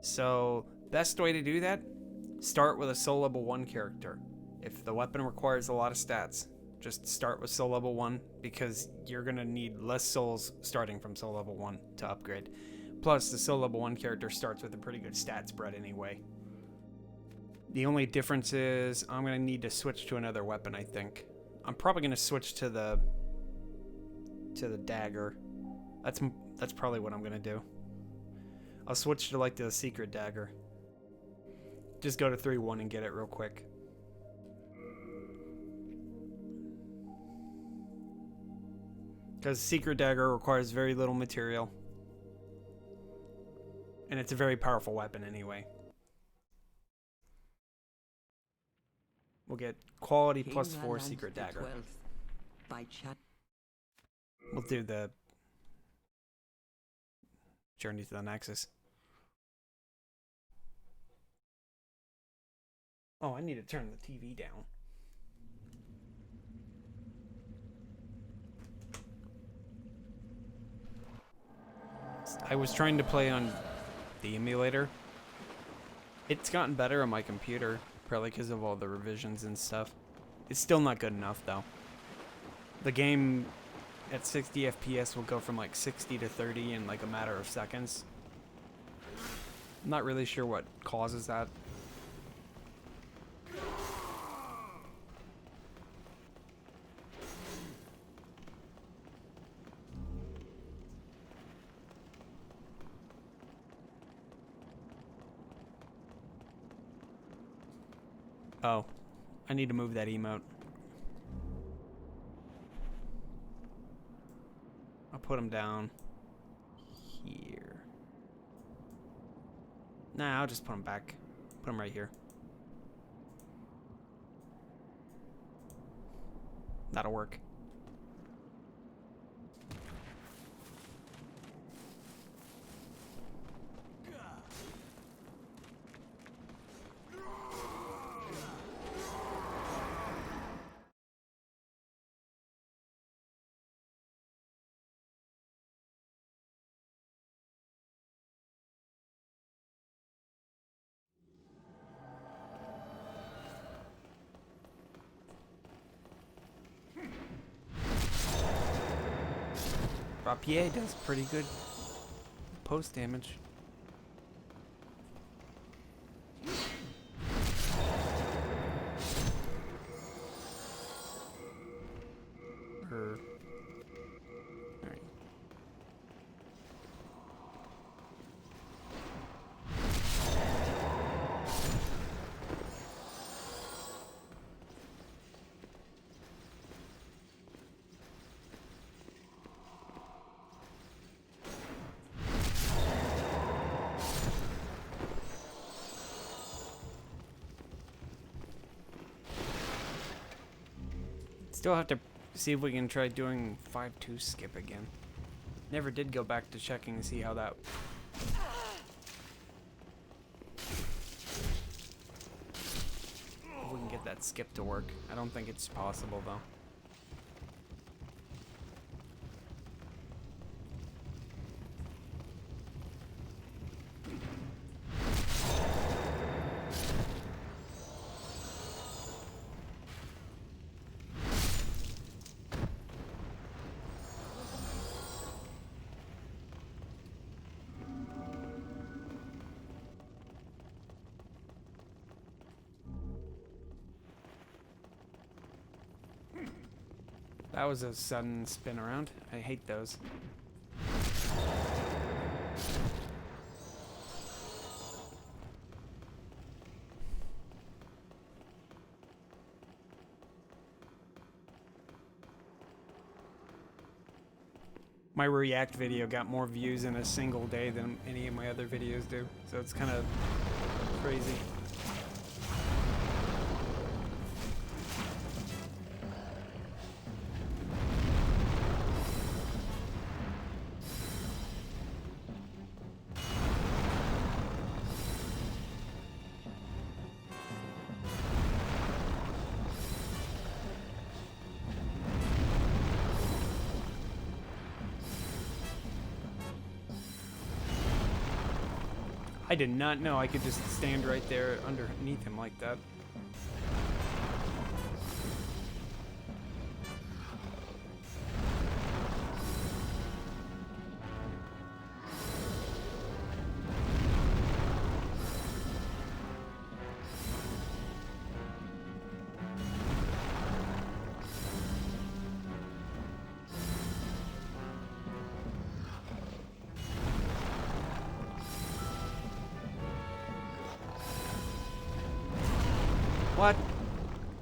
So, best way to do that, start with a soul level 1 character. If the weapon requires a lot of stats, just start with soul level 1 because you're going to need less souls starting from soul level 1 to upgrade. Plus, the soul level 1 character starts with a pretty good stat spread anyway. The only difference is I'm going to need to switch to another weapon, I think. I'm probably going to switch to the dagger. That's probably what I'm going to do. I'll switch to like the secret dagger. Just go to 3-1 and get it real quick. Because secret dagger requires very little material. And it's a very powerful weapon anyway. We'll get quality plus 4 secret dagger. We'll do the Journey to the Nexus. Oh, I need to turn the TV down. I was trying to play on the emulator. It's gotten better on my computer, probably because of all the revisions and stuff. It's still not good enough, though. The game at 60 FPS will go from like 60 to 30 in like a matter of seconds. I'm not really sure what causes that. Oh, I need to move that emote. I'll put him down here. Nah, I'll just put him back. Put him right here. That'll work. Rapier does pretty good post damage. Alright. Still have to see if we can try doing 5-2 skip again. Never did go back to checking to see how that... If we can get that skip to work. I don't think it's possible though. That was a sudden spin around. I hate those. My React video got more views in a single day than any of my other videos do, so it's kind of crazy. I did not know I could just stand right there underneath him like that. What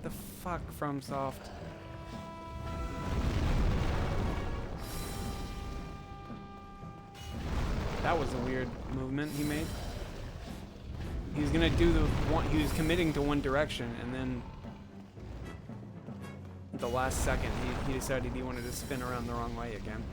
the fuck, FromSoft? That was a weird movement he made. He was gonna do the one, he was committing to one direction, and then at the last second he decided he wanted to spin around the wrong way again.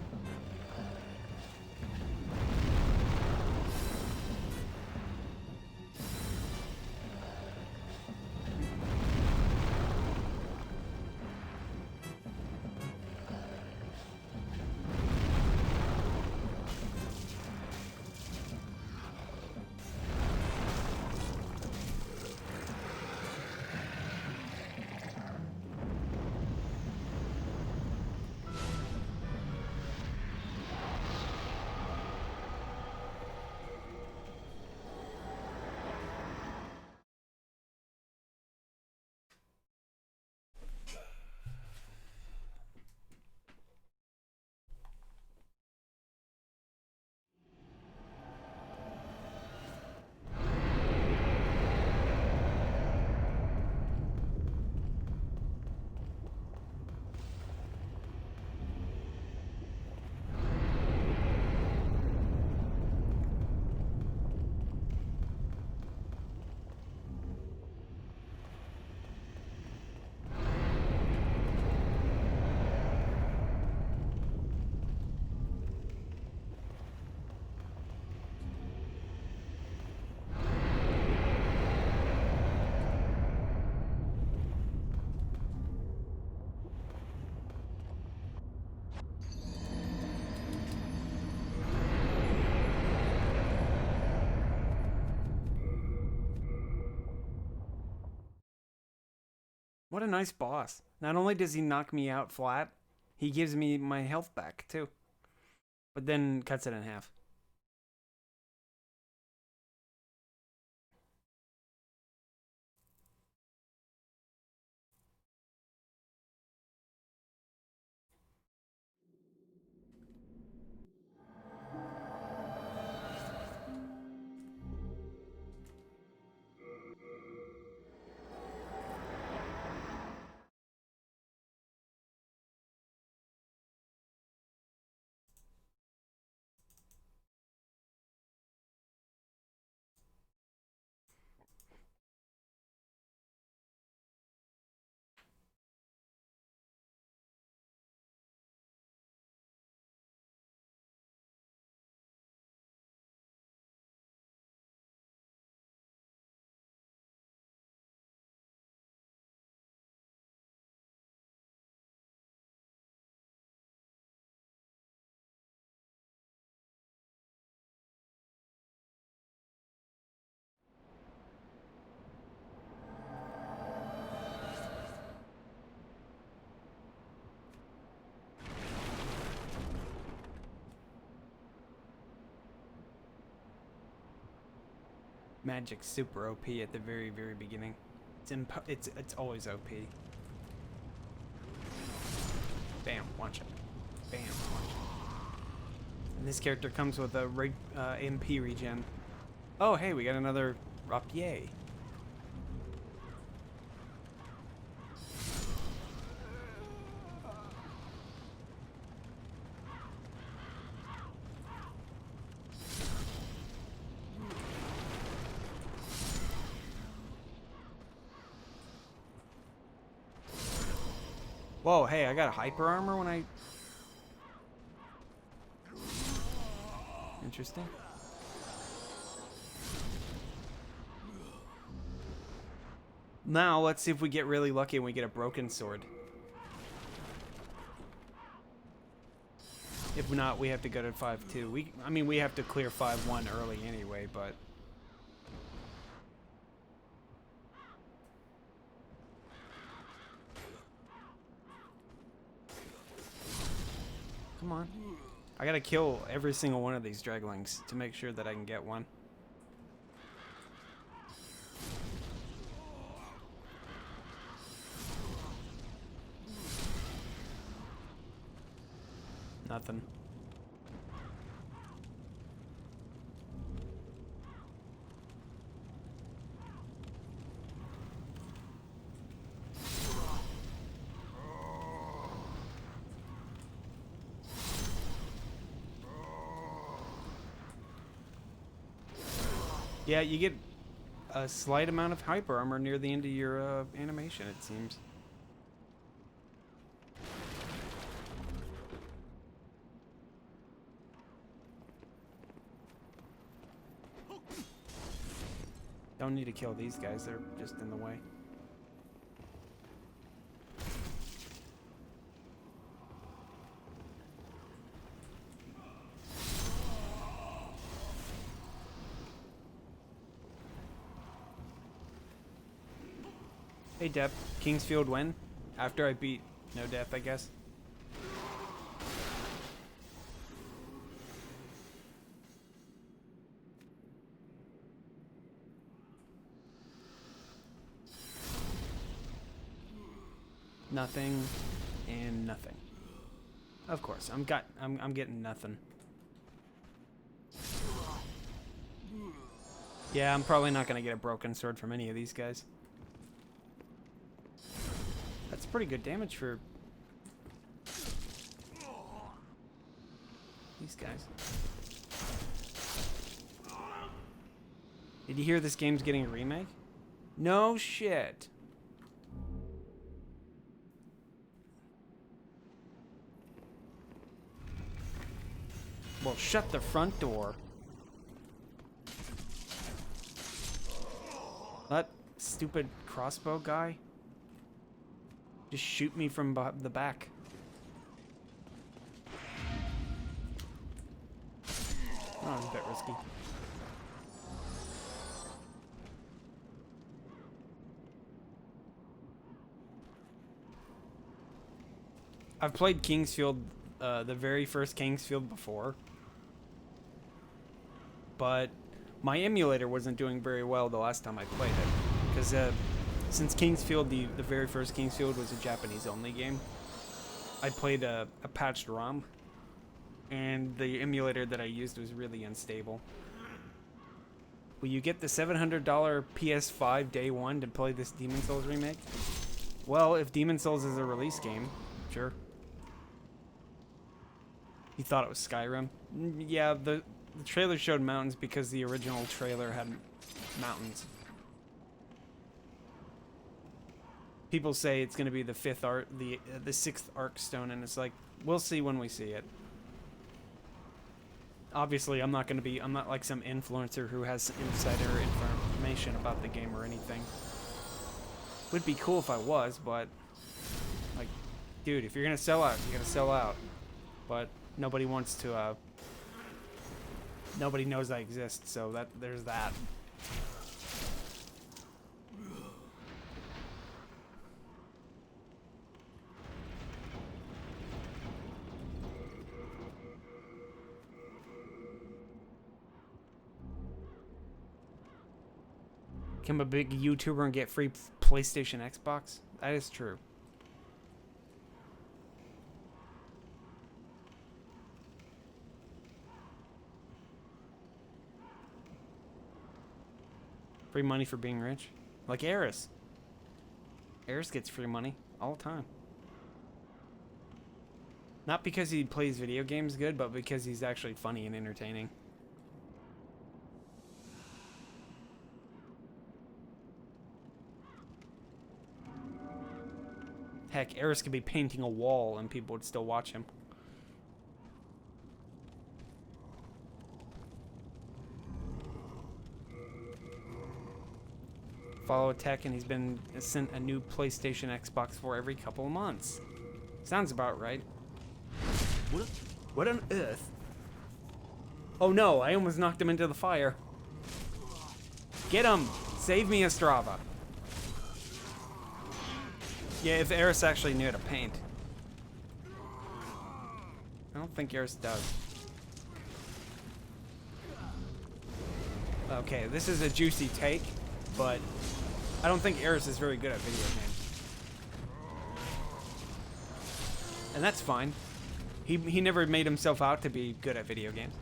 What a nice boss. Not only does he knock me out flat, he gives me my health back too. But then cuts it in half. Magic's super OP at the very, very beginning. It's always OP. Bam, watch it. Bam, watch it. And this character comes with a MP regen. Oh, hey, we got another rapier. Whoa, hey, I got a hyper armor when I... Interesting. Now, let's see if we get really lucky and we get a broken sword. If not, we have to go to 5-2. I mean, we have to clear 5-1 early anyway, but... Come on. I gotta kill every single one of these draglings to make sure that I can get one. Nothing. Yeah, you get a slight amount of hyper armor near the end of your animation, it seems. Don't need to kill these guys, they're just in the way. Hey Depp, Kingsfield when? After I beat No Death, I guess. Nothing and nothing. Of course, I'm getting nothing. Yeah, I'm probably not gonna get a broken sword from any of these guys. That's pretty good damage for these guys. Did you hear this game's getting a remake? No shit. Well, shut the front door. That stupid crossbow guy just shoot me from the back. Oh, it's a bit risky. I've played Kingsfield, the very first Kingsfield before, but my emulator wasn't doing very well the last time I played it, because since Kingsfield, the very first Kingsfield was a Japanese-only game, I played a patched ROM, and the emulator that I used was really unstable. Will you get the $700 PS5 day one to play this Demon Souls remake? Well, if Demon Souls is a release game, sure. You thought it was Skyrim? Yeah, the trailer showed mountains because the original trailer had mountains. People say it's going to be the the sixth Arc Stone, and it's like, we'll see when we see it. Obviously, I'm not like some influencer who has insider information about the game or anything. Would be cool if I was, but like, dude, if you're gonna sell out, you gotta sell out. But nobody wants to. Nobody knows I exist, so there's that. Become a big YouTuber and get free PlayStation, Xbox? That is true. Free money for being rich? Like Eris. Eris gets free money all the time. Not because he plays video games good, but because he's actually funny and entertaining. Heck, Eris could be painting a wall and people would still watch him. Follow Tech, and he's been sent a new PlayStation, Xbox for every couple of months. Sounds about right. What on earth? Oh no, I almost knocked him into the fire. Get him! Save me, Estrava. Yeah, if Eris actually knew how to paint. Well, don't think yours does. Okay, this is a juicy take, but I don't think Eris is very good at video games. And that's fine. He never made himself out to be good at video games.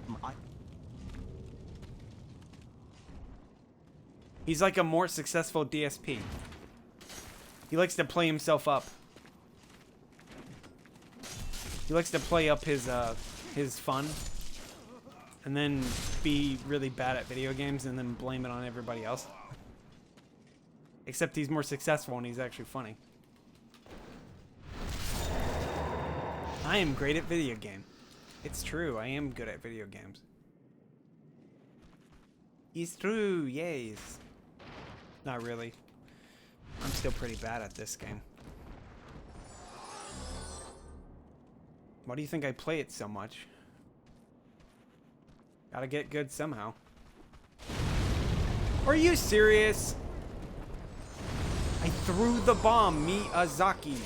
He's like a more successful DSP. He likes to play himself up. He likes to play up his fun, and then be really bad at video games, and then blame it on everybody else. Except he's more successful and he's actually funny. I am great at video game. It's true, I am good at video games. It's true, yes. Not really. I'm still pretty bad at this game. Why do you think I play it so much? Gotta get good somehow. Are you serious? I threw the bomb, Miyazaki.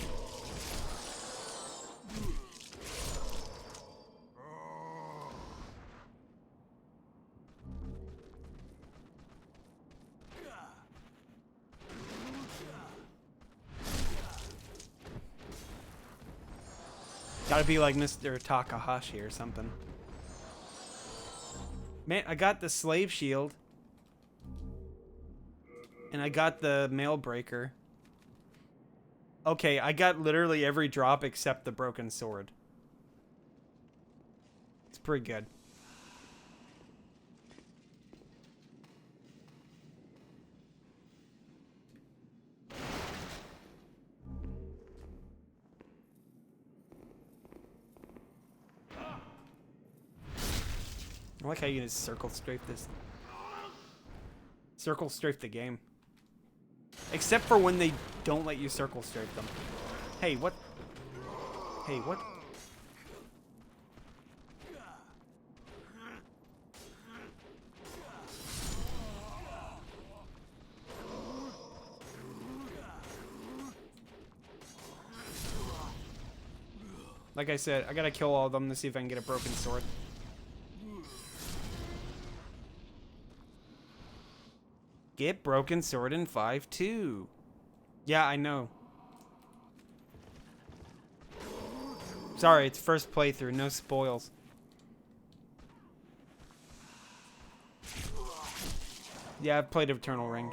Gotta be like Mr. Takahashi or something. Man, I got the slave shield. And I got the mail breaker. Okay, I got literally every drop except the broken sword. It's pretty good. I like how you can just circle strafe this. Circle strafe the game. Except for when they don't let you circle strafe them. Hey, what? Hey, what? Like I said, I gotta kill all of them to see if I can get a broken sword. Get broken sword in 5-2. Yeah, I know. Sorry, it's first playthrough, no spoils. Yeah, I've played Eternal Ring.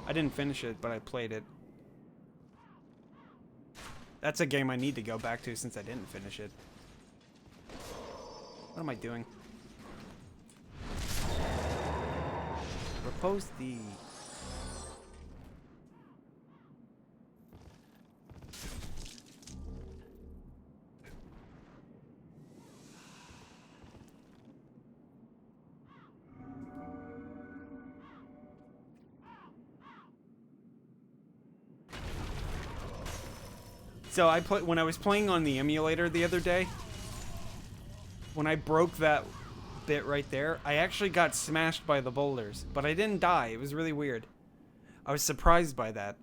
I didn't finish it, but I played it. That's a game I need to go back to since I didn't finish it. What am I doing? Repose thee. So when I was playing on the emulator the other day, when I broke that bit right there, I actually got smashed by the boulders, but I didn't die. It was really weird. I was surprised by that,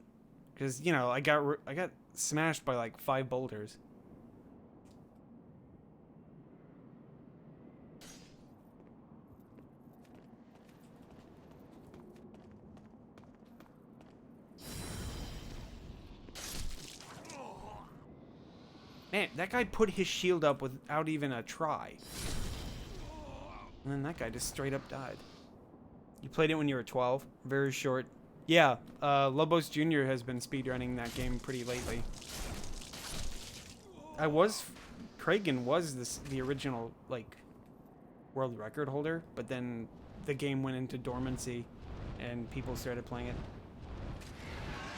because you know I got smashed by like 5 boulders. Man, that guy put his shield up without even a try. And then that guy just straight up died. You played it when you were 12? Very short. Yeah, Lobos Jr. has been speedrunning that game pretty lately. Kragan was the original, like, world record holder, but then the game went into dormancy and people started playing it.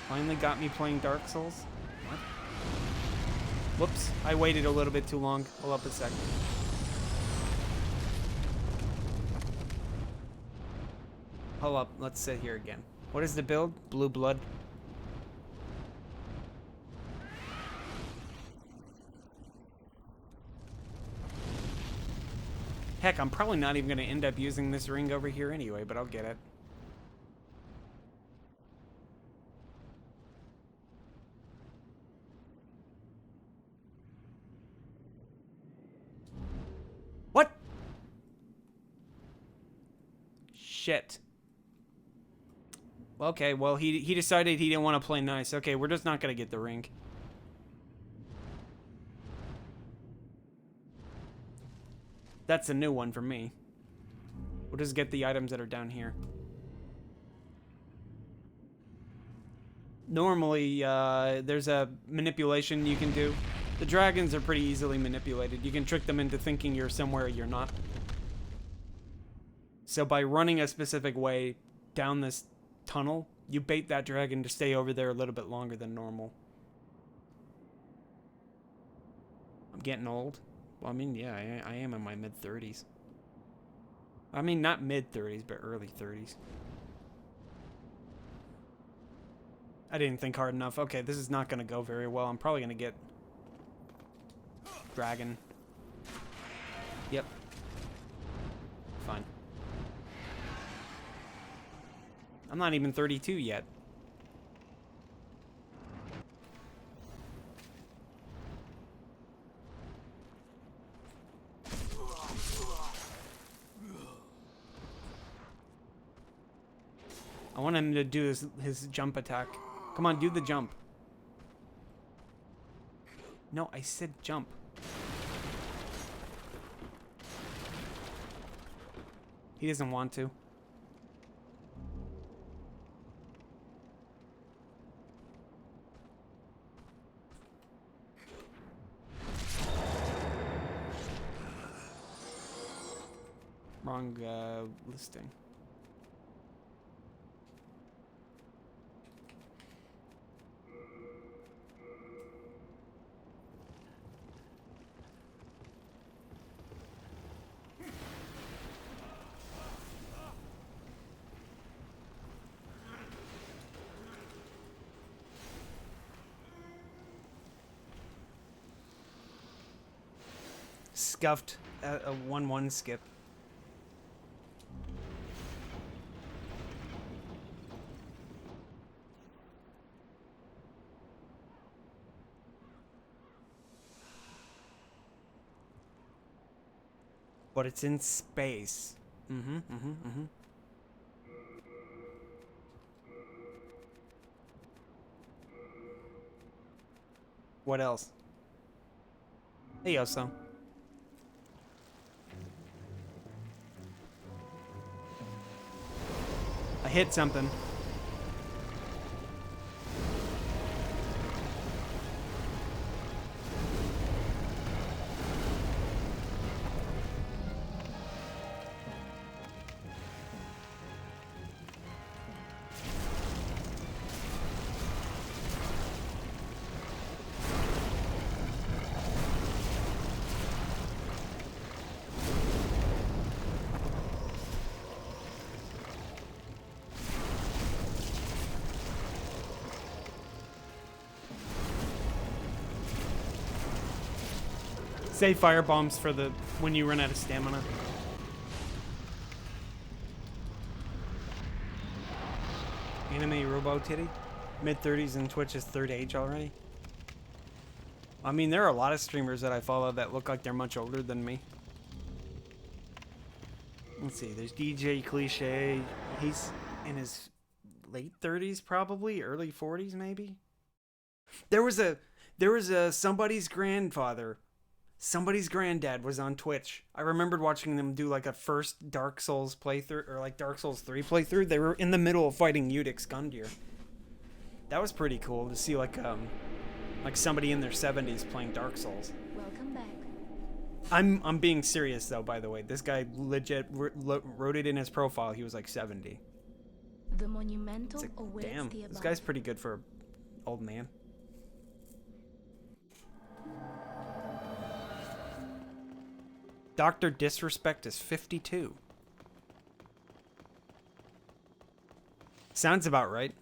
Finally got me playing Dark Souls. What? Whoops, I waited a little bit too long. Hold up a second. Hold up, let's sit here again. What is the build? Blueblood. Heck, I'm probably not even going to end up using this ring over here anyway, but I'll get it. Shit. Okay, well, he decided he didn't want to play nice. Okay, we're just not going to get the ring. That's a new one for me. We'll just get the items that are down here. Normally, there's a manipulation you can do. The dragons are pretty easily manipulated. You can trick them into thinking you're somewhere you're not. So by running a specific way down this tunnel, you bait that dragon to stay over there a little bit longer than normal. I'm getting old. Well, I mean, yeah, I am in my mid-30s. I mean, not mid-30s, but early 30s. I didn't think hard enough. Okay, this is not going to go very well. I'm probably going to get... dragon. Yep. Fine. I'm not even 32 yet. I want him to do his jump attack. Come on, do the jump. No, I said jump. He doesn't want to. Wrong listing. Scuffed a 1-1 skip. But it's in space. What else? Hey, Yoso. I hit something. Save fire bombs for the when you run out of stamina. Anime Robo Titty? Mid-30s and Twitch is third age already? I mean, there are a lot of streamers that I follow that look like they're much older than me. Let's see, there's DJ Cliche. He's in his late 30s probably, early 40s maybe. There was a somebody's grandfather. Somebody's granddad was on Twitch. I remembered watching them do like a first Dark Souls playthrough, or like Dark Souls 3 playthrough. They were in the middle of fighting Udix Gundyr. That was pretty cool to see like somebody in their 70s playing Dark Souls. Welcome back. I'm being serious though, by the way. This guy legit wrote it in his profile. He was like 70. The monumental Like, awaits damn, the above. this guy's pretty good for an old man. Dr. Disrespect is 52. Sounds about right.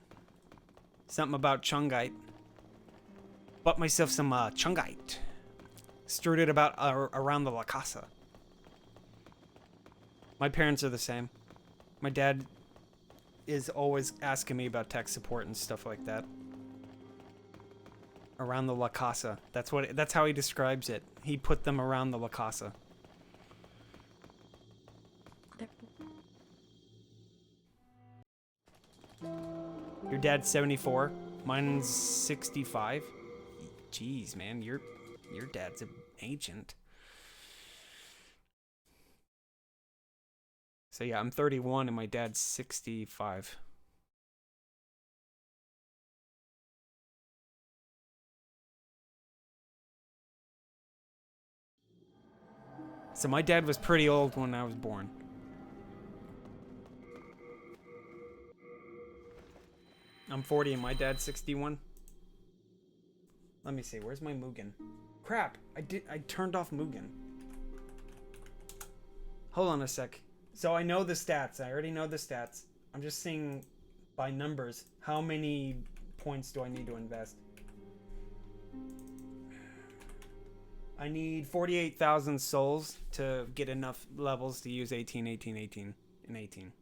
Something about Chungite. Bought myself some Chungite. Stirred it about around the La Casa. My parents are the same. My dad is always asking me about tech support and stuff like that. Around the La Casa. That's how he describes it. He put them around the La Casa. Your dad's 74. Mine's 65. Jeez, man, your dad's an ancient. So yeah, I'm 31 and my dad's 65. So my dad was pretty old when I was born. I'm 40 and my dad's 61. Let me see, where's my Mugen? Crap, I turned off Mugen. Hold on a sec. So I know the stats. I already know the stats. I'm just seeing by numbers how many points do I need to invest. I need 48,000 souls to get enough levels to use 18, 18, 18, and 18.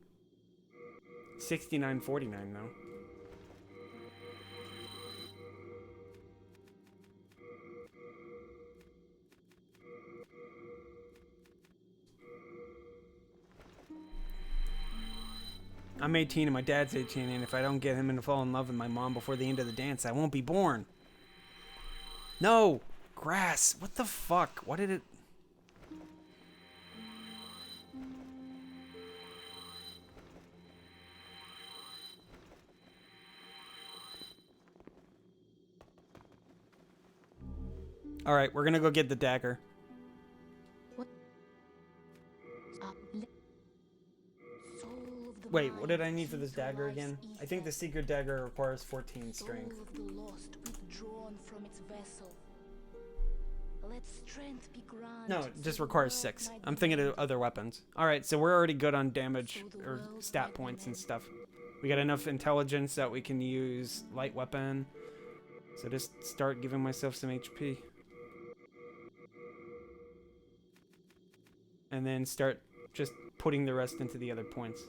69.49 though. I'm 18 and my dad's 18, and if I don't get him to fall in love with my mom before the end of the dance, I won't be born. No! Grass! What the fuck? What did it... Alright, we're gonna go get the dagger. Wait, what did I need for this dagger again? I think the secret dagger requires 14 strength. Soul of the lost withdrawn from its vessel. Let strength be granted. No, it just requires 6. I'm thinking of other weapons. Alright, so we're already good on damage or stat points and stuff. We got enough intelligence that we can use light weapon. So just start giving myself some HP. And then start just putting the rest into the other points.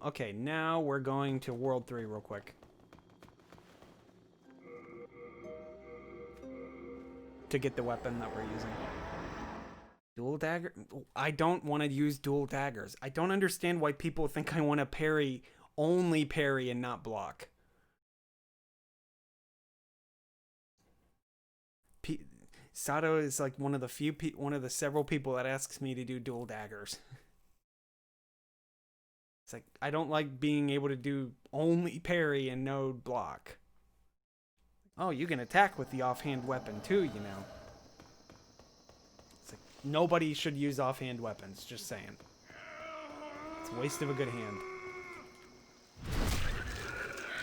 Okay, now we're going to World 3 real quick. To get the weapon that we're using. Dual dagger? I don't want to use dual daggers. I don't understand why people think I want to parry, only parry and not block. Sato is like one of the several people that asks me to do dual daggers. It's like, I don't like being able to do only parry and no block. Oh, you can attack with the offhand weapon too, you know. It's like, nobody should use offhand weapons, just saying. It's a waste of a good hand.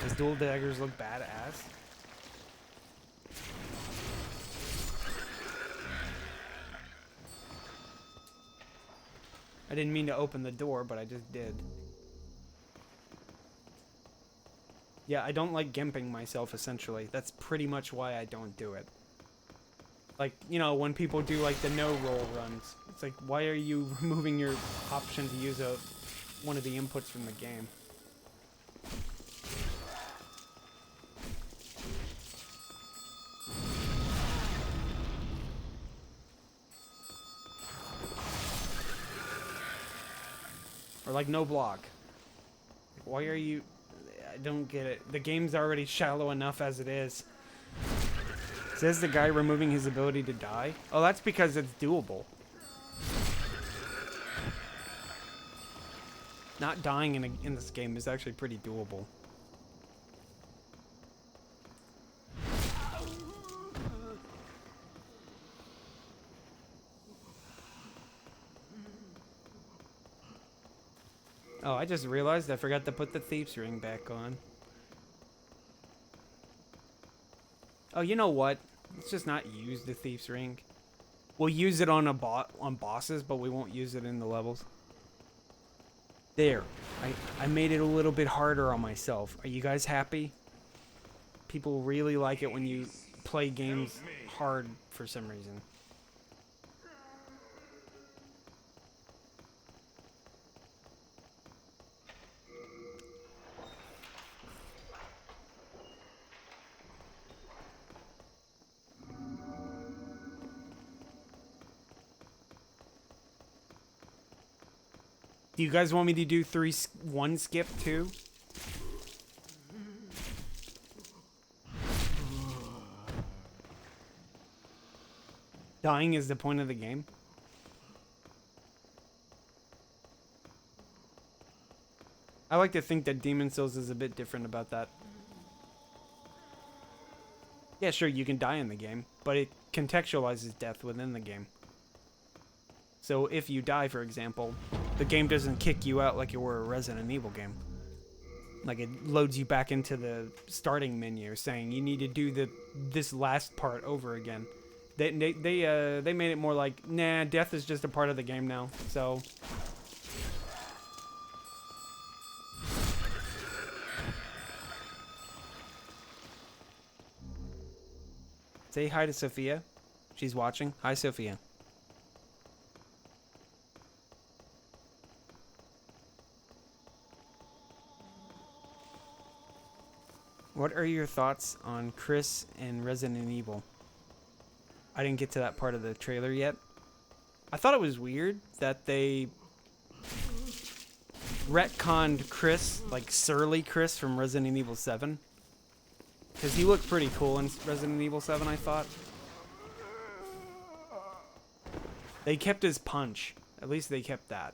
Does dual daggers look badass? I didn't mean to open the door, but I just did. Yeah, I don't like gimping myself, essentially. That's pretty much why I don't do it. Like, you know, when people do, like, the no-roll runs. It's like, why are you removing your option to use one of the inputs from the game? Or, like, no block. Why are you... I don't get it. The game's already shallow enough as it is. Says the guy removing his ability to die. Oh, that's because it's doable. Not dying in this game is actually pretty doable. Oh, I just realized I forgot to put the thief's ring back on. Oh, you know what? Let's just not use the thief's ring. We'll use it on bosses, but we won't use it in the levels. There. I made it a little bit harder on myself. Are you guys happy? People really like it when you play games hard for some reason. Do you guys want me to do 1 skip too? Dying is the point of the game. I like to think that Demon Souls is a bit different about that. Yeah, sure, you can die in the game, but it contextualizes death within the game. So if you die, for example, the game doesn't kick you out like it were a Resident Evil game. Like it loads you back into the starting menu saying you need to do this last part over again. They made it more like, nah, death is just a part of the game now. So say hi to Sophia. She's watching. Hi, Sophia. What are your thoughts on Chris and Resident Evil? I didn't get to that part of the trailer yet. I thought it was weird that they retconned Chris, like surly Chris from Resident Evil 7. Because he looked pretty cool in Resident Evil 7, I thought. They kept his punch. At least they kept that.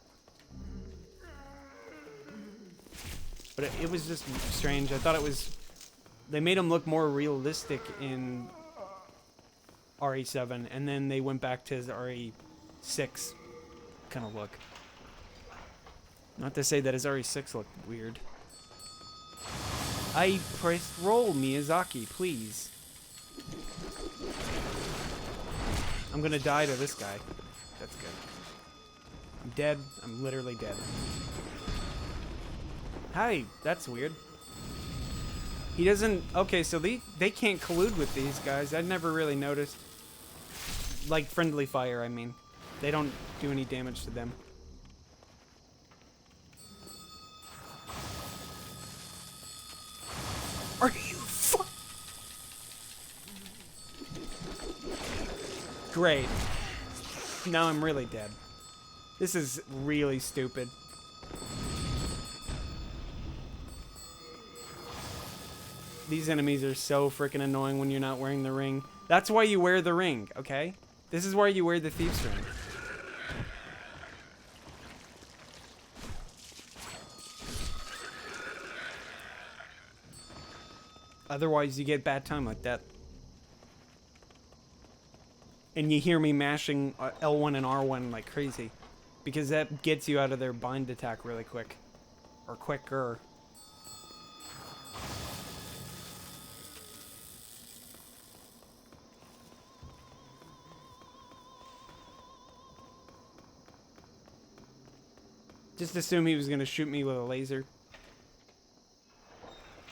But it was just strange. I thought it was... They made him look more realistic in RE7, and then they went back to his RE6 kind of look. Not to say that his RE6 looked weird. I pressed roll, Miyazaki, please. I'm gonna die to this guy. That's good. I'm dead. I'm literally dead. Hi, that's weird. He doesn't... Okay, so they can't collude with these guys. I'd never really noticed. Like, friendly fire, I mean. They don't do any damage to them. Are you Great. Now I'm really dead. This is really stupid. These enemies are so freaking annoying when you're not wearing the ring. That's why you wear the ring, okay? This is why you wear the Thief's Ring. Otherwise, you get bad time like that. And you hear me mashing L1 and R1 like crazy. Because that gets you out of their bind attack really quick. Or quicker. Just assume he was going to shoot me with a laser.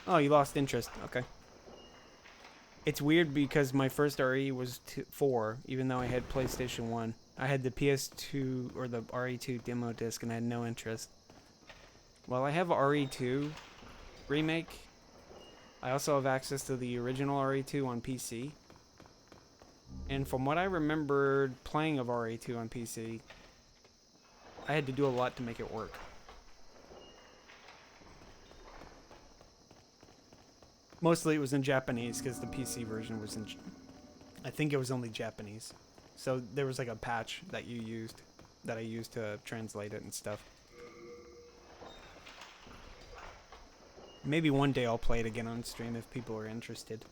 Oh, you lost interest. Okay. It's weird because my first RE was 4, even though I had PlayStation 1. I had the PS2 or the RE2 demo disc and I had no interest. Well, I have RE2 remake. I also have access to the original RE2 on PC. And from what I remembered playing of RE2 on PC, I had to do a lot to make it work. Mostly it was in Japanese because the PC version was in... I think it was only Japanese. So there was like a patch that you used, that I used to translate it and stuff. Maybe one day I'll play it again on stream if people are interested.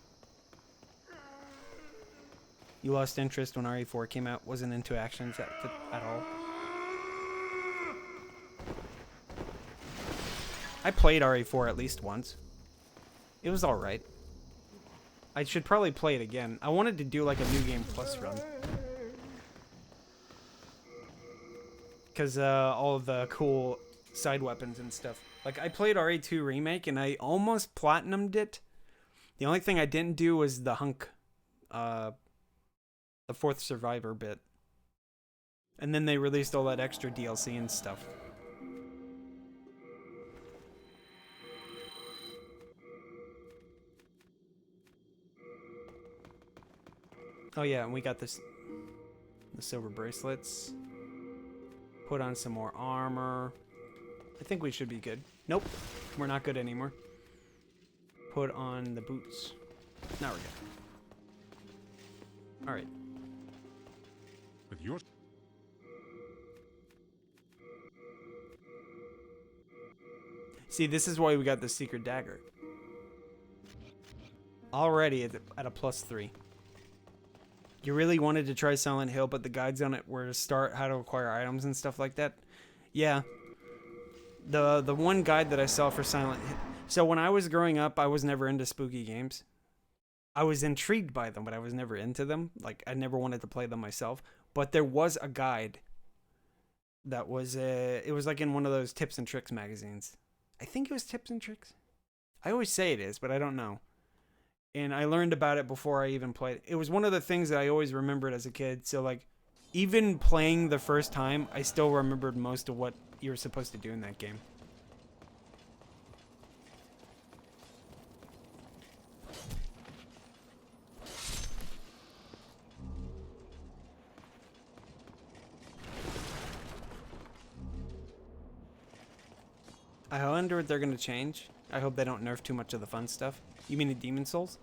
You lost interest when RE4 came out, wasn't into actions at all. I played RE4 at least once. It was alright. I should probably play it again. I wanted to do like a New Game Plus run. Because all of the cool side weapons and stuff. Like, I played RE2 Remake and I almost platinumed it. The only thing I didn't do was the hunk. The 4th Survivor bit. And then they released all that extra DLC and stuff. Oh yeah, and we got this, the silver bracelets. Put on some more armor. I think we should be good. Nope. We're not good anymore. Put on the boots. Now we're good. Alright. With your See, this is why we got the secret dagger. Already at a +3. You really wanted to try Silent Hill, but the guides on it were to start how to acquire items and stuff like that. Yeah. The one guide that I saw for Silent Hill. So when I was growing up, I was never into spooky games. I was intrigued by them, but I was never into them. Like, I never wanted to play them myself. But there was a guide that was, it was like in one of those tips and tricks magazines. I think it was tips and tricks. I always say it is, but I don't know. And I learned about it before I even played. It was one of the things that I always remembered as a kid. So, like, even playing the first time, I still remembered most of what you were supposed to do in that game. I wonder what they're going to change. I hope they don't nerf too much of the fun stuff. You mean the Demon Souls?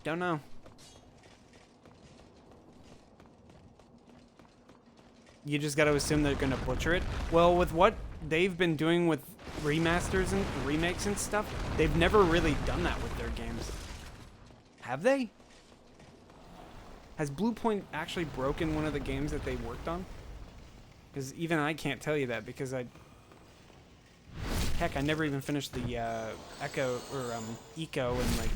Don't know. You just got to assume they're going to butcher it. Well, with what they've been doing with remasters and remakes and stuff, they've never really done that with their games. Have they? Has Bluepoint actually broken one of the games that they worked on? Because even I can't tell you that because heck, I never even finished the Eco and like.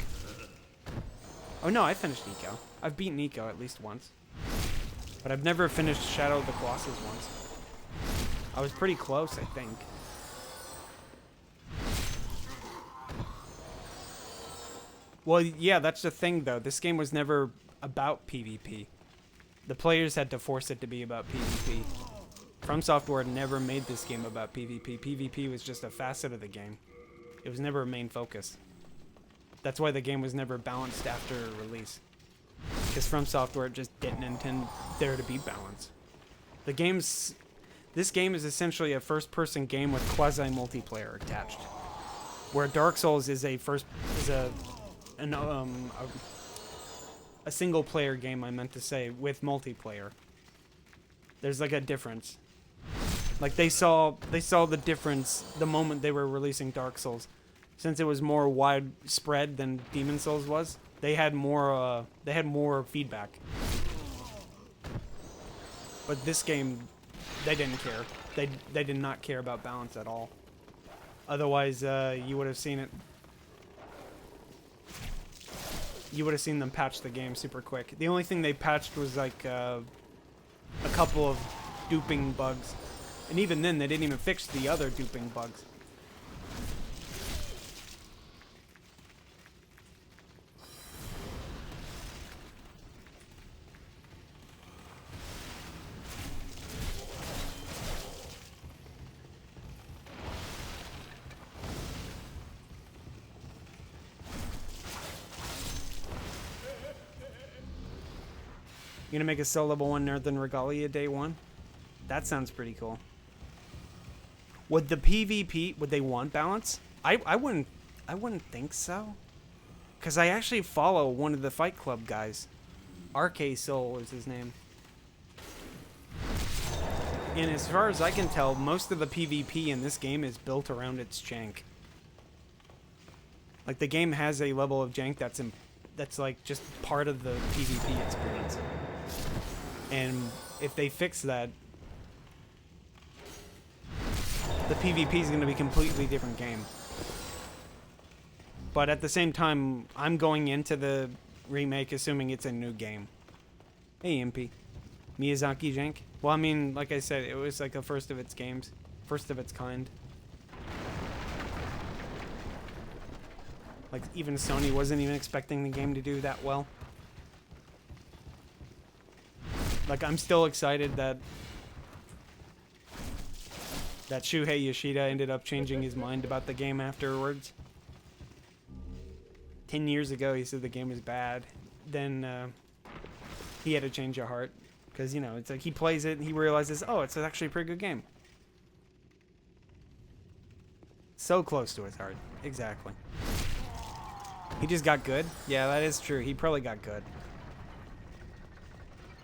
Oh no, I finished Eco. I've beaten Eco at least once, but I've never finished Shadow of the Colossus once. I was pretty close, I think. Well, yeah, that's the thing though. This game was never about PvP. The players had to force it to be about PvP. From Software never made this game about PvP. PvP was just a facet of the game. It was never a main focus. That's why the game was never balanced after release. Because From Software just didn't intend there to be balance. This game is essentially a first-person game with quasi-multiplayer attached. Where Dark Souls is a single-player game, I meant to say, with multiplayer. There's like a difference. Like they saw the difference the moment they were releasing Dark Souls. Since it was more widespread than Demon Souls was, they had more feedback. But this game, they didn't care. They did not care about balance at all. Otherwise, you would have seen it. You would have seen them patch the game super quick. The only thing they patched was like a couple of duping bugs. And even then, they didn't even fix the other duping bugs. You gonna make a Soul Level 1 Northern Regalia day 1? That sounds pretty cool. Would the PvP, would they want balance? I wouldn't think so. Cause I actually follow one of the Fight Club guys. RK Soul is his name. And as far as I can tell, most of the PvP in this game is built around its jank. Like the game has a level of jank that's like just part of the PvP experience. And if they fix that, the PvP is going to be a completely different game. But at the same time, I'm going into the remake assuming it's a new game. Hey, MP. Miyazaki jank? Well, I mean, like I said, it was like a first of its games. First of its kind. Like, even Sony wasn't even expecting the game to do that well. Like, I'm still excited that Shuhei Yoshida ended up changing his mind about the game afterwards. 10 years ago, he said the game was bad. Then he had to change of heart. Because, you know, it's like he plays it and he realizes, oh, it's actually a pretty good game. So close to his heart. Exactly. He just got good? Yeah, that is true. He probably got good.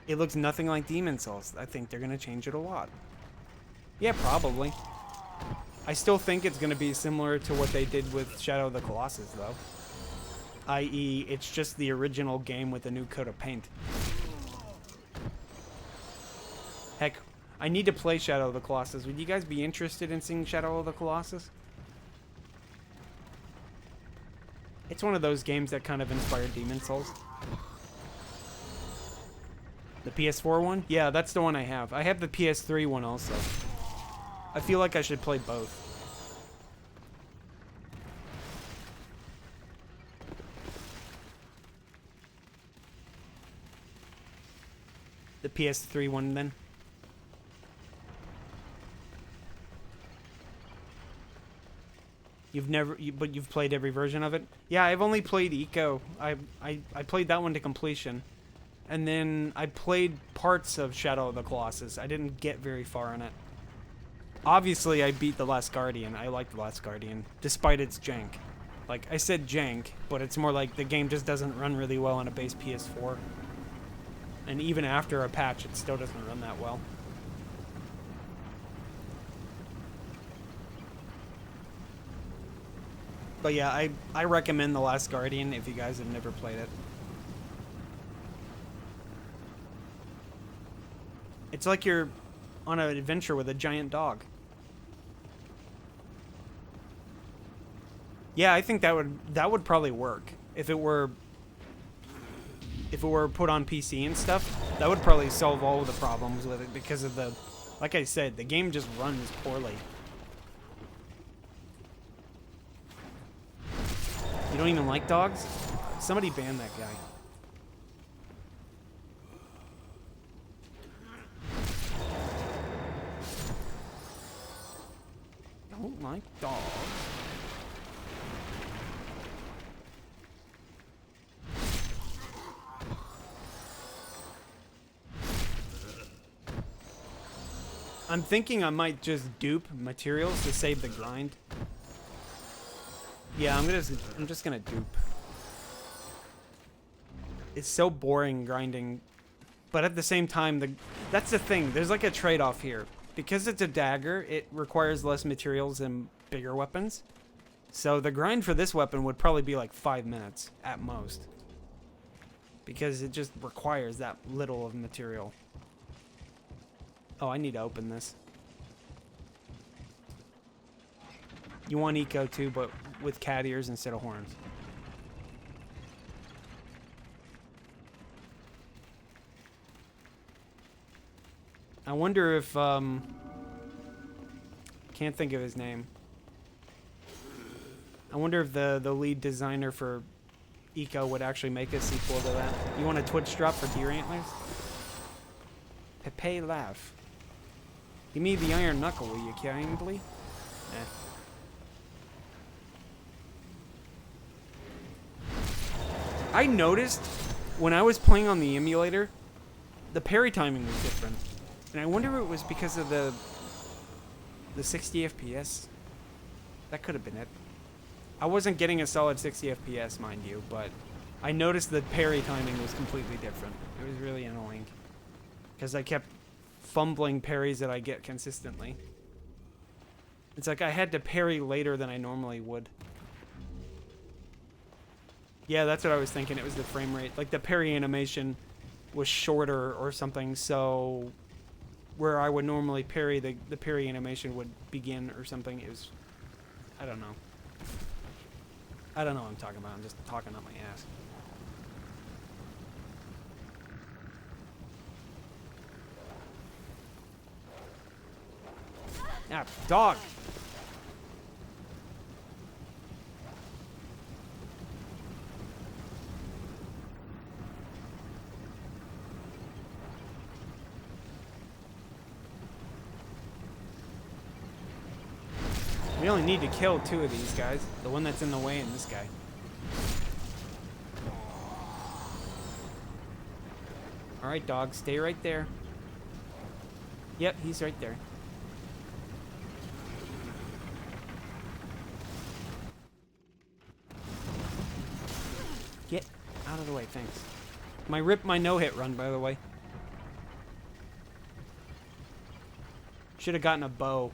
It looks nothing like Demon Souls. I think they're going to change it a lot. Yeah, probably. I still think it's going to be similar to what they did with Shadow of the Colossus, though. I.e., it's just the original game with a new coat of paint. Heck, I need to play Shadow of the Colossus. Would you guys be interested in seeing Shadow of the Colossus? It's one of those games that kind of inspired Demon Souls. The PS4 one? Yeah, that's the one I have. I have the PS3 one also. I feel like I should play both. The PS3 one then. But you've played every version of it? Yeah, I've only played Eco. I played that one to completion. And then I played parts of Shadow of the Colossus. I didn't get very far in it. Obviously, I beat The Last Guardian. I like The Last Guardian, despite its jank. Like, I said jank, but it's more like the game just doesn't run really well on a base PS4. And even after a patch, it still doesn't run that well. But yeah, I recommend The Last Guardian if you guys have never played it. It's like you're on an adventure with a giant dog. Yeah, I think that would probably work if it were put on PC and stuff. That would probably solve all of the problems with it because of the, like I said, the game just runs poorly. You don't even like dogs? Somebody ban that guy. Don't like dogs. I'm thinking I might just dupe materials to save the grind. Yeah, I'm just gonna dupe. It's so boring grinding, but at the same time, that's the thing. There's like a trade-off here. Because it's a dagger, it requires less materials than bigger weapons. So the grind for this weapon would probably be like 5 minutes at most. Because it just requires that little of material. Oh, I need to open this. You want eco too, but with cat ears instead of horns. I wonder if, can't think of his name. I wonder if the lead designer for Eco would actually make a sequel to that. You want a Twitch drop for deer antlers? Pepe laugh. Give me the iron knuckle, will you kindly? Eh. I noticed when I was playing on the emulator, the parry timing was different. And I wonder if it was because of the 60 FPS. That could have been it. I wasn't getting a solid 60 FPS, mind you, but I noticed the parry timing was completely different. It was really annoying. Because I kept fumbling parries that I get consistently. It's like I had to parry later than I normally would. Yeah, that's what I was thinking. It was the frame rate. Like the parry animation was shorter or something, so where I would normally parry, the parry animation would begin or something. It was, I don't know. I don't know what I'm talking about. I'm just talking out my ass. Ah, dog! We only need to kill 2 of these guys. The one that's in the way and this guy. Alright, dog. Stay right there. Yep, he's right there. Get out of the way, thanks. My no-hit run, by the way. Should have gotten a bow.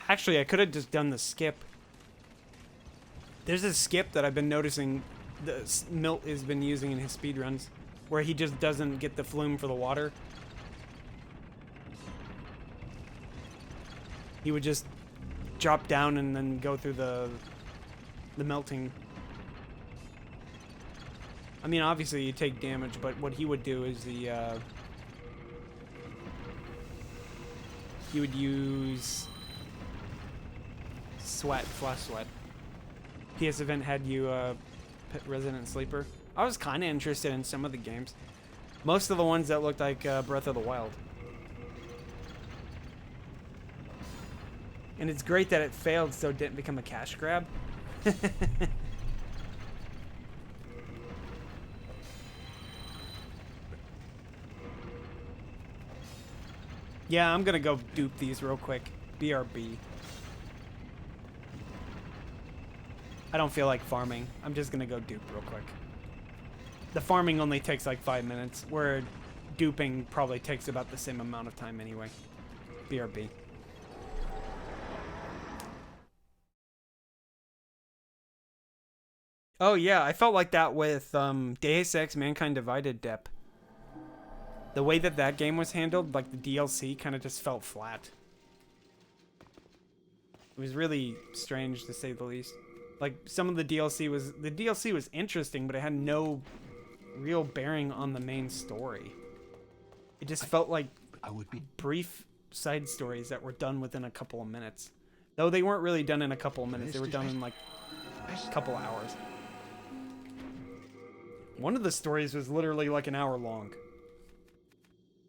Actually, I could have just done the skip. There's a skip that I've been noticing Milt has been using in his speedruns, where he just doesn't get the flume for the water. He would just drop down and then go through the melting. I mean, obviously you take damage, but what he would do is he would use flash sweat. PS Event had you Resident Sleeper. I was kind of interested in some of the games. Most of the ones that looked like Breath of the Wild. And it's great that it failed so it didn't become a cash grab. Yeah, I'm gonna go dupe these real quick. BRB. I don't feel like farming. I'm just gonna go dupe real quick. The farming only takes like 5 minutes, where duping probably takes about the same amount of time anyway. BRB. Oh yeah, I felt like that with Deus Ex Mankind Divided Dep. The way that that game was handled, like the DLC kind of just felt flat. It was really strange to say the least. Like some of the DLC was interesting, but it had no real bearing on the main story. It just felt like brief side stories that were done within a couple of minutes. Though they weren't really done in a couple of minutes, they were done in like a couple hours. One of the stories was literally like an hour long.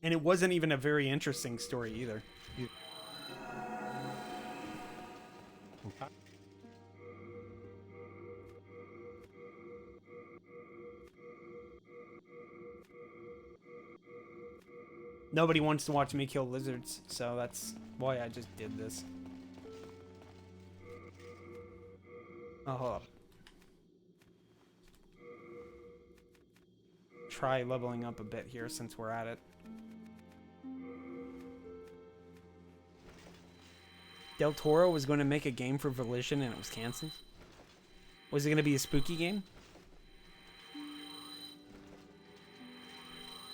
And it wasn't even a very interesting story either. Nobody wants to watch me kill lizards, so that's why I just did this. Oh, hold up. Try leveling up a bit here since we're at it. Del Toro was going to make a game for Volition and it was canceled. Was it going to be a spooky game?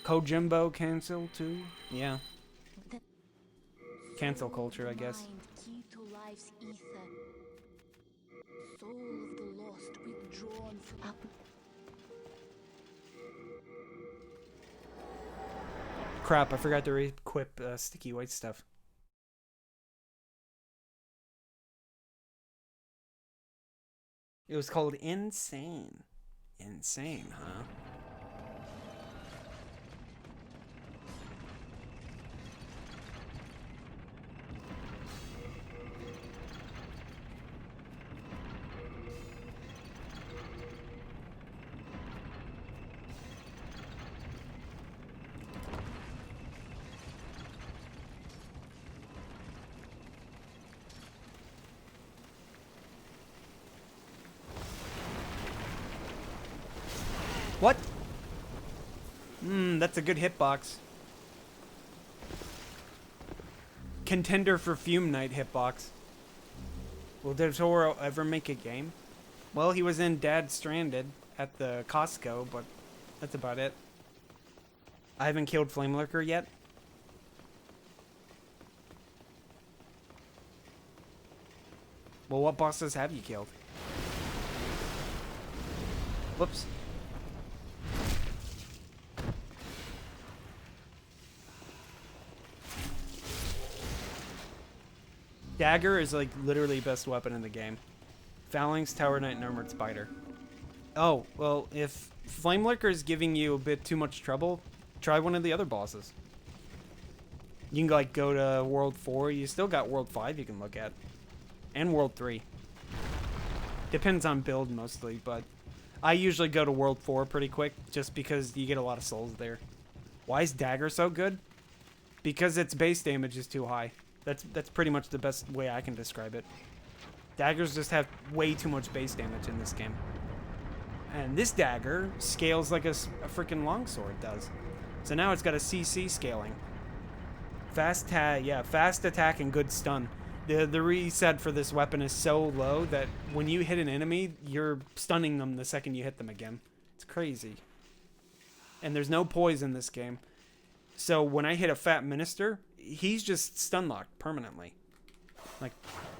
Kojimbo cancel too? Yeah. Cancel culture, I guess. Key to life's ether. Soul of the lost withdrawn from up. Crap, I forgot to re-equip sticky white stuff. It was called Insane. Insane, huh? What? That's a good hitbox. Contender for Fume Night hitbox. Will Del Toro ever make a game? Well, he was in Dad Stranded at the Costco, but that's about it. I haven't killed Flame Lurker yet. Well, what bosses have you killed? Whoops. Dagger is like literally best weapon in the game. Phalanx, Tower Knight, and Armored Spider. Oh, well, if Flame Lurker is giving you a bit too much trouble, try one of the other bosses. You can like go to World 4. You still got World 5 you can look at. And World 3. Depends on build mostly, but I usually go to World 4 pretty quick, just because you get a lot of souls there. Why is Dagger so good? Because its base damage is too high. That's pretty much the best way I can describe it. Daggers just have way too much base damage in this game. And this dagger scales like a freaking longsword does. So now it's got a CC scaling. Fast attack and good stun. The reset for this weapon is so low that when you hit an enemy, you're stunning them the second you hit them again. It's crazy. And there's no poise in this game. So when I hit a fat minister, he's just stun locked permanently. Like,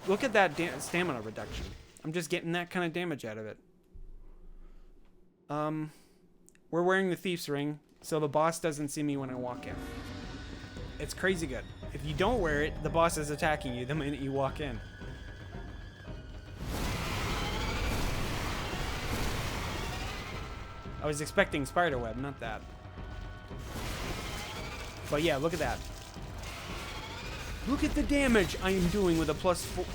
look at that stamina reduction. I'm just getting that kind of damage out of it. We're wearing the Thief's Ring, so the boss doesn't see me when I walk in. It's crazy good. If you don't wear it, the boss is attacking you the minute you walk in. I was expecting spiderweb, not that. But yeah, look at that. Look at the damage I am doing with a +4.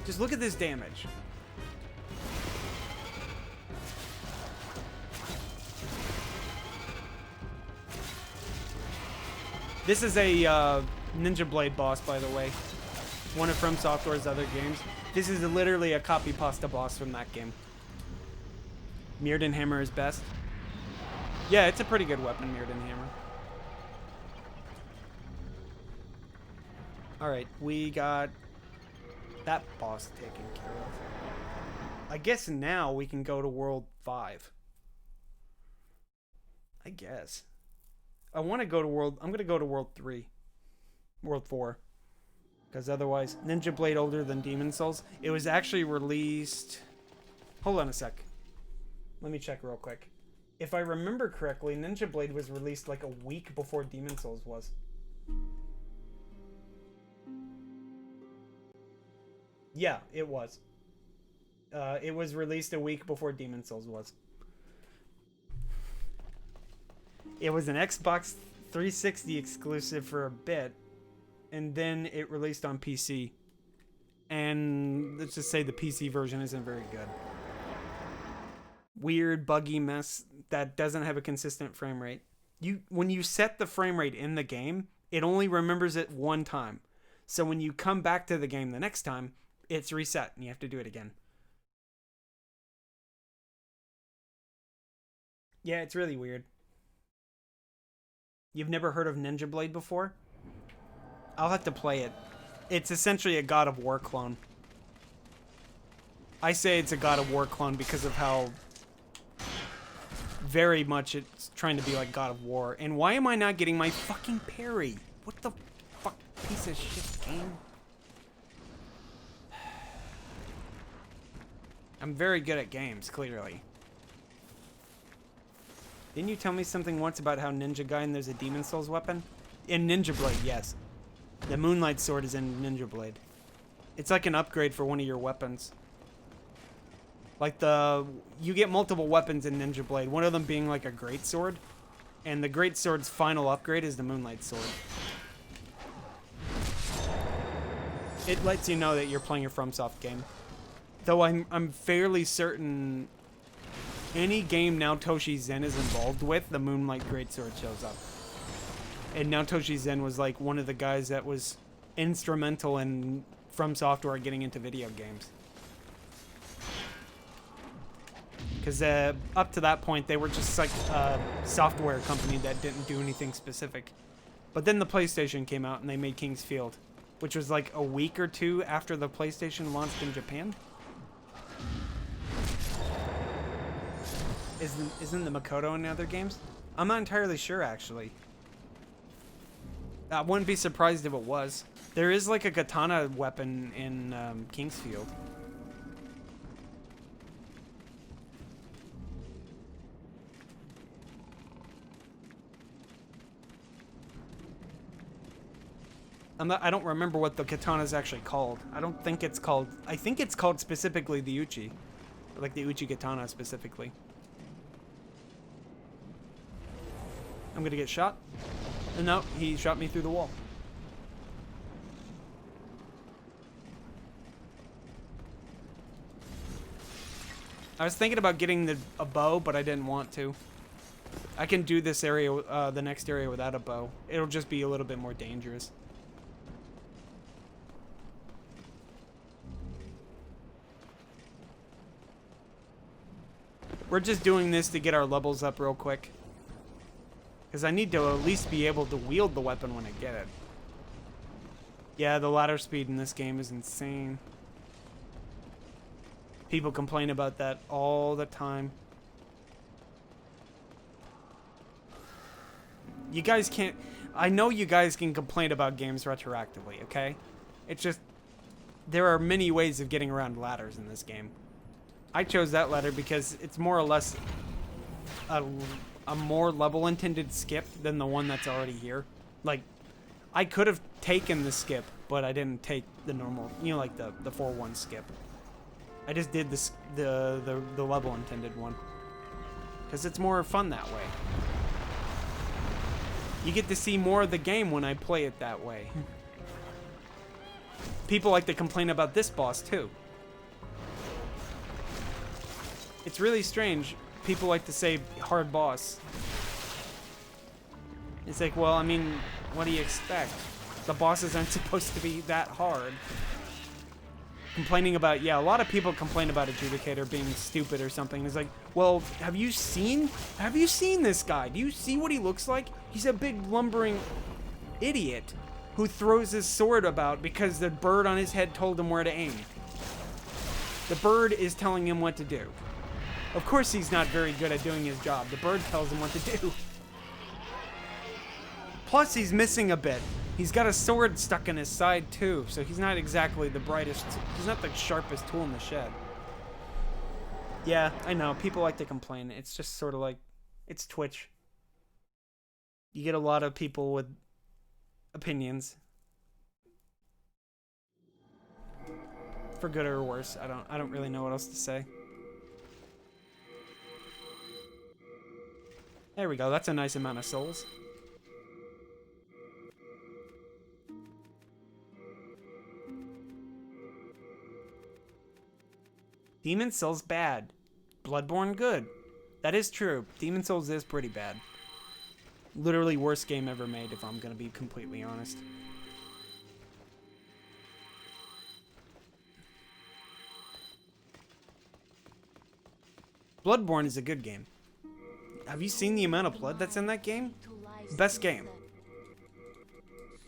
Just look at this damage. This is a Ninja Blade boss, by the way. One of From Software's other games. This is literally a copy pasta boss from that game. Mirrodin Hammer is best. Yeah, it's a pretty good weapon, Mirrodin Hammer. Alright, we got that boss taken care of. I guess now we can go to World 5. I guess. I want to go to World... I'm going to go to World 3. World 4. Because otherwise... Ninja Blade older than Demon Souls. It was actually released... Hold on a sec. Let me check real quick. If I remember correctly, Ninja Blade was released like a week before Demon Souls was. Yeah, it was. It was released a week before Demon Souls was. It was an Xbox 360 exclusive for a bit, and then it released on PC. And let's just say the PC version isn't very good. Weird, buggy mess that doesn't have a consistent frame rate. When you set the frame rate in the game, it only remembers it one time. So when you come back to the game the next time, it's reset and you have to do it again. Yeah, it's really weird. You've never heard of Ninja Blade before? I'll have to play it. It's essentially a God of War clone. I say it's a God of War clone because of how very much it's trying to be like God of War. And why am I not getting my fucking parry? What the fuck piece of shit game? I'm very good at games, clearly. Didn't you tell me something once about how Ninja Gaiden there's a Demon Souls weapon? In Ninja Blade, yes. The Moonlight Sword is in Ninja Blade. It's like an upgrade for one of your weapons. Like you get multiple weapons in Ninja Blade, one of them being like a great sword. And the great sword's final upgrade is the Moonlight Sword. It lets you know that you're playing a FromSoft game. Though I'm fairly certain any game Naotoshi Zen is involved with, the Moonlight Greatsword shows up. And Naotoshi Zen was like one of the guys that was instrumental in From Software getting into video games. Because up to that point, they were just like a software company that didn't do anything specific. But then the PlayStation came out and they made King's Field, which was like a week or two after the PlayStation launched in Japan. Isn't the Makoto in other games? I'm not entirely sure, actually. I wouldn't be surprised if it was. There is like a katana weapon in King's Field. I don't remember what the katana is actually called. I think it's called specifically the Uchi. Like the Uchi katana specifically. I'm gonna get shot. No, he shot me through the wall. I was thinking about getting a bow, but I didn't want to. I can do this area, the next area without a bow. It'll just be a little bit more dangerous. We're just doing this to get our levels up real quick. Because I need to at least be able to wield the weapon when I get it. Yeah, the ladder speed in this game is insane. People complain about that all the time. You guys can't... I know you guys can complain about games retroactively, okay? It's just... There are many ways of getting around ladders in this game. I chose that ladder because it's more or less a more level-intended skip than the one that's already here. Like, I could have taken the skip, but I didn't take the normal, you know, like the 4-1 skip. I just did the level-intended one. Because it's more fun that way. You get to see more of the game when I play it that way. People like to complain about this boss, too. It's really strange. People like to say hard boss. It's like, well, I mean, what do you expect? The bosses aren't supposed to be that hard. Complaining about, yeah, a lot of people complain about Adjudicator being stupid or something. It's like, well, have you seen this guy? Do you see what he looks like? He's a big lumbering idiot who throws his sword about because the bird on his head told him where to aim. The bird is telling him what to do. Of course he's not very good at doing his job. The bird tells him what to do. Plus he's missing a bit. He's got a sword stuck in his side too, so he's not exactly the brightest, he's not the sharpest tool in the shed. Yeah, I know, people like to complain. It's just sort of like, it's Twitch. You get a lot of people with opinions. For good or worse, I don't really know what else to say. There we go, that's a nice amount of souls. Demon Souls bad. Bloodborne good. That is true. Demon Souls is pretty bad. Literally worst game ever made, if I'm gonna be completely honest. Bloodborne is a good game. Have you seen the amount of blood that's in that game? Best game.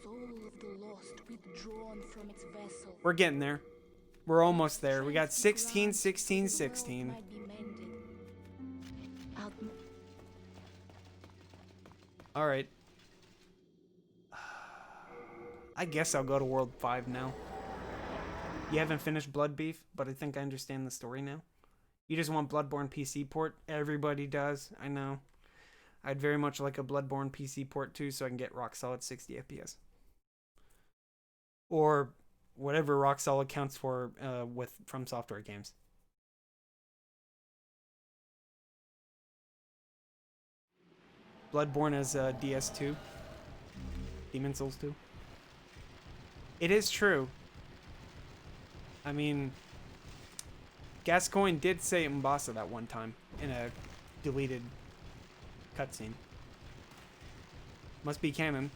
Soul of the lost withdrawn from its vessel. We're getting there. We're almost there. We got 16, 16, 16. Might be mended. Alright. I guess I'll go to World 5 now. You haven't finished Blood Beef, but I think I understand the story now. You just want Bloodborne PC port? Everybody does, I know. I'd very much like a Bloodborne PC port too, so I can get rock solid 60 FPS. Or whatever rock solid counts for with From Software games. Bloodborne as DS2. Demon Souls 2. It is true. I mean, Gascoigne did say M'Bassa that one time in a deleted cutscene. Must be canon.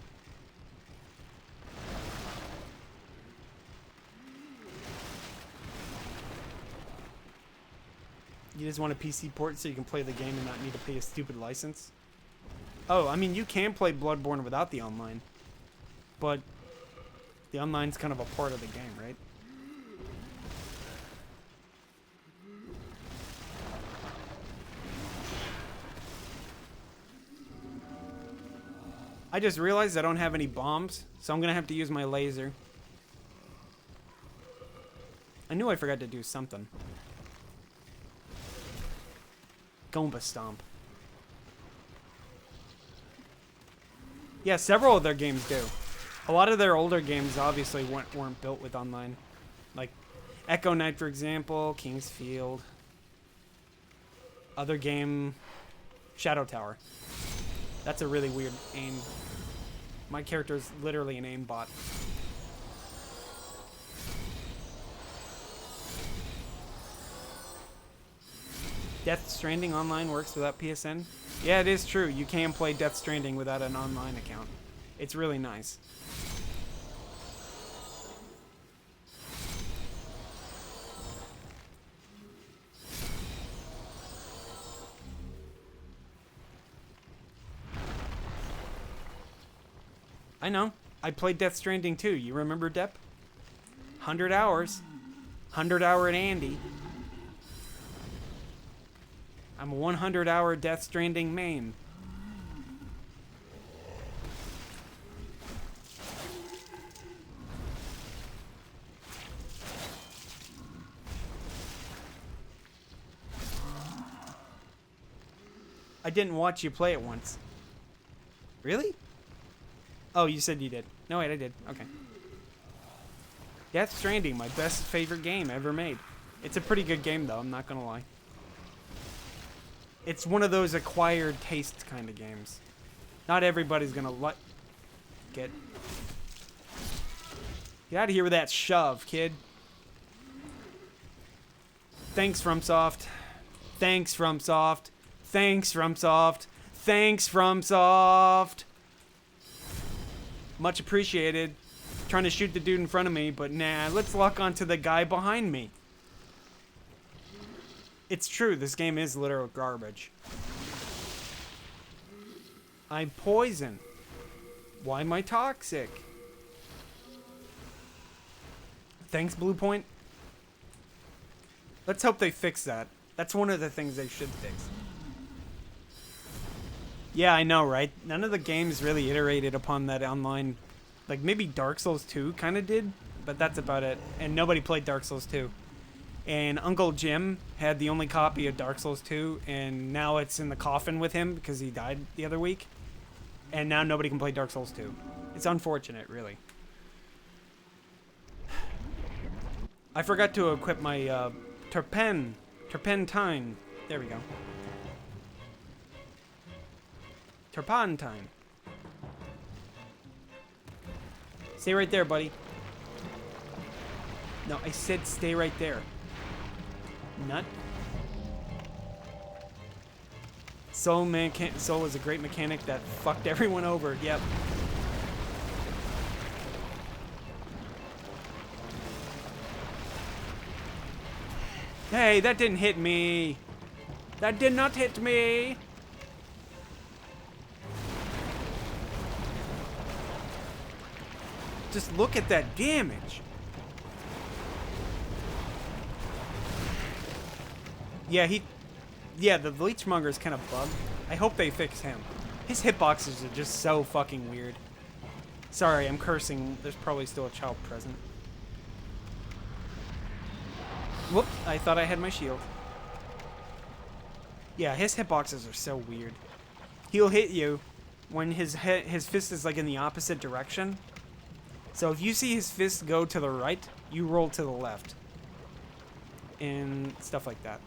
You just want a PC port so you can play the game and not need to pay a stupid license? Oh, I mean, you can play Bloodborne without the online. But the online's kind of a part of the game, right? I just realized I don't have any bombs, so I'm gonna have to use my laser. I knew I forgot to do something. Goomba Stomp. Yeah, several of their games do. A lot of their older games obviously weren't built with online. Like Echo Knight, for example, King's Field. Other game, Shadow Tower. That's a really weird aim. My character is literally an aimbot. Death Stranding online works without PSN? Yeah, it is true. You can play Death Stranding without an online account. It's really nice. I know. I played Death Stranding too. You remember, Depp? 100 hours. 100 hour at Andy. I'm a 100 hour Death Stranding main. I didn't watch you play it once. Really? Oh, you said you did. No, wait, I did. Okay. Death Stranding, my best favorite game ever made. It's a pretty good game, though. I'm not gonna lie. It's one of those acquired taste kind of games. Not everybody's gonna get out of here with that shove, kid. Thanks, FromSoft. Thanks, FromSoft. Thanks, FromSoft. Thanks, FromSoft. Much appreciated. Trying to shoot the dude in front of me, but nah, let's lock onto the guy behind me. It's true, this game is literal garbage. I'm poison. Why am I toxic? Thanks, Blue Point. Let's hope they fix that. That's one of the things they should fix. Yeah, I know, right? None of the games really iterated upon that online. Like, maybe Dark Souls 2 kind of did, but that's about it. And nobody played Dark Souls 2. And Uncle Jim had the only copy of Dark Souls 2, and now it's in the coffin with him because he died the other week. And now nobody can play Dark Souls 2. It's unfortunate, really. I forgot to equip my turpentine. There we go. Turpentine. Stay right there, buddy. No, I said stay right there. Nut. Soul was a great mechanic that fucked everyone over. Yep. Hey, that didn't hit me. That did not hit me. Just look at that damage. Yeah, the Leechmonger is kind of bugged. I hope they fix him. His hitboxes are just so fucking weird. Sorry, I'm cursing. There's probably still a child present. Whoop, I thought I had my shield. Yeah, his hitboxes are so weird. He'll hit you when his fist is like in the opposite direction. So if you see his fist go to the right, you roll to the left. And stuff like that.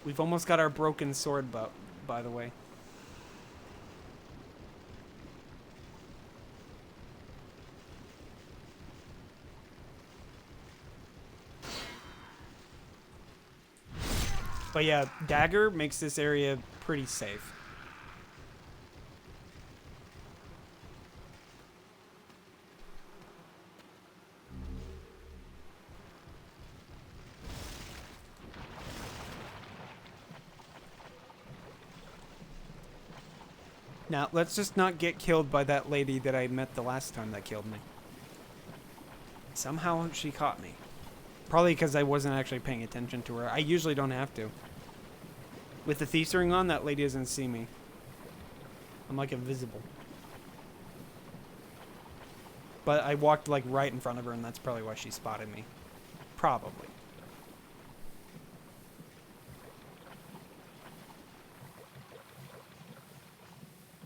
We've almost got our broken sword, by the way. But yeah, Dagger makes this area pretty safe. Now, let's just not get killed by that lady that I met the last time that killed me. Somehow she caught me. Probably because I wasn't actually paying attention to her. I usually don't have to. With the Thief's Ring on, that lady doesn't see me. I'm like invisible. But I walked like right in front of her, and that's probably why she spotted me. Probably.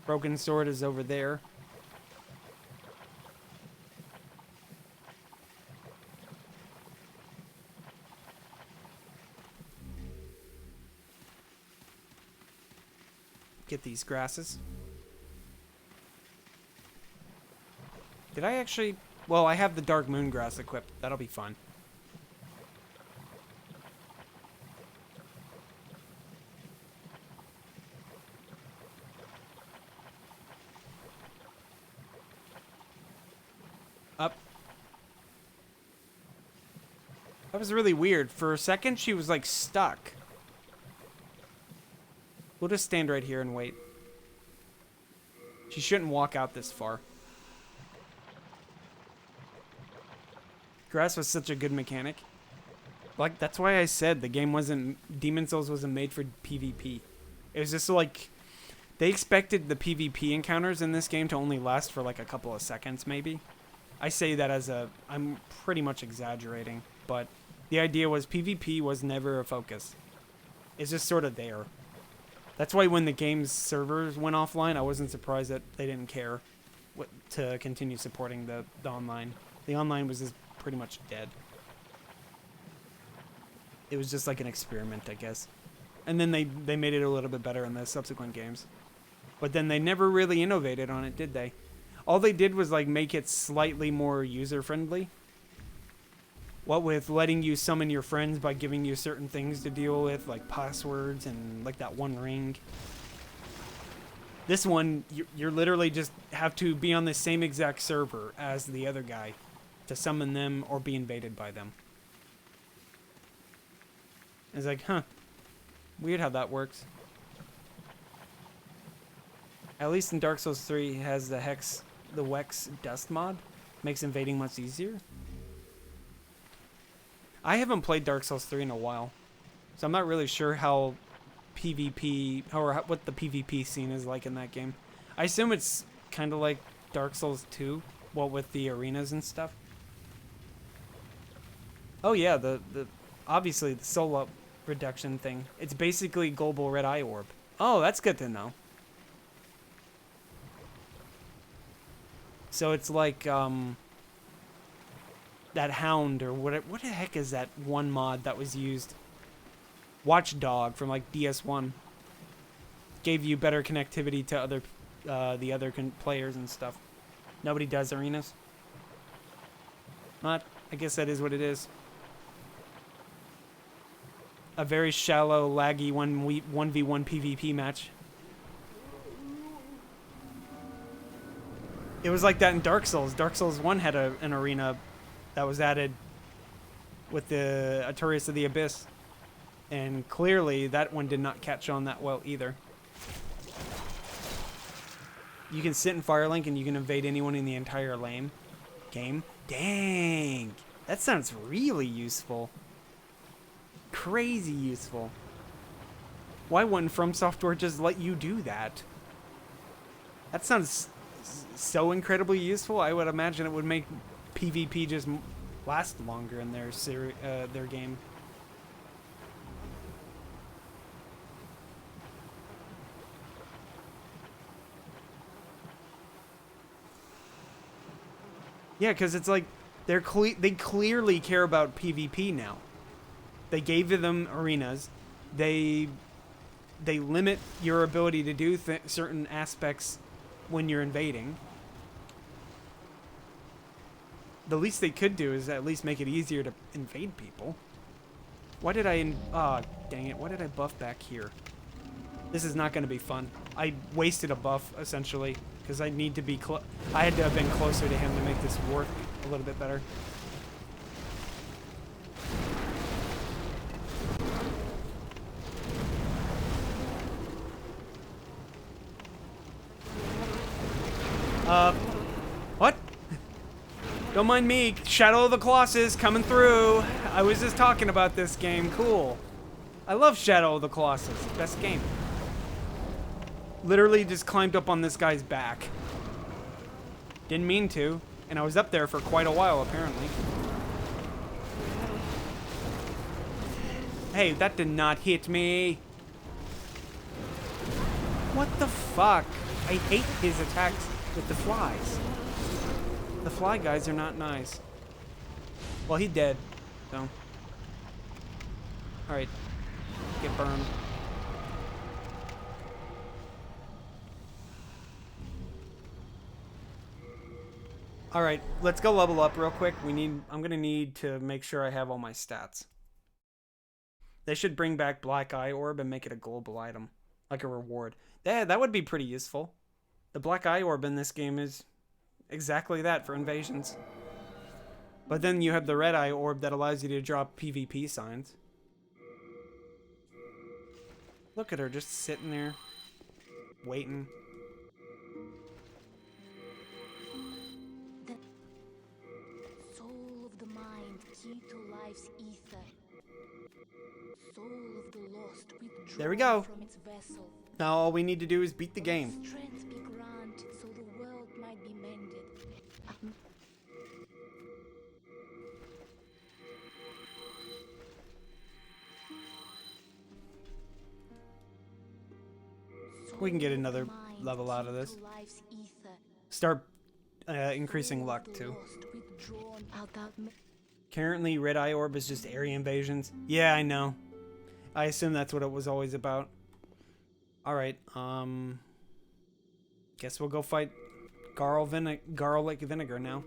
Broken sword is over there. Get these grasses. Did I actually... Well, I have the Dark Moon grass equipped. That'll be fun. That was really weird. For a second, she was like stuck. We'll just stand right here and wait. She shouldn't walk out this far. Grass was such a good mechanic. Like, that's why I said the game wasn't... Demon Souls wasn't made for PvP. It was just like... They expected the PvP encounters in this game to only last for like a couple of seconds, maybe. I say that as a... I'm pretty much exaggerating, but the idea was PvP was never a focus. It's just sort of there. That's why when the game's servers went offline, I wasn't surprised that they didn't care to continue supporting the online. The online was just pretty much dead. It was just like an experiment, I guess. And then they made it a little bit better in the subsequent games. But then they never really innovated on it, did they? All they did was like make it slightly more user-friendly. What with letting you summon your friends by giving you certain things to deal with, like passwords and like that one ring. This one, you're literally just have to be on the same exact server as the other guy to summon them or be invaded by them. It's like, huh. Weird how that works. At least in Dark Souls 3 it has the Wex dust mod. Makes invading much easier. I haven't played Dark Souls 3 in a while, so I'm not really sure how PvP, or what the PvP scene is like in that game. I assume it's kind of like Dark Souls 2, well, with the arenas and stuff. Oh yeah, obviously the soul reduction thing. It's basically global red eye orb. Oh, that's good to know. So it's like, that hound, or what the heck is that one mod that was used? Watchdog from like DS1. Gave you better connectivity to other, the other players and stuff. Nobody does arenas. Not, I guess that is what it is. A very shallow, laggy 1v1 PvP match. It was like that in Dark Souls. Dark Souls 1 had an arena that was added with the Artorias of the Abyss. And clearly that one did not catch on that well either. You can sit in Firelink and you can invade anyone in the entire game. Dang! That sounds really useful. Crazy useful. Why wouldn't From Software just let you do that? That sounds so incredibly useful. I would imagine it would make PvP just last longer in their game. Yeah, because it's like they clearly care about PvP now. They gave them arenas. They limit your ability to do certain aspects when you're invading. The least they could do is at least make it easier to invade people. Why did I... dang it. Why did I buff back here? This is not going to be fun. I wasted a buff, essentially, because I need to be... I had to have been closer to him to make this work a little bit better. What? Don't mind me. Shadow of the Colossus coming through. I was just talking about this game. Cool. I love Shadow of the Colossus. Best game. Literally just climbed up on this guy's back. Didn't mean to. And I was up there for quite a while, apparently. Hey, that did not hit me. What the fuck? I hate his attacks with the flies. The fly guys are not nice. Well, he dead, so. Alright. Get burned. Alright, let's go level up real quick. I'm gonna need to make sure I have all my stats. They should bring back Black Eye Orb and make it a global item. Like a reward. Yeah, that would be pretty useful. The Black Eye Orb in this game is exactly that for invasions. But then you have the red eye orb that allows you to drop PvP signs. Look at her just sitting there, waiting. The soul of the mind, key to life's ether. Soul of the lost, withdrawn There we go. from its vessel. Now all we need to do is beat the game. Strength be granted, so the world might be mended. We can get another level out of this. Start increasing luck too. Currently, red eye orb is just area invasions. Yeah, I know. I assume that's what it was always about. Alright, guess we'll go fight garlic vinegar now.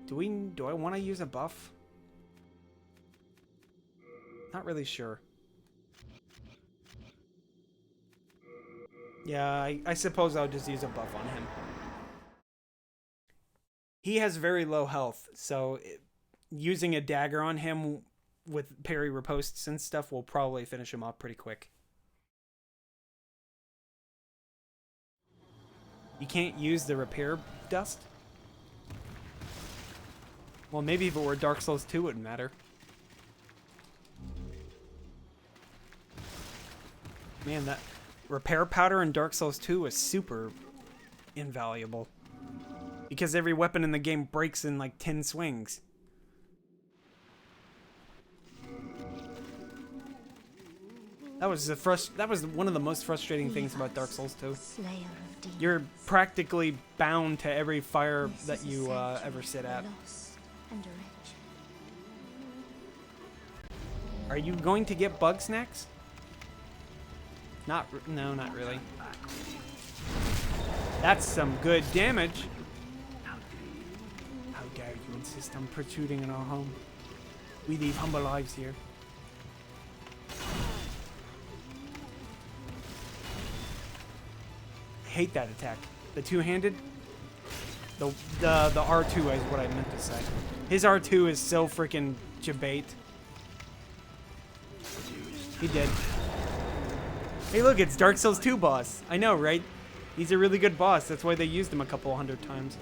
Do I want to use a buff? Not really sure. Yeah, I suppose I'll just use a buff on him. He has very low health, so using a dagger on him with parry riposts and stuff will probably finish him off pretty quick. You can't use the repair dust? Well, maybe if it were Dark Souls 2 it wouldn't matter. Man, that repair powder in Dark Souls 2 is super invaluable. Because every weapon in the game breaks in like 10 swings. That was one of the most frustrating things about Dark Souls 2. You're practically bound to every fire that you ever sit at. Are you going to get bug snacks? No, not really. That's some good damage. How dare you insist on protruding in our home? We lead humble lives here. I hate that attack. The two-handed? The R2 is what I meant to say. His R2 is so freaking jabate. He did. Hey look, it's Dark Souls 2 boss. I know, right? He's a really good boss. That's why they used him a couple hundred times.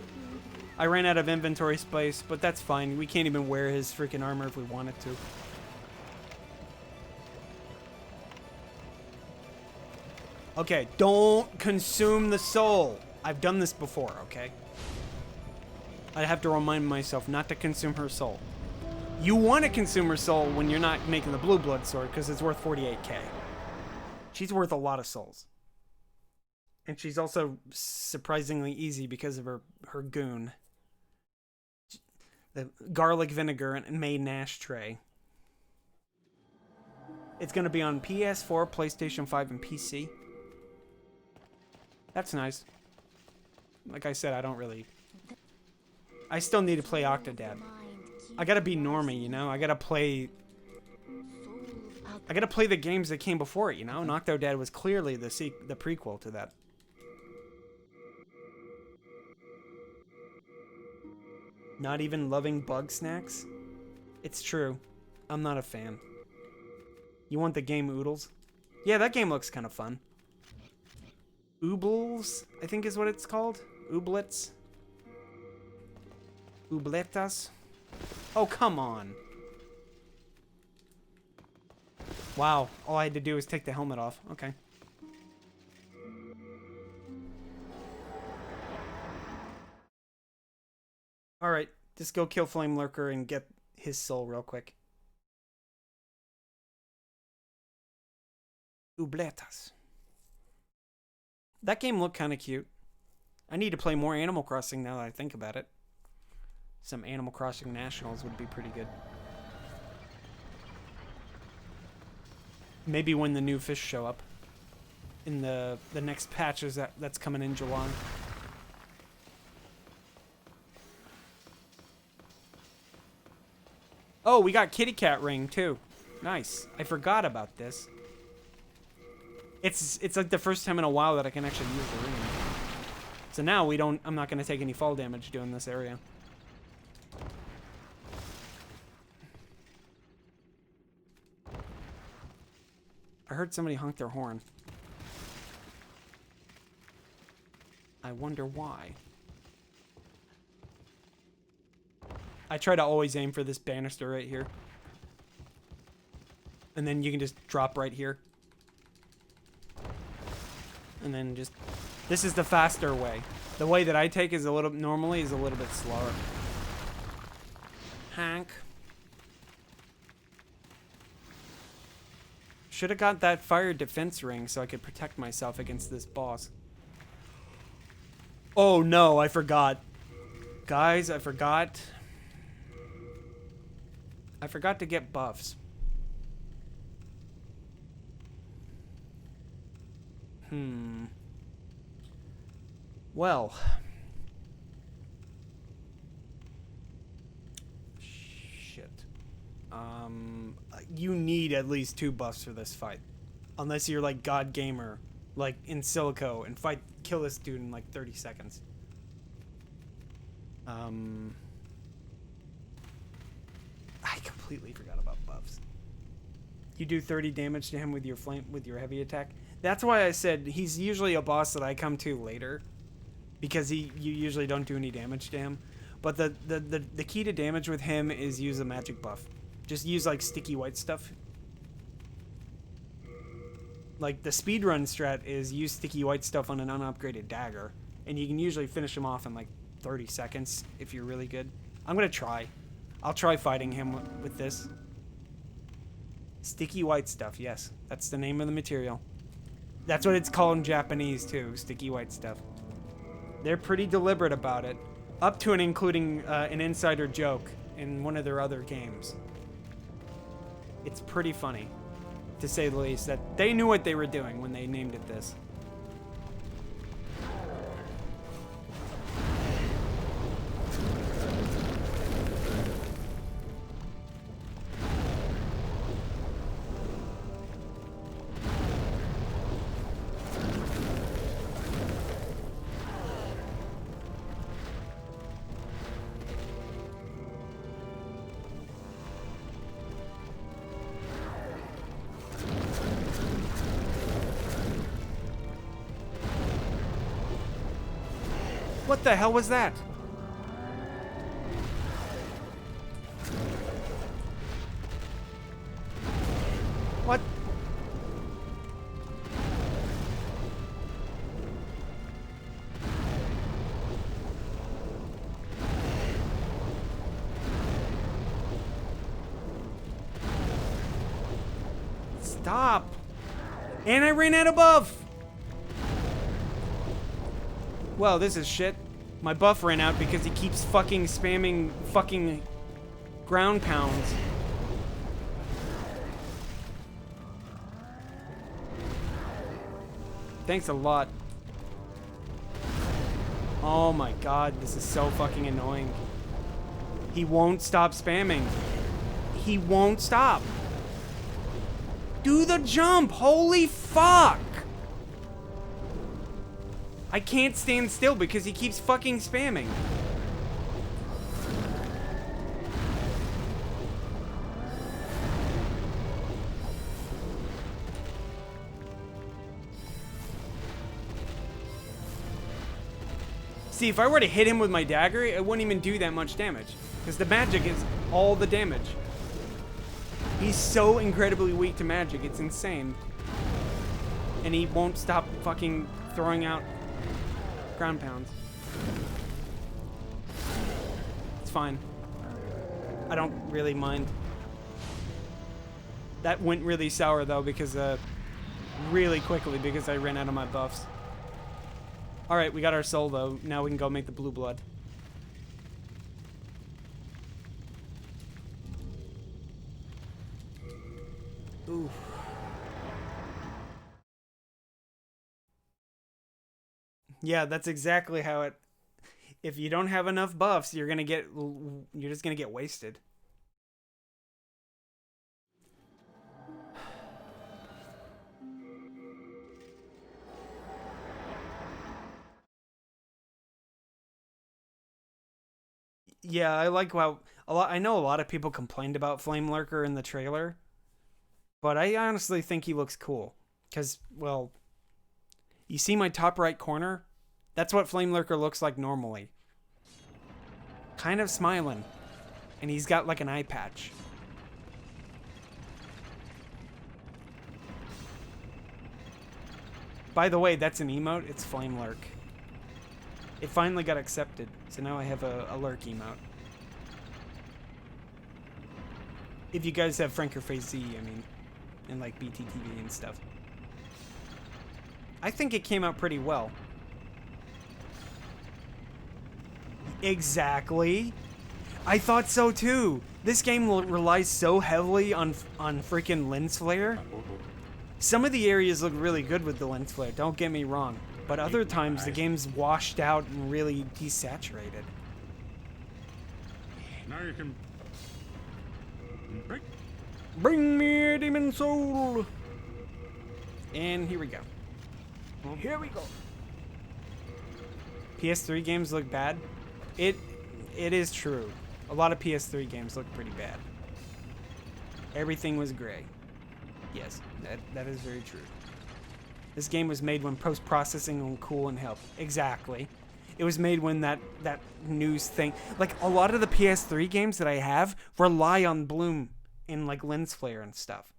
I ran out of inventory space, but that's fine. We can't even wear his freaking armor if we wanted to. Okay, don't consume the soul. I've done this before, okay? I have to remind myself not to consume her soul. You want to consume her soul when you're not making the Blueblood sword because it's worth 48k. She's worth a lot of souls. And she's also surprisingly easy because of her goon. The garlic vinegar and maiden ashtray. It's going to be on PS4, PlayStation 5, and PC. That's nice. Like I said, I still need to play Octodad. I gotta be normie, you know? I gotta play the games that came before it, you know? And Octodad was clearly the prequel to that. Not even loving bug snacks? It's true. I'm not a fan. You want the game Oodles? Yeah, that game looks kind of fun. Oobles, I think is what it's called. Ooblets. Oobletas. Oh, come on. Wow, all I had to do was take the helmet off. Okay. Alright, just go kill Flame Lurker and get his soul real quick. Oobletas. That game looked kind of cute. I need to play more Animal Crossing now that I think about it. Some Animal Crossing Nationals would be pretty good. Maybe when the new fish show up. In the next patches that's coming in July. Oh, we got Kitty Cat Ring too. Nice. I forgot about this. It's like the first time in a while that I can actually use the ring. So now I'm not going to take any fall damage doing this area. I heard somebody honk their horn. I wonder why. I try to always aim for this banister right here. And then you can just drop right here. And then just... This is the faster way. The way that I take is normally is a little bit slower. Hank. Should have got that fire defense ring so I could protect myself against this boss. Oh no, I forgot. Guys, I forgot. I forgot to get buffs. Well. Shit. You need at least 2 buffs for this fight. Unless you're like God Gamer, like in Silico, and kill this dude in like 30 seconds. I completely forgot about buffs. You do 30 damage to him with your heavy attack. That's why I said he's usually a boss that I come to later, because you usually don't do any damage to him. But the key to damage with him is use a magic buff. Just use like sticky white stuff. Like the speedrun strat is use sticky white stuff on an unupgraded dagger, and you can usually finish him off in like 30 seconds if you're really good. I'm gonna try. I'll try fighting him with this. Sticky white stuff, yes. That's the name of the material. That's what it's called in Japanese too, sticky white stuff. They're pretty deliberate about it, up to and including an insider joke in one of their other games. It's pretty funny, to say the least, that they knew what they were doing when they named it this. What the hell was that? What? Stop! And I ran out of buff! Well, this is shit. My buff ran out because he keeps fucking spamming fucking ground pounds. Thanks a lot. Oh my god, this is so fucking annoying. He won't stop spamming. He won't stop. Do the jump! Holy fuck! I can't stand still because he keeps fucking spamming. See, if I were to hit him with my dagger, it wouldn't even do that much damage. Because the magic is all the damage. He's so incredibly weak to magic, it's insane. And he won't stop fucking throwing out ground pounds. It's fine. I don't really mind. That went really sour though because really quickly because I ran out of my buffs. Alright, we got our soul though. Now we can go make the blue blood. Ooh. Yeah, that's exactly how it... If you don't have enough buffs, you're just gonna get wasted. Yeah, I like how I know a lot of people complained about Flame Lurker in the trailer, but I honestly think he looks cool. Cause, well, you see my top right corner? That's what Flame Lurker looks like normally. Kind of smiling. And he's got like an eye patch. By the way, that's an emote. It's Flame Lurk. It finally got accepted, so now I have a Lurk emote. If you guys have Franker Phase Z, I mean, and like BTTV and stuff. I think it came out pretty well. Exactly. I thought so too. This game relies so heavily on freaking lens flare. Some of the areas look really good with the lens flare, don't get me wrong. But other times the game's washed out and really desaturated. Now you can Bring me a demon soul. And here we go. Here we go. PS3 games look bad. It is true. A lot of PS3 games look pretty bad. Everything was gray. Yes, that is very true. This game was made when post-processing was cool and help. Exactly. It was made when that news thing... Like, a lot of the PS3 games that I have rely on bloom in, like, lens flare and stuff.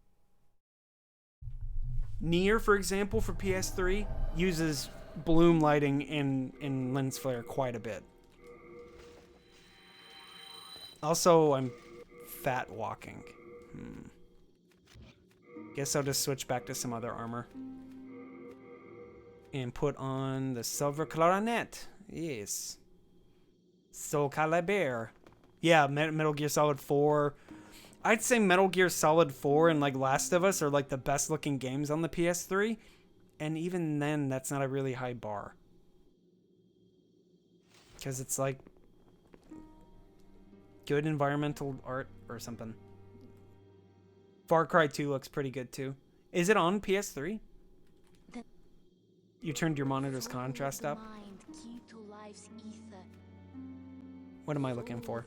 Nier, for example, for PS3, uses bloom lighting in lens flare quite a bit. Also, I'm fat walking. Guess I'll just switch back to some other armor. And put on the silver clarinet. Yes. Soul Calibur. Yeah, Metal Gear Solid 4. I'd say Metal Gear Solid 4 and like Last of Us are like the best looking games on the PS3. And even then, that's not a really high bar. Because it's like good environmental art or something. Far Cry 2 looks pretty good too. Is it on PS3? You turned your monitor's contrast up? What am I looking for?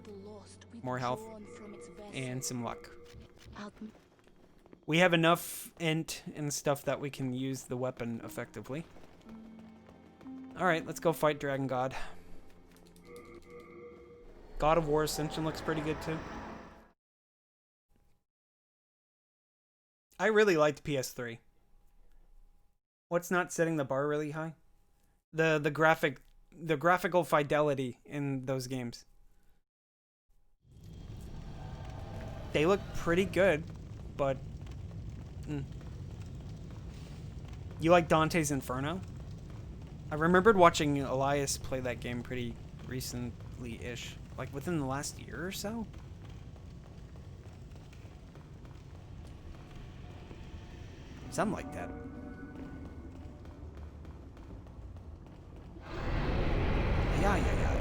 More health and some luck. We have enough int and stuff that we can use the weapon effectively. Alright, let's go fight Dragon God. God of War Ascension looks pretty good too. I really liked PS3. What's not setting the bar really high? The graphical fidelity in those games. They look pretty good, but You like Dante's Inferno? I remembered watching Elias play that game pretty recently-ish, like within the last year or so. Something like that. Yeah, emote.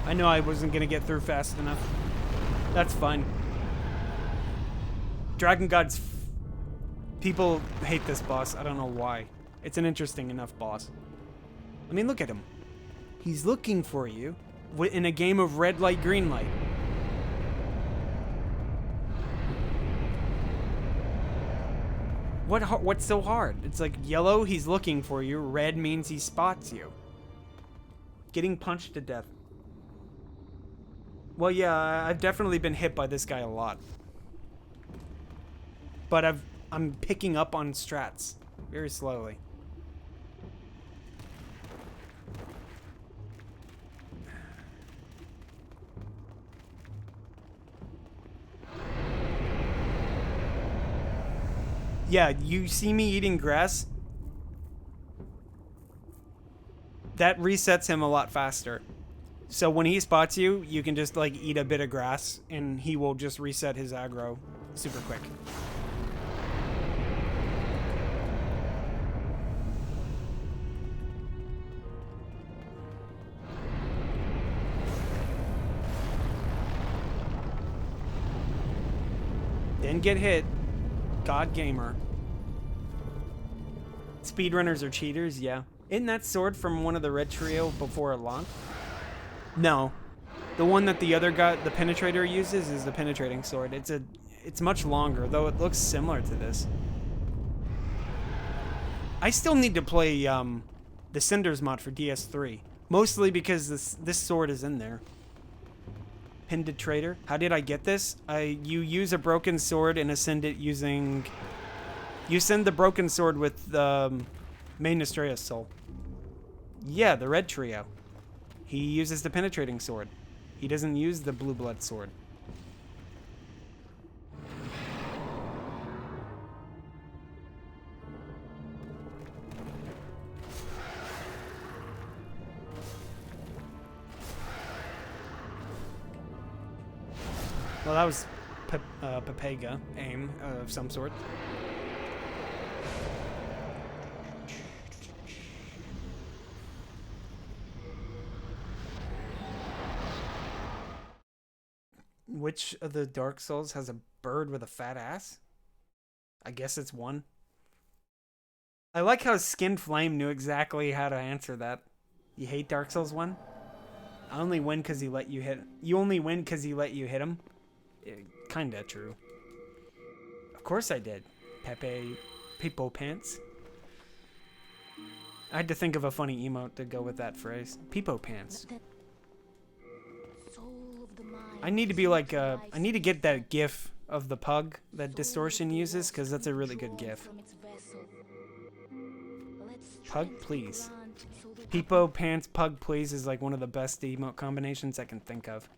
I know I wasn't gonna get through fast enough. That's fine. Dragon God's... People hate this boss. I don't know why. It's an interesting enough boss. I mean, look at him. He's looking for you in a game of red light, green light. What's so hard? It's like yellow, he's looking for you. Red means he spots you. Getting punched to death. Well, yeah, I've definitely been hit by this guy a lot. But I'm picking up on strats very slowly. Yeah, you see me eating grass? That resets him a lot faster. So when he spots you, you can just like eat a bit of grass and he will just reset his aggro super quick. Didn't get hit. God gamer. Speedrunners are cheaters, yeah. Isn't that sword from one of the red trio before it launched? No. The one that the other guy, the penetrator, uses is the penetrating sword. It's much longer, though it looks similar to this. I still need to play the Cinders mod for DS3. Mostly because this sword is in there. Pinned Trader. How did I get this? You use a broken sword and ascend it using... You send the broken sword with the main Astrea's soul. Yeah, the red trio. He uses the penetrating sword. He doesn't use the Blueblood sword. Well, that was Pepega aim of some sort. Which of the Dark Souls has a bird with a fat ass? I guess it's one. I like how Skin Flame knew exactly how to answer that. You hate Dark Souls 1? I only win because he let you hit. You only win because he let you hit him? Kinda true. Of course I did. Peepo Pants. I had to think of a funny emote to go with that phrase. Peepo Pants. I need to be like I need to get that gif of the pug that Distortion uses, because that's a really good gif. Pug please. Peepo Pants Pug please is like one of the best emote combinations I can think of.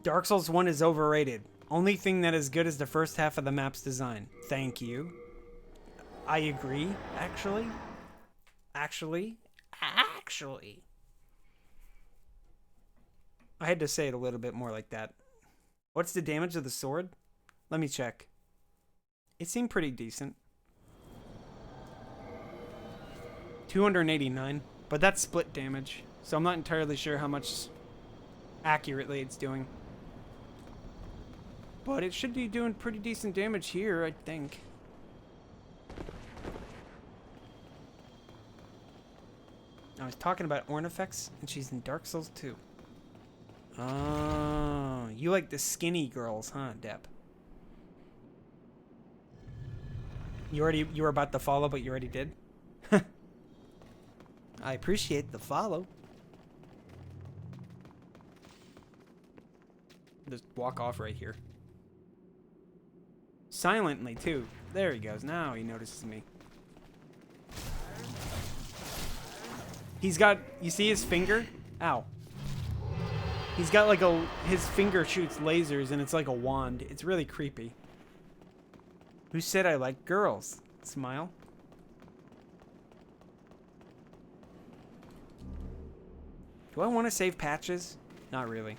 Dark Souls 1 is overrated. Only thing that is good is the first half of the map's design. Thank you. I agree, actually. Actually. I had to say it a little bit more like that. What's the damage of the sword? Let me check. It seemed pretty decent. 289, but that's split damage, so I'm not entirely sure how much accurately it's doing. But it should be doing pretty decent damage here, I think. I was talking about Ornifex, and she's in Dark Souls 2. Oh, you like the skinny girls, huh, Depp? You were about to follow, but you already did? I appreciate the follow. Just walk off right here. Silently, too. There he goes. Now he notices me. He's got... You see his finger? Ow. He's got like his finger shoots lasers and it's like a wand. It's really creepy. Who said I like girls? Smile. Do I want to save patches? Not really.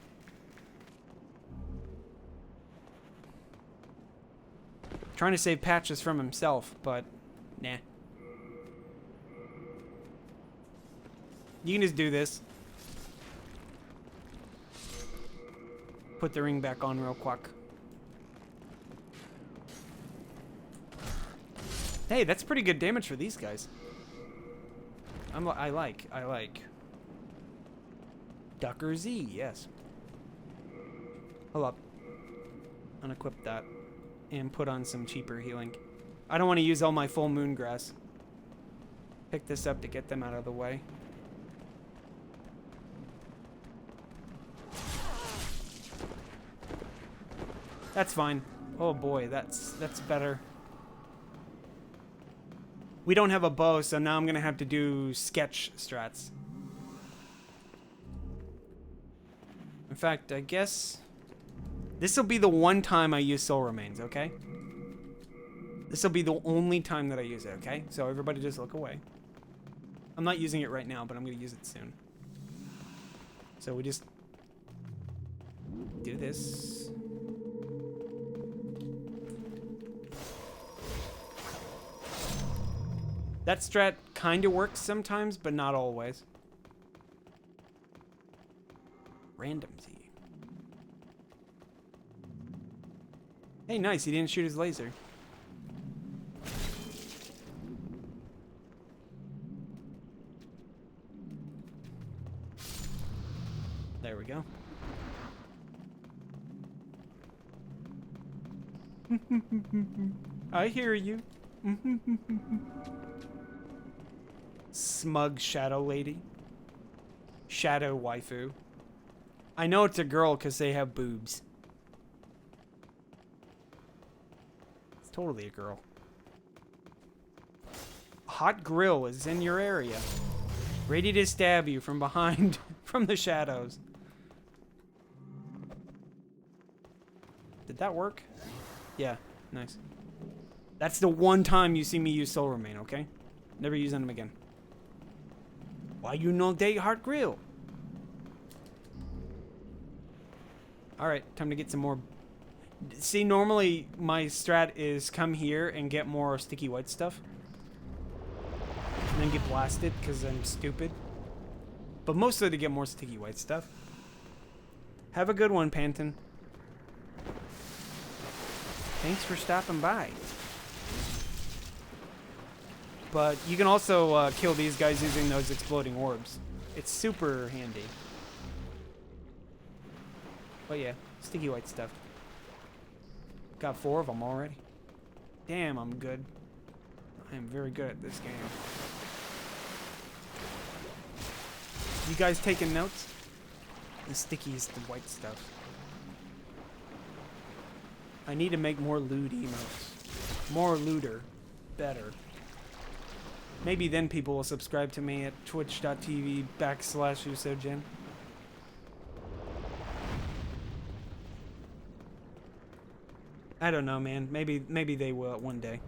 Trying to save patches from himself, but nah. You can just do this. Put the ring back on real quick. Hey, that's pretty good damage for these guys. I like. Ducker Z, yes. Hold up. Unequip that. And put on some cheaper healing. I don't want to use all my full moon grass. Pick this up to get them out of the way. That's fine. Oh boy, that's better. We don't have a bow, so now I'm gonna have to do sketch strats. In fact, I guess this will be the one time I use soul remains, okay? This will be the only time that I use it, okay? So everybody just look away. I'm not using it right now, but I'm gonna use it soon. So we just do this. That strat kind of works sometimes, but not always. Random Z. Hey, nice. He didn't shoot his laser. There we go. I hear you. Smug shadow lady. Shadow waifu. I know it's a girl because they have boobs. It's totally a girl. Hot grill is in your area. Ready to stab you from behind, from the shadows. Did that work? Yeah, nice. That's the one time you see me use Soul Remain, okay? Never using them again. Why you no date Hot Grill? Alright, time to get some more. See, normally my strat is come here and get more sticky white stuff. And then get blasted because I'm stupid. But mostly to get more sticky white stuff. Have a good one, Panton. Thanks for stopping by. But you can also kill these guys using those exploding orbs. It's super handy. But yeah, sticky white stuff. Got 4 of them already. Damn, I'm good. I am very good at this game. You guys taking notes? The stickiest white stuff. I need to make more loot emotes. More looter. Better. Maybe then people will subscribe to me at twitch.tv/Usogen. I don't know, man. Maybe they will one day.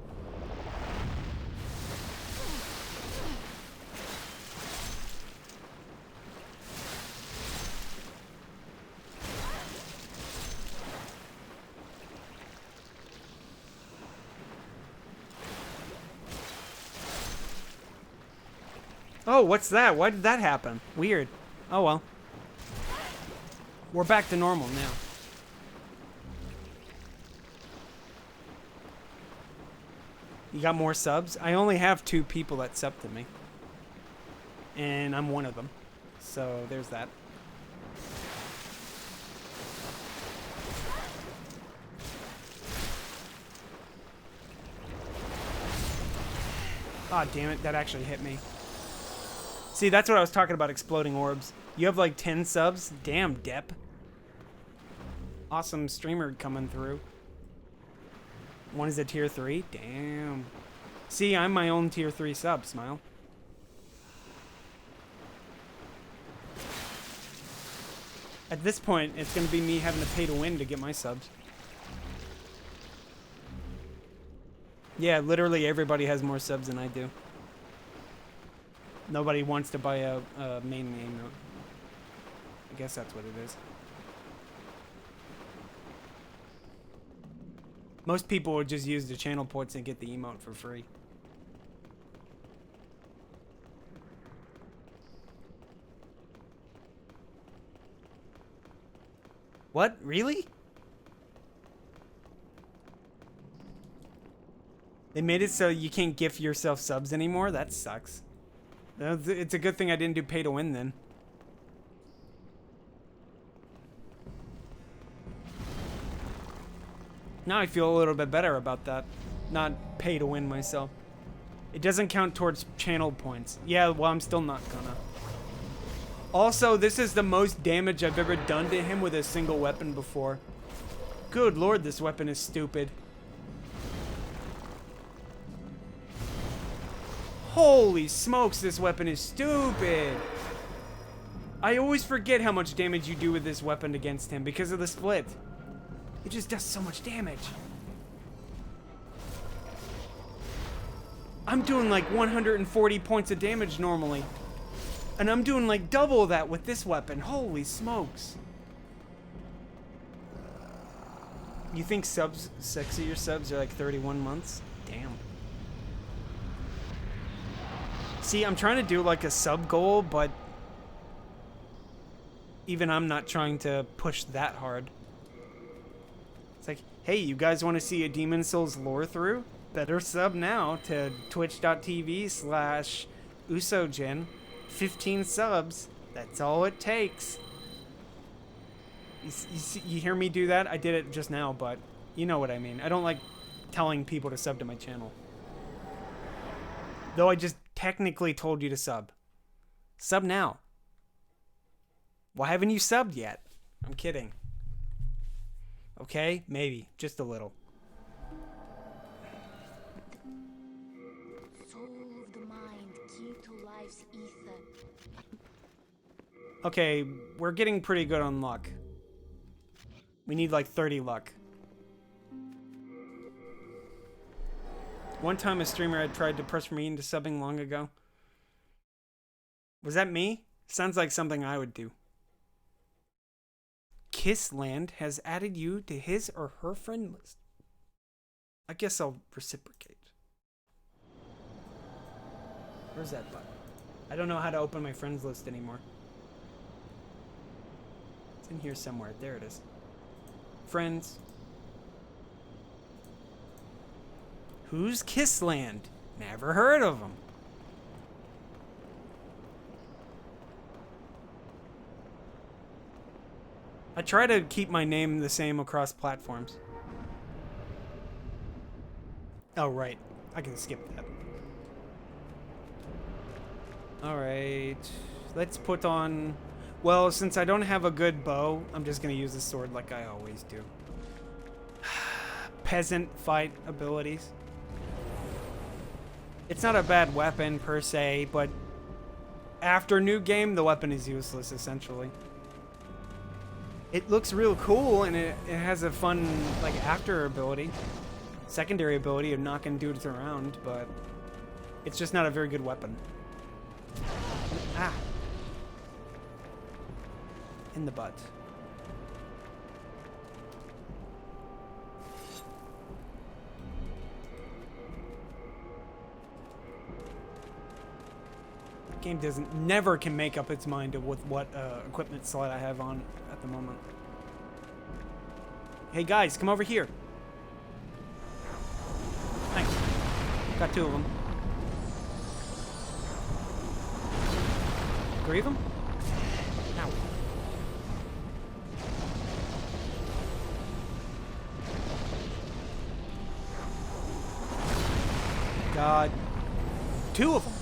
Oh, what's that? Why did that happen? Weird. Oh well. We're back to normal now. You got more subs? I only have 2 people that sub to me. And I'm one of them. So there's that. Ah, damn it. That actually hit me. See, that's what I was talking about, exploding orbs. You have like 10 subs? Damn, Depp. Awesome streamer coming through. One is a tier 3? Damn. See, I'm my own tier 3 sub, Smile. At this point, it's going to be me having to pay to win to get my subs. Yeah, literally everybody has more subs than I do. Nobody wants to buy a main name note. I guess that's what it is. Most people would just use the channel points and get the emote for free. What? Really? They made it so you can't gift yourself subs anymore? That sucks. It's a good thing I didn't do pay to win then. Now I feel a little bit better about that. Not pay to win myself. It doesn't count towards channel points. Yeah, well, I'm still not gonna. Also, this is the most damage I've ever done to him with a single weapon before. Good lord, this weapon is stupid. Holy smokes, this weapon is stupid. I always forget how much damage you do with this weapon against him because of the split. It just does so much damage. I'm doing like 140 points of damage normally. And I'm doing like double that with this weapon. Holy smokes. You think sexier subs are like 31 months? Damn. See, I'm trying to do like a sub goal, but even I'm not trying to push that hard. It's like, Hey, you guys want to see a Demon Souls lore through? Better sub now to twitch.tv/Usojin. 15 subs. That's all it takes. You hear me do that? I did it just now, but you know what I mean. I don't like telling people to sub to my channel. Though I just technically told you to sub. Sub now. Why haven't you subbed yet? I'm kidding. Okay? Maybe. Just a little. Soul of the mind, key to life's ether. Okay, we're getting pretty good on luck. We need like 30 luck. One time a streamer had tried to press me into subbing long ago. Was that me? Sounds like something I would do. Kissland has added you to his or her friend list. I guess I'll reciprocate. Where's that button? I don't know how to open my friends list anymore. It's in here somewhere. There it is. Friends. Who's Kissland? Never heard of him. I try to keep my name the same across platforms. Oh, right. I can skip that. Alright. Let's put on... Well, since I don't have a good bow, I'm just going to use the sword like I always do. Peasant fight abilities. It's not a bad weapon per se, but after new game, the weapon is useless essentially. It looks real cool and it has a fun like after ability, secondary ability of knocking dudes around, but it's just not a very good weapon. Ah. In the butt. Game never can make up its mind with what equipment slot I have on at the moment. Hey guys, come over here. Thanks. Got 2 of them. 3 of them? Ow. God. 2 of them.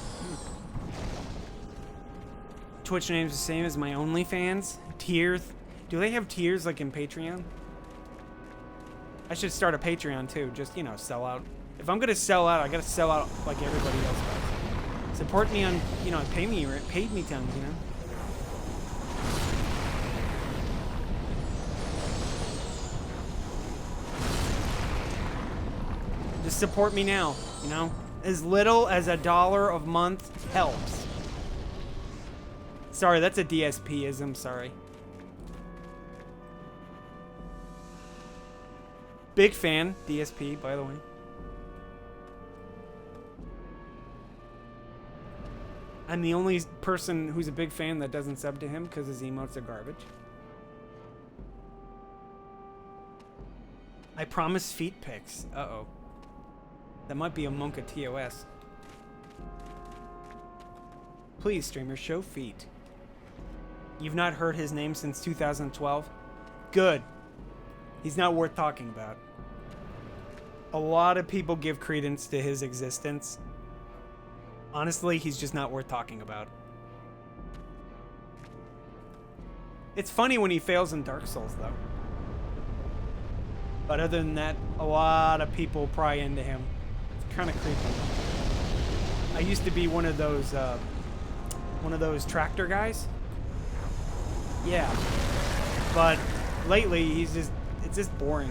Twitch name's the same as my OnlyFans. Tiers. Do they have tiers like in Patreon? I should start a Patreon too. Just, you know, sell out. If I'm gonna sell out, I gotta sell out like everybody else does. Support me on, you know, paid me tons, you know? Just support me now, you know? As little as $1 a month helps. Sorry, that's a DSP-ism, sorry. Big fan, DSP, by the way. I'm the only person who's a big fan that doesn't sub to him because his emotes are garbage. I promise feet pics. Uh-oh. That might be a Monka TOS. Please, streamer, show feet. You've not heard his name since 2012? Good. He's not worth talking about. A lot of people give credence to his existence. Honestly, he's just not worth talking about. It's funny when he fails in Dark Souls, though. But other than that, a lot of people pry into him. It's kind of creepy. I used to be one of those tractor guys. Yeah. But lately, it's just boring.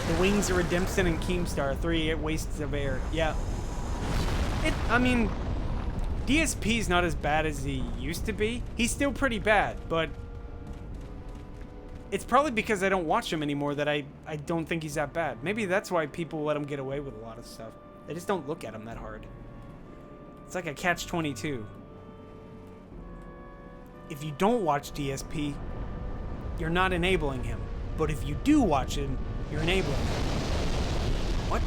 The Wings of Redemption and Keemstar 3 wastes of air. Yeah. I mean, DSP's not as bad as he used to be. He's still pretty bad, but it's probably because I don't watch him anymore that I don't think he's that bad. Maybe that's why people let him get away with a lot of stuff. They just don't look at him that hard. It's like a catch-22. If you don't watch DSP, you're not enabling him. But if you do watch it, you're enabling it. What?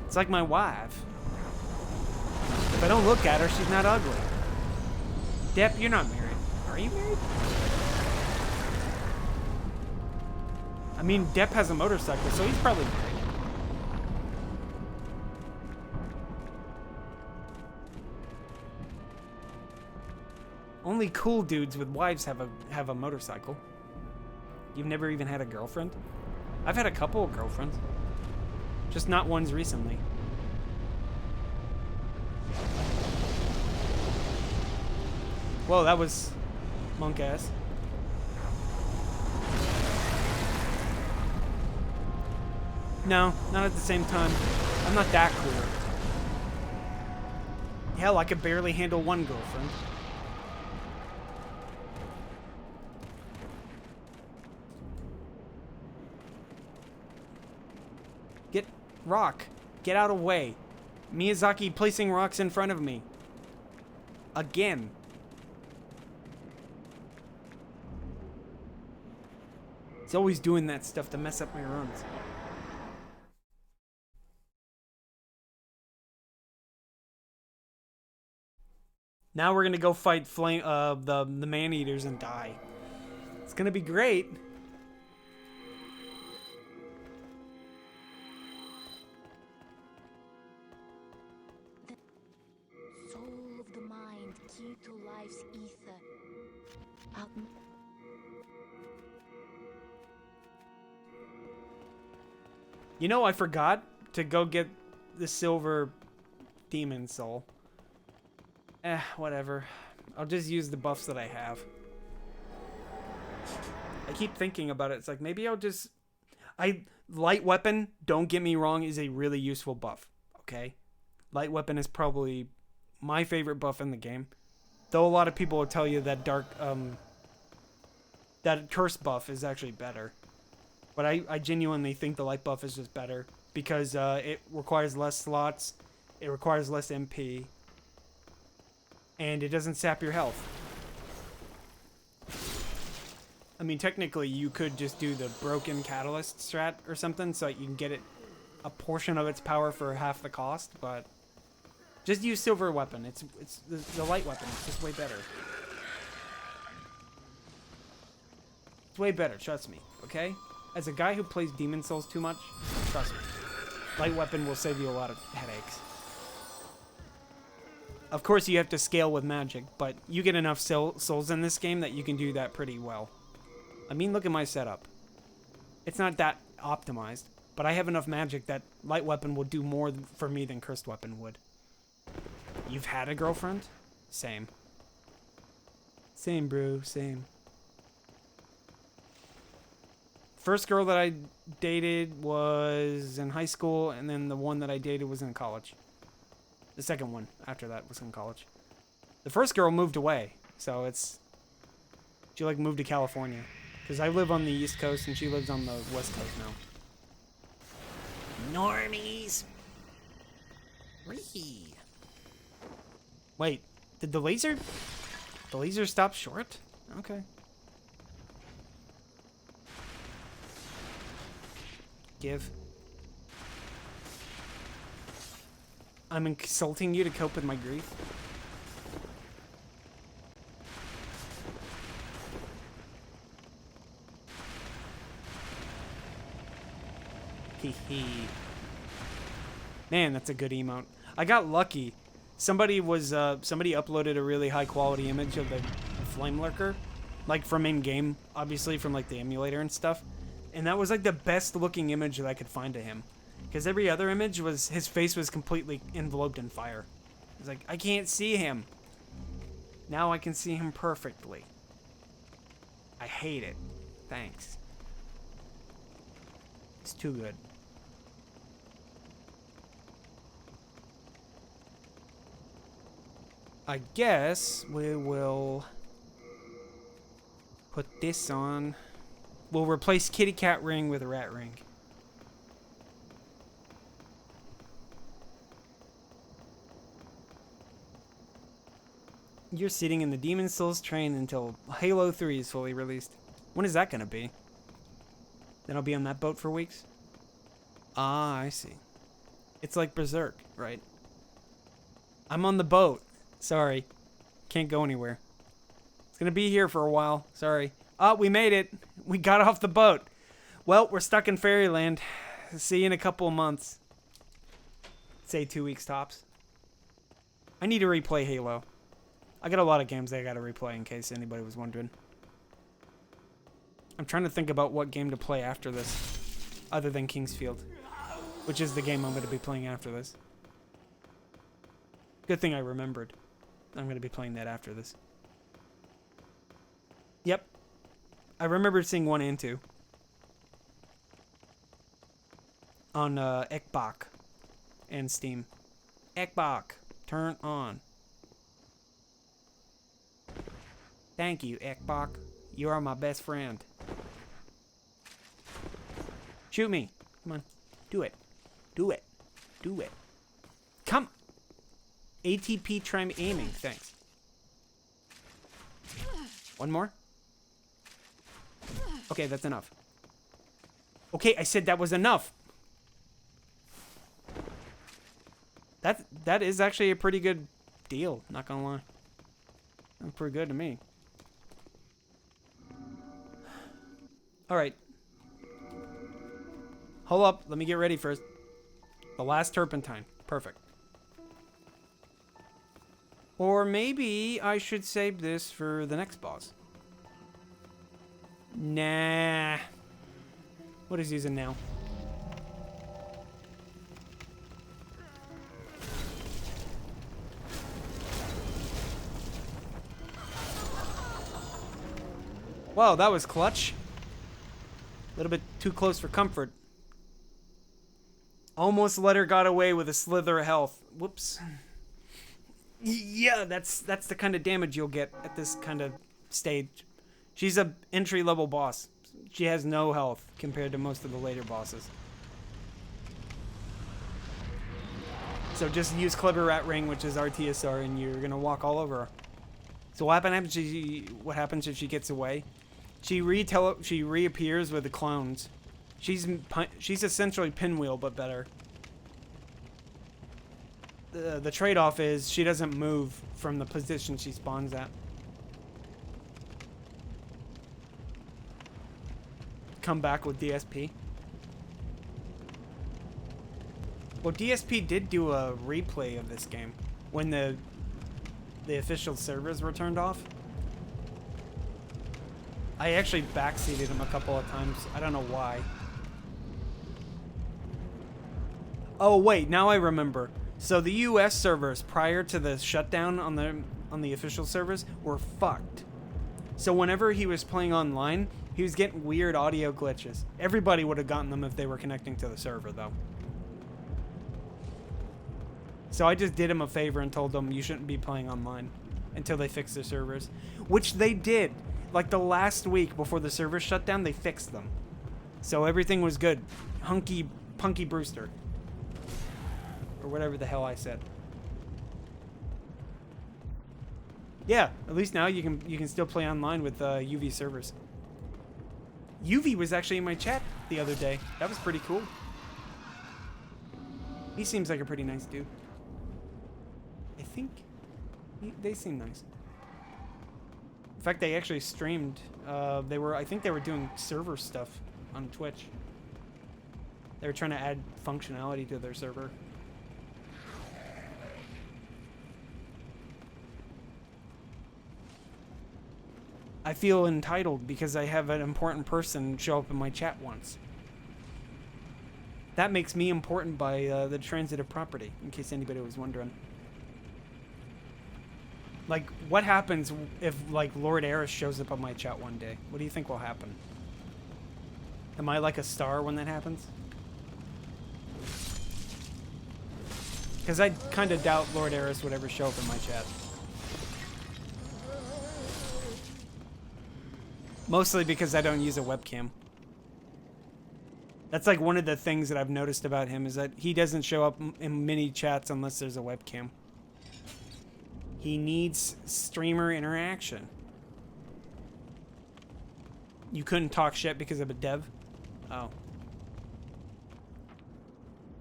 It's like my wife. If I don't look at her, she's not ugly. Depp, you're not married. Are you married? I mean, Depp has a motorcycle, so he's probably married. Only cool dudes with wives have a motorcycle. You've never even had a girlfriend? I've had a couple of girlfriends. Just not ones recently. Whoa, that was monk ass. No, not at the same time. I'm not that cool. Hell, I could barely handle one girlfriend. Get rock. Get out of the way. Miyazaki placing rocks in front of me. Again. He's always doing that stuff to mess up my runs. Now we're gonna go fight the man-eaters and die. It's gonna be great. Soul of the mind, key to life's ether. You know, I forgot to go get the silver demon soul. Whatever. I'll just use the buffs that I have. I keep thinking about it. It's like, maybe I'll just... Light weapon, don't get me wrong, is a really useful buff. Okay? Light weapon is probably my favorite buff in the game. Though a lot of people will tell you that that curse buff is actually better. But I genuinely think the light buff is just better. Because it requires less slots. It requires less MP. And it doesn't sap your health. I mean, technically, you could just do the broken catalyst strat or something, so you can get it a portion of its power for half the cost, but just use silver weapon. It's the light weapon. It's just way better. It's way better, trust me, okay? As a guy who plays Demon Souls too much, trust me. Light weapon will save you a lot of headaches. Of course, you have to scale with magic, but you get enough souls in this game that you can do that pretty well. I mean, look at my setup. It's not that optimized, but I have enough magic that light weapon will do more for me than cursed weapon would. You've had a girlfriend? Same. Same, bro. Same. First girl that I dated was in high school, and then the one that I dated was in college. The second one after that was in college. The first girl moved away, so she like moved to California. Because I live on the East Coast and she lives on the West Coast now. Normies! Wee. Wait, did the laser stop short? Okay. Give. I'm insulting you to cope with my grief. Hee. Man, that's a good emote. I got lucky. Somebody uploaded a really high quality image of the flame lurker, like from in-game, obviously from like the emulator and stuff. And that was like the best looking image that I could find of him. Because every other image was, his face was completely enveloped in fire. I was like, I can't see him. Now I can see him perfectly. I hate it. Thanks. It's too good. I guess we will put this on. We'll replace kitty cat ring with a rat ring. You're sitting in the Demon Souls train until Halo 3 is fully released. When is that gonna be? Then I'll be on that boat for weeks? Ah, I see. It's like Berserk, right? I'm on the boat. Sorry. Can't go anywhere. It's gonna be here for a while. Sorry. Oh, we made it. We got off the boat. Well, we're stuck in Fairyland. See you in a couple of months. Say 2 weeks tops. I need to replay Halo. I got a lot of games that I gotta replay in case anybody was wondering. I'm trying to think about what game to play after this, other than Kingsfield, which is the game I'm going to be playing after this. Good thing I remembered. I'm going to be playing that after this. Yep. I remember seeing 1 and 2 on Ekbok and Steam. Ekbok, turn on. Thank you, Ekbok. You are my best friend. Shoot me. Come on. Do it. Do it. Do it. Come. ATP try aiming. Thanks. One more. Okay, that's enough. Okay, I said that was enough. That is actually a pretty good deal, not gonna lie. That's pretty good to me. Alright. Hold up. Let me get ready first. The last turpentine. Perfect. Or maybe I should save this for the next boss. Nah. What is using now? Wow, that was clutch. A little bit too close for comfort. Almost let her got away with a slither of health. Whoops. Yeah, that's the kind of damage you'll get at this kind of stage. She's a entry-level boss. She has no health compared to most of the later bosses. So just use Clever Rat Ring, which is RTSR, and you're gonna walk all over her. So what happens if she gets away? She reappears with the clones. She's essentially Pinwheel, but better. The trade-off is she doesn't move from the position she spawns at. Come back with DSP. Well, DSP did do a replay of this game when the official servers were turned off. I actually backseated him a couple of times. I don't know why. Oh wait, now I remember. So the US servers prior to the shutdown on the official servers were fucked. So whenever he was playing online, he was getting weird audio glitches. Everybody would have gotten them if they were connecting to the server though. So I just did him a favor and told him you shouldn't be playing online until they fix their servers, which they did. Like the last week before the servers shut down, they fixed them. So everything was good. Hunky Punky Brewster. Or whatever the hell I said. Yeah, at least now you can still play online with UV servers. UV was actually in my chat the other day. That was pretty cool. He seems like a pretty nice dude. I think they seem nice. In fact, they actually streamed. I think they were doing server stuff on Twitch. They were trying to add functionality to their server. I feel entitled because I have an important person show up in my chat once. That makes me important by the transitive property, in case anybody was wondering. Like, what happens if, like, Lord Eris shows up on my chat one day? What do you think will happen? Am I, like, a star when that happens? Because I kind of doubt Lord Eris would ever show up in my chat. Mostly because I don't use a webcam. That's, like, one of the things that I've noticed about him is that he doesn't show up in many chats unless there's a webcam. He needs streamer interaction. You couldn't talk shit because of a dev? Oh.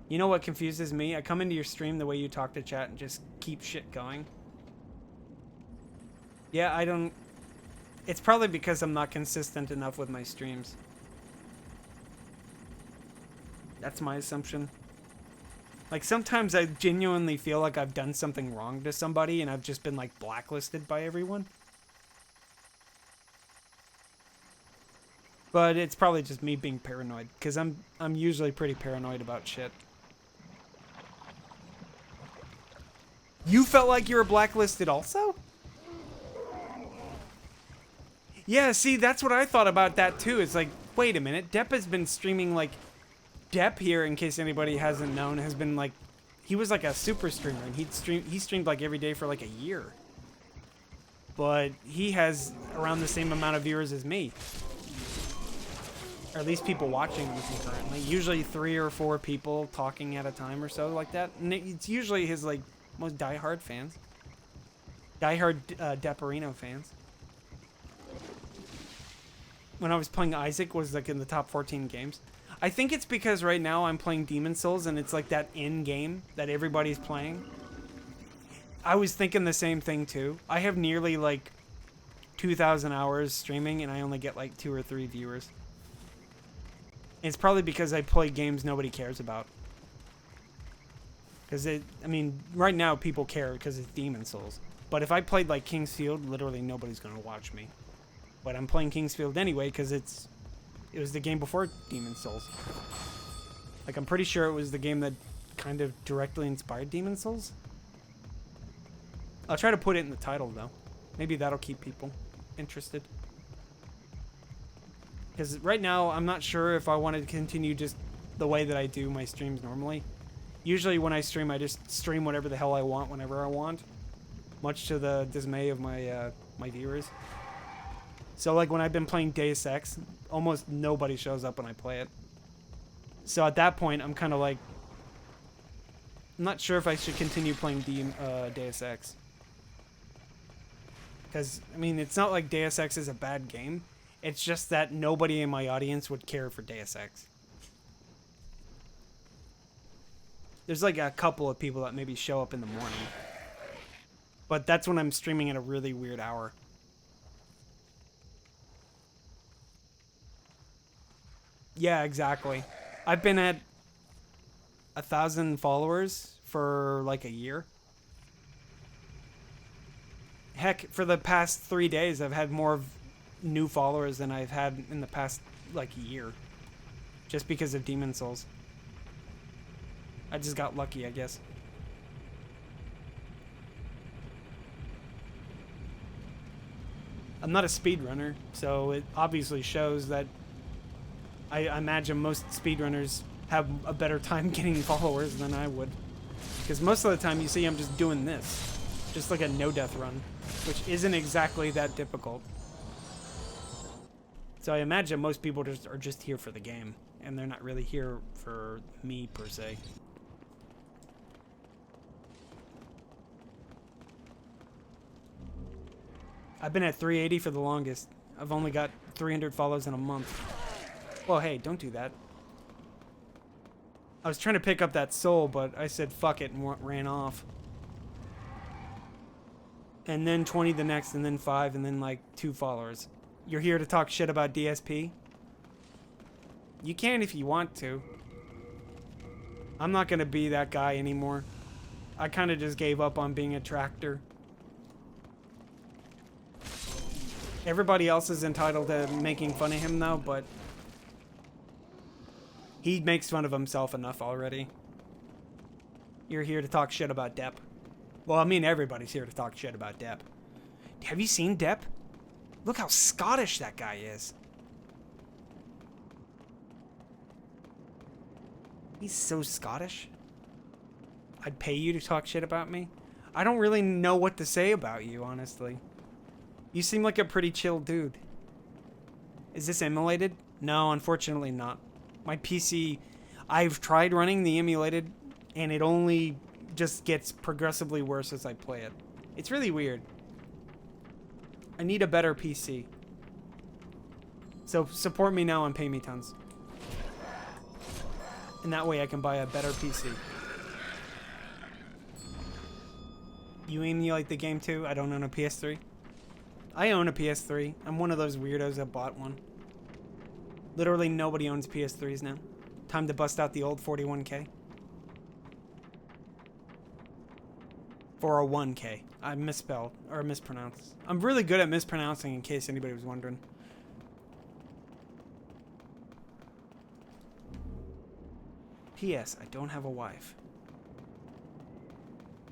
You know what confuses me? I come into your stream the way you talk to chat and just keep shit going. Yeah, I don't... It's probably because I'm not consistent enough with my streams. That's my assumption. Like, sometimes I genuinely feel like I've done something wrong to somebody and I've just been, like, blacklisted by everyone. But it's probably just me being paranoid, because I'm usually pretty paranoid about shit. You felt like you were blacklisted also? Yeah, see, that's what I thought about that too. It's like, wait a minute, Depp has been streaming, like, Depp here, in case anybody hasn't known, has been like, he was like a super streamer, and he streamed like every day for like a year. But he has around the same amount of viewers as me. Or at least people watching him concurrently. Usually 3 or 4 people talking at a time or so like that. And it's usually his like most diehard fans. Diehard Depperino fans. When I was playing Isaac was like in the top 14 games. I think it's because right now I'm playing Demon Souls and it's like that in game that everybody's playing. I was thinking the same thing too. I have nearly like 2,000 hours streaming and I only get like 2 or 3 viewers. It's probably because I play games nobody cares about. Because I mean, right now people care because it's Demon Souls. But if I played like King's Field, literally nobody's going to watch me. But I'm playing King's Field anyway because it was the game before Demon Souls. Like, I'm pretty sure it was the game that kind of directly inspired Demon Souls. I'll try to put it in the title, though. Maybe that'll keep people interested. Because right now, I'm not sure if I want to continue just the way that I do my streams normally. Usually when I stream, I just stream whatever the hell I want whenever I want. Much to the dismay of my my viewers. So like when I've been playing Deus Ex, almost nobody shows up when I play it. So at that point, I'm kind of like... I'm not sure if I should continue playing Deus Ex. Because, I mean, it's not like Deus Ex is a bad game. It's just that nobody in my audience would care for Deus Ex. There's like a couple of people that maybe show up in the morning. But that's when I'm streaming at a really weird hour. Yeah, exactly. I've been at 1,000 followers for like a year. Heck, for the past 3 days, I've had more new followers than I've had in the past like year. Just because of Demon Souls. I just got lucky, I guess. I'm not a speedrunner, so it obviously shows that I imagine most speedrunners have a better time getting followers than I would. Because most of the time you see I'm just doing this. Just like a no-death run, which isn't exactly that difficult. So I imagine most people are just here for the game, and they're not really here for me, per se. I've been at 380 for the longest. I've only got 300 follows in a month. Well, hey, don't do that. I was trying to pick up that soul, but I said fuck it and ran off. And then 20 the next, and then 5, and then like 2 followers. You're here to talk shit about DSP? You can if you want to. I'm not gonna be that guy anymore. I kind of just gave up on being a tractor. Everybody else is entitled to making fun of him though, but he makes fun of himself enough already. You're here to talk shit about Depp. Well, I mean, everybody's here to talk shit about Depp. Have you seen Depp? Look how Scottish that guy is. He's so Scottish. I'd pay you to talk shit about me. I don't really know what to say about you, honestly. You seem like a pretty chill dude. Is this emulated? No, unfortunately not. My PC, I've tried running the emulated, and it only just gets progressively worse as I play it. It's really weird. I need a better PC. So support me now and pay me tons. And that way I can buy a better PC. You mean you like the game too? I don't own a PS3. I own a PS3. I'm one of those weirdos that bought one. Literally nobody owns PS3s now. Time to bust out the old 41K. For a 1K. I misspelled or mispronounced. I'm really good at mispronouncing in case anybody was wondering. P.S. I don't have a wife.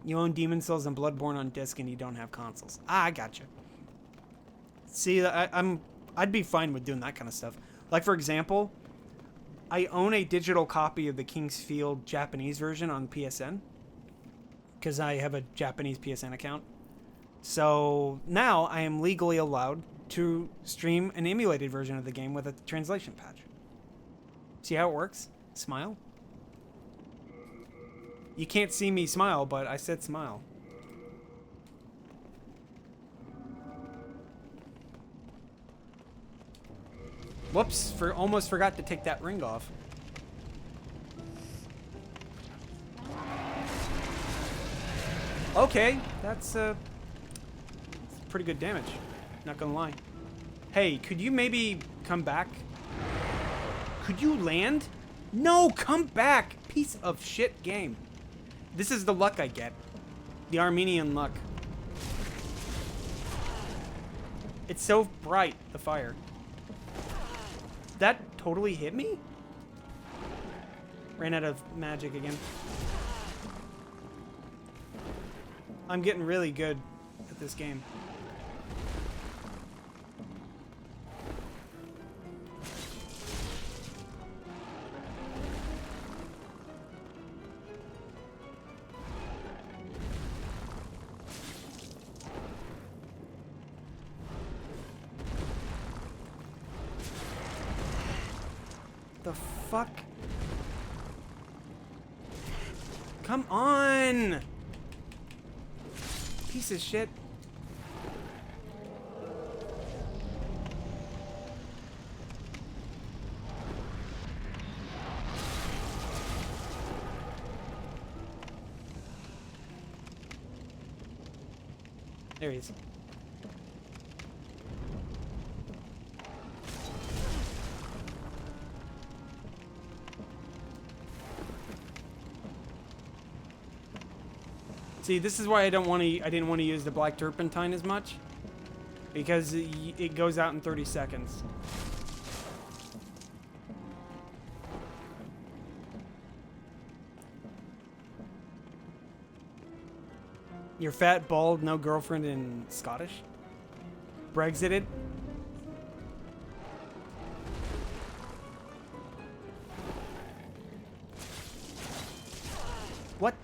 You own Demon Souls and Bloodborne on disc and you don't have consoles. Ah, I gotcha. See, I'd be fine with doing that kind of stuff. Like, for example, I own a digital copy of the King's Field Japanese version on PSN. Because I have a Japanese PSN account. So now I am legally allowed to stream an emulated version of the game with a translation patch. See how it works? Smile. You can't see me smile, but I said smile. Whoops, almost forgot to take that ring off. Okay, that's pretty good damage. Not gonna lie. Hey, could you maybe come back? Could you land? No, come back! Piece of shit game. This is the luck I get. The Armenian luck. It's so bright, the fire. That totally hit me? Ran out of magic again. I'm getting really good at this game. The fuck? Come on! Piece of shit. There he is. See, this is why I didn't want to use the black turpentine as much, because it goes out in 30 seconds. You're fat, bald, no girlfriend, and Scottish? Brexited? What?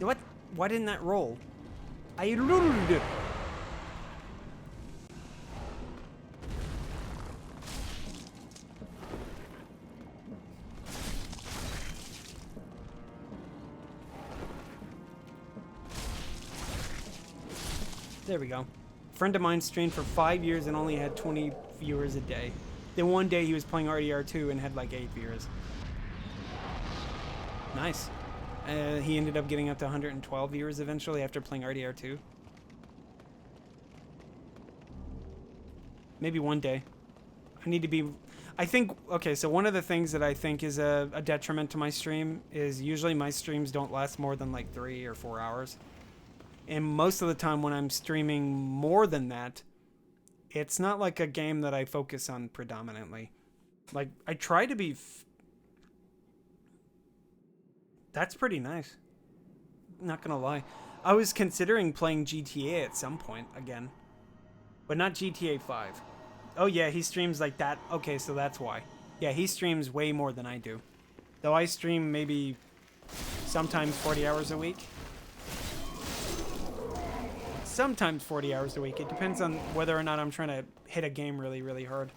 What? Why didn't that roll? I rolled it. There we go. A friend of mine streamed for 5 years and only had 20 viewers a day. Then one day he was playing RDR2 and had like 8 viewers. Nice. He ended up getting up to 112 viewers eventually after playing RDR2. Maybe one day. I need to be... I think... Okay, so one of the things that I think is a detriment to my stream is usually my streams don't last more than like 3 or 4 hours. And most of the time when I'm streaming more than that, it's not like a game that I focus on predominantly. Like, I try to be... That's pretty nice. Not gonna lie. I was considering playing GTA at some point again. But not GTA 5. Oh yeah, he streams like that. Okay, so that's why. Yeah, he streams way more than I do. Though I stream maybe sometimes 40 hours a week. Sometimes 40 hours a week. It depends on whether or not I'm trying to hit a game really, really hard.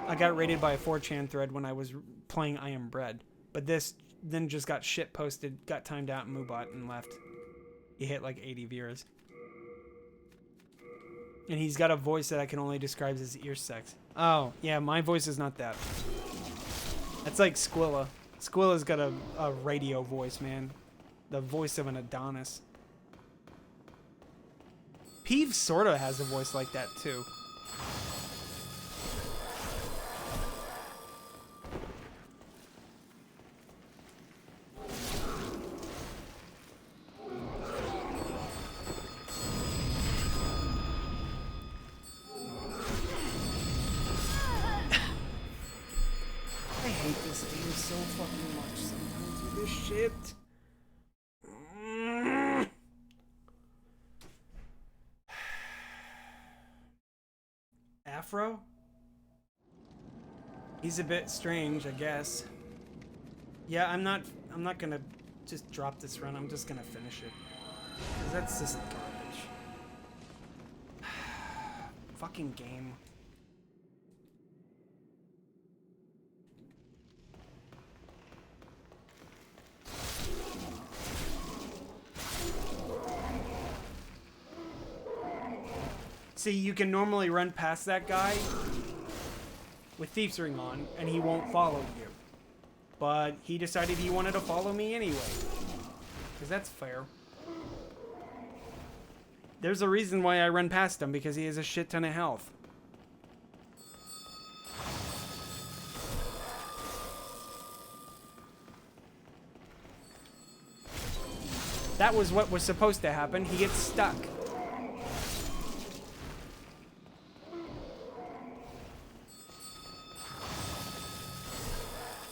I got raided by a 4chan thread when I was playing I Am Bread. But this then just got shit posted, got timed out in Moobot, and left. He hit like 80 viewers. And he's got a voice that I can only describe as ear sex. Oh, yeah, my voice is not that. That's like Squilla. Squilla's got a radio voice, man. The voice of an Adonis. Peeve sort of has a voice like that, too. I hate this game so fucking much sometimes with this shit. Afro? He's a bit strange, I guess. Yeah, I'm not gonna just drop this run, I'm just gonna finish it. 'Cause that's just garbage. Fucking game. See, you can normally run past that guy with Thief's Ring on, and he won't follow you. But he decided he wanted to follow me anyway. Because that's fair. There's a reason why I run past him, because he has a shit ton of health. That was what was supposed to happen. He gets stuck.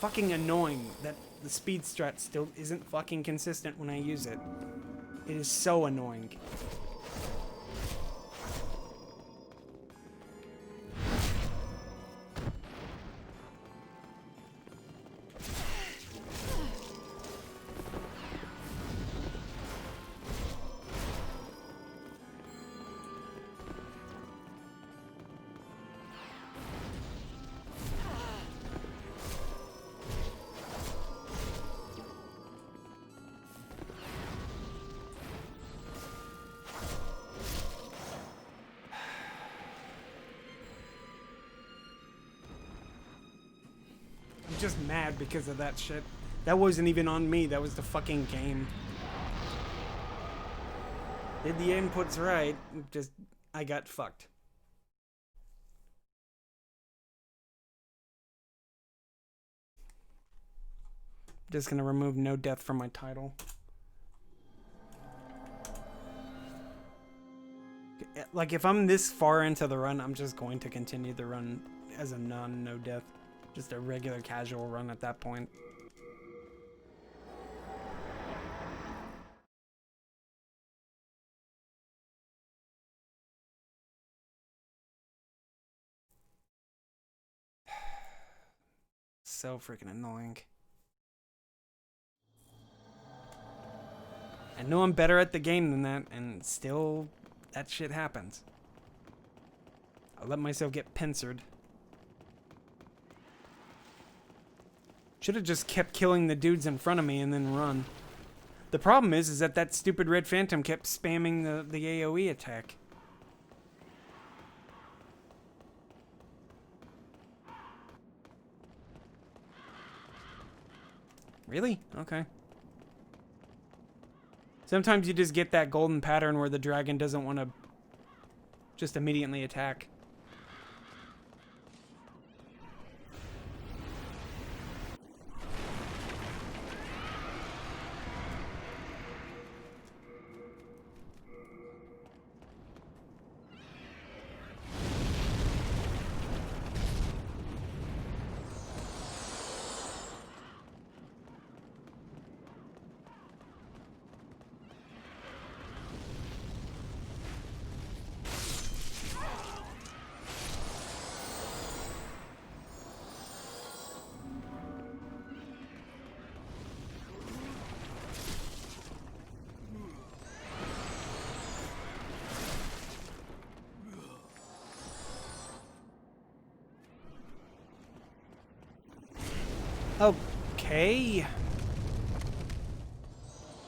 Fucking annoying that the speed strat still isn't fucking consistent when I use it. It is so annoying. Just mad because of that shit. That wasn't even on me, that was the fucking game. Did the inputs right, just I got fucked. Just gonna remove no death from my title. Like if I'm this far into the run, I'm just going to continue the run as a no death. Just a regular casual run at that point. So freaking annoying. I know I'm better at the game than that, and still that shit happens. I let myself get pincered. Should have just kept killing the dudes in front of me and then run. The problem is that that stupid red phantom kept spamming the AoE attack. Really? Okay. Sometimes you just get that golden pattern where the dragon doesn't want to just immediately attack. Okay.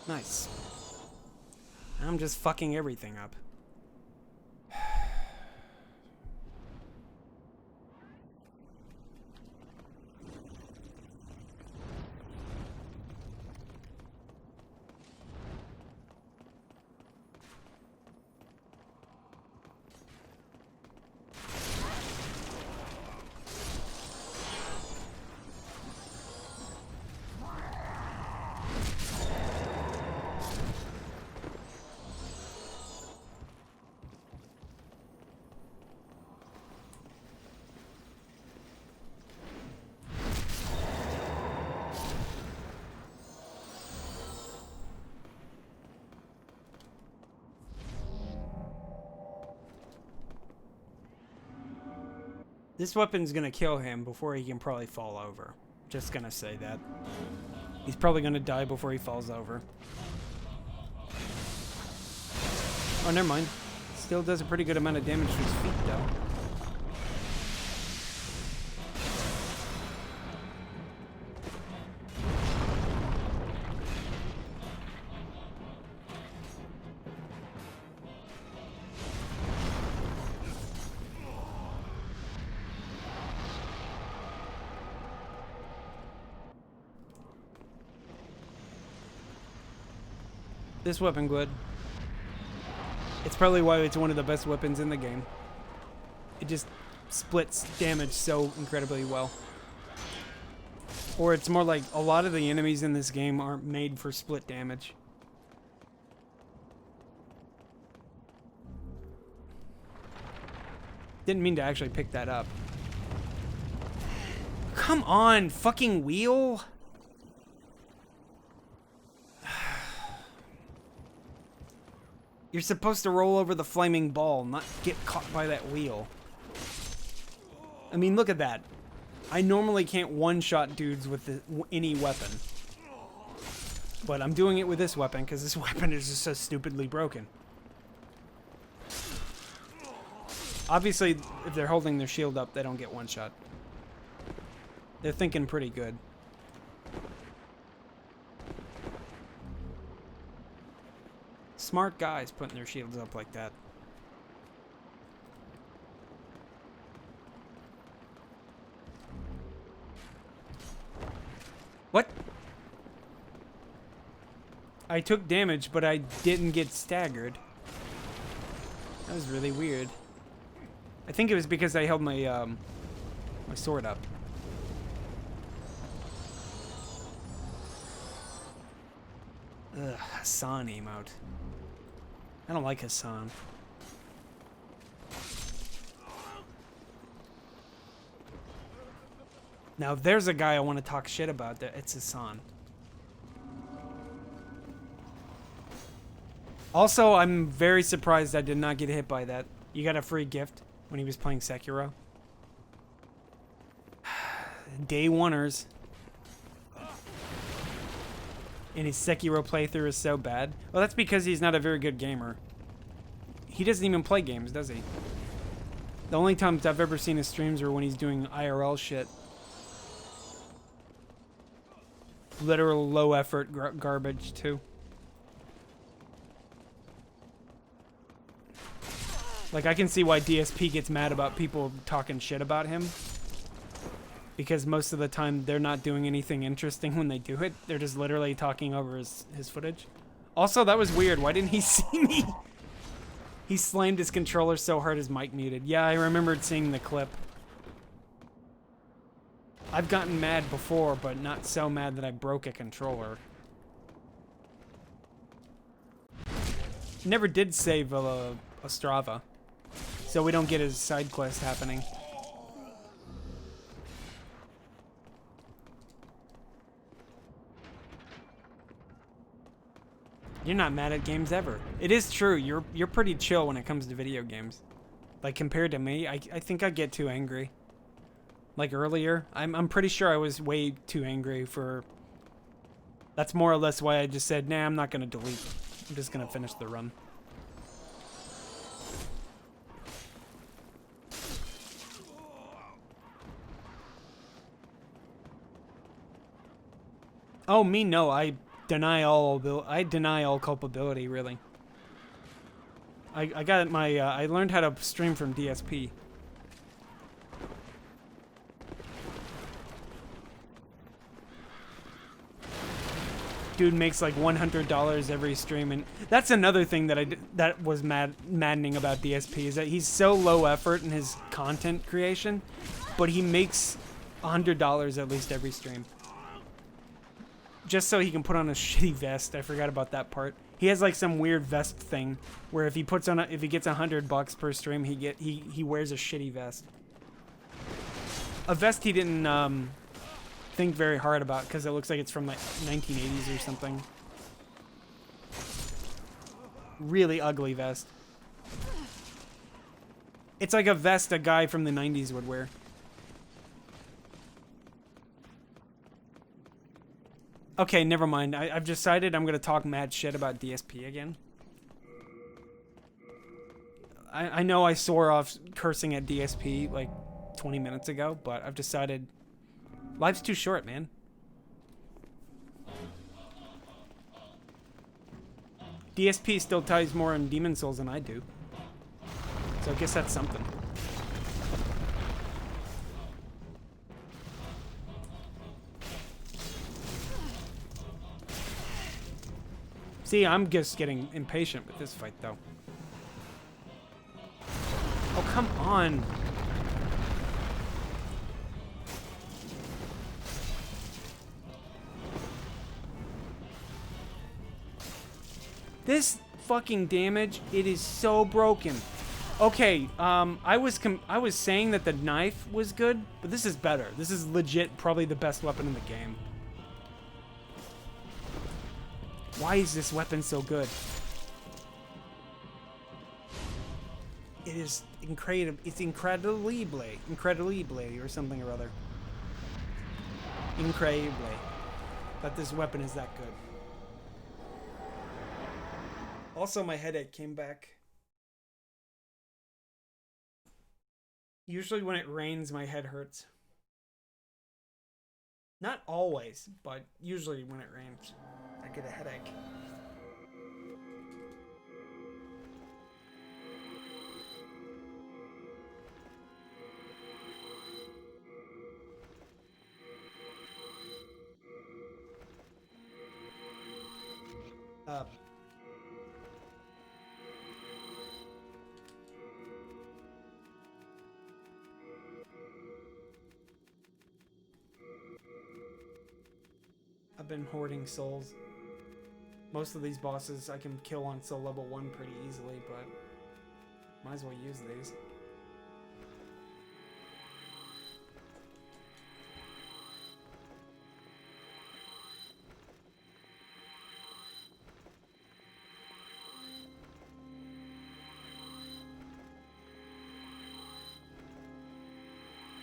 Nice. I'm just fucking everything up. This weapon's gonna kill him before he can probably fall over. Just gonna say that. He's probably gonna die before he falls over. Oh, never mind. Still does a pretty good amount of damage to his feet, though. This weapon good. It's probably why it's one of the best weapons in the game. It just splits damage so incredibly well. Or it's more like a lot of the enemies in this game aren't made for split damage. Didn't mean to actually pick that up. Come on, fucking wheel! You're supposed to roll over the flaming ball, not get caught by that wheel. I mean, look at that. I normally can't one-shot dudes with any weapon. But I'm doing it with this weapon, because this weapon is just so stupidly broken. Obviously, if they're holding their shield up, they don't get one-shot. They're thinking pretty good. Smart guys putting their shields up like that. What? I took damage, but I didn't get staggered. That was really weird. I think it was because I held my my sword up. Ugh, Hassan emote. I don't like Hassan. Now, if there's a guy I want to talk shit about, it's Hassan. Also, I'm very surprised I did not get hit by that. You got a free gift when he was playing Sekiro. Day oneers. And his Sekiro playthrough is so bad. Well, that's because he's not a very good gamer. He doesn't even play games, does he? The only times I've ever seen his streams are when he's doing IRL shit. Literal low effort garbage, too. Like, I can see why DSP gets mad about people talking shit about him. Because most of the time, they're not doing anything interesting when they do it. They're just literally talking over his footage. Also, that was weird. Why didn't he see me? He slammed his controller so hard his mic muted. Yeah, I remembered seeing the clip. I've gotten mad before, but not so mad that I broke a controller. Never did save Ostrava, so we don't get his side quest happening. You're not mad at games ever. It is true. You're pretty chill when it comes to video games. Like, compared to me, I think I get too angry. Like earlier, I'm pretty sure I was way too angry for... That's more or less why I just said, nah, I'm not going to delete. I'm just going to finish the run. Oh, me, no. I deny all culpability, really. I got my, I learned how to stream from DSP. Dude makes like $100 every stream, and that's another thing that was maddening about DSP is that he's so low effort in his content creation, but he makes $100 at least every stream. Just so he can put on a shitty vest. I forgot about that part. He has like some weird vest thing where if he gets $100 per stream, he wears a shitty vest. A vest he didn't think very hard about because it looks like it's from like 1980s or something. Really ugly vest. It's like a vest a guy from the 90s would wear. Okay, never mind. I've decided I'm gonna talk mad shit about DSP again. I know I swore off cursing at DSP like 20 minutes ago, but I've decided life's too short, man. DSP still ties more on Demon Souls than I do. So I guess that's something. See, I'm just getting impatient with this fight, though. Oh, come on. This fucking damage, it is so broken. Okay, I was saying that the knife was good, but this is better. This is legit probably the best weapon in the game. Why is this weapon so good? It is incredible. It's incredibly or something or other. Incredibly. That this weapon is that good. Also, my headache came back. Usually when it rains, my head hurts. Not always, but usually when it rains, I get a headache. I've been hoarding souls. Most of these bosses I can kill on soul level 1 pretty easily, but might as well use these.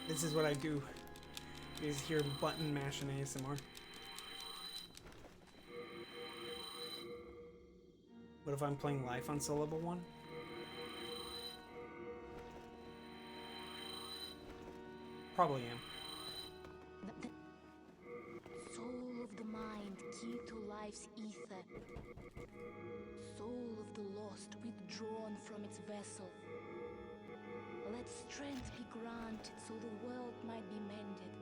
This is what I do. You guys hear button mashing ASMR. What if I'm playing life on soul level 1? Probably am. Soul of the mind, key to life's ether. Soul of the lost, withdrawn from its vessel. Let strength be granted so the world might be mended.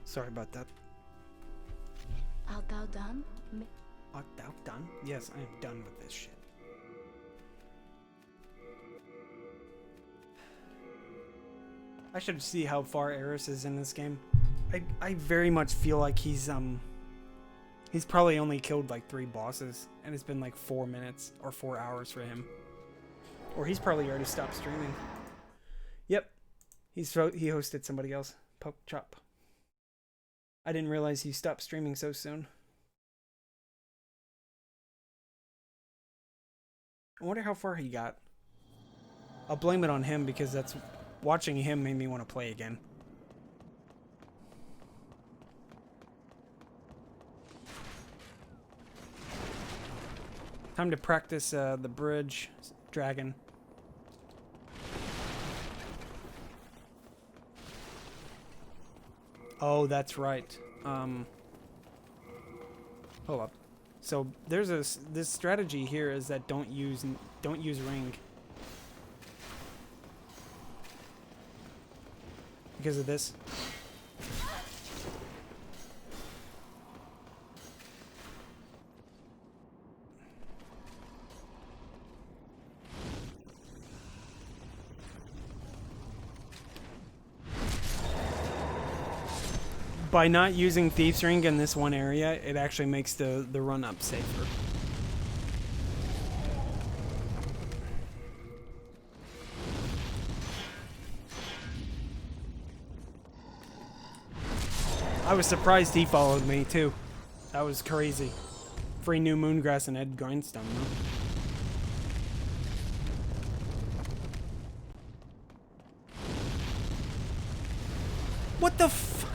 Sorry about that. Art thou done? Art thou done? Yes, I am done with this shit. I should see how far Eris is in this game. I very much feel like he's probably only killed like 3 bosses, and it's been like 4 minutes or 4 hours for him. Or he's probably already stopped streaming. Yep. He hosted somebody else. Poke Chop. I didn't realize he stopped streaming so soon. I wonder how far he got. I'll blame it on him because watching him made me want to play again. Time to practice the bridge dragon. Oh, that's right. Hold up. So there's this strategy here is that don't use ring. Because of this. By not using Thieves Ring in this one area, it actually makes the run up safer. I was surprised he followed me too. That was crazy. Free new Moongrass and Ed Grindstone, though. What the fuck?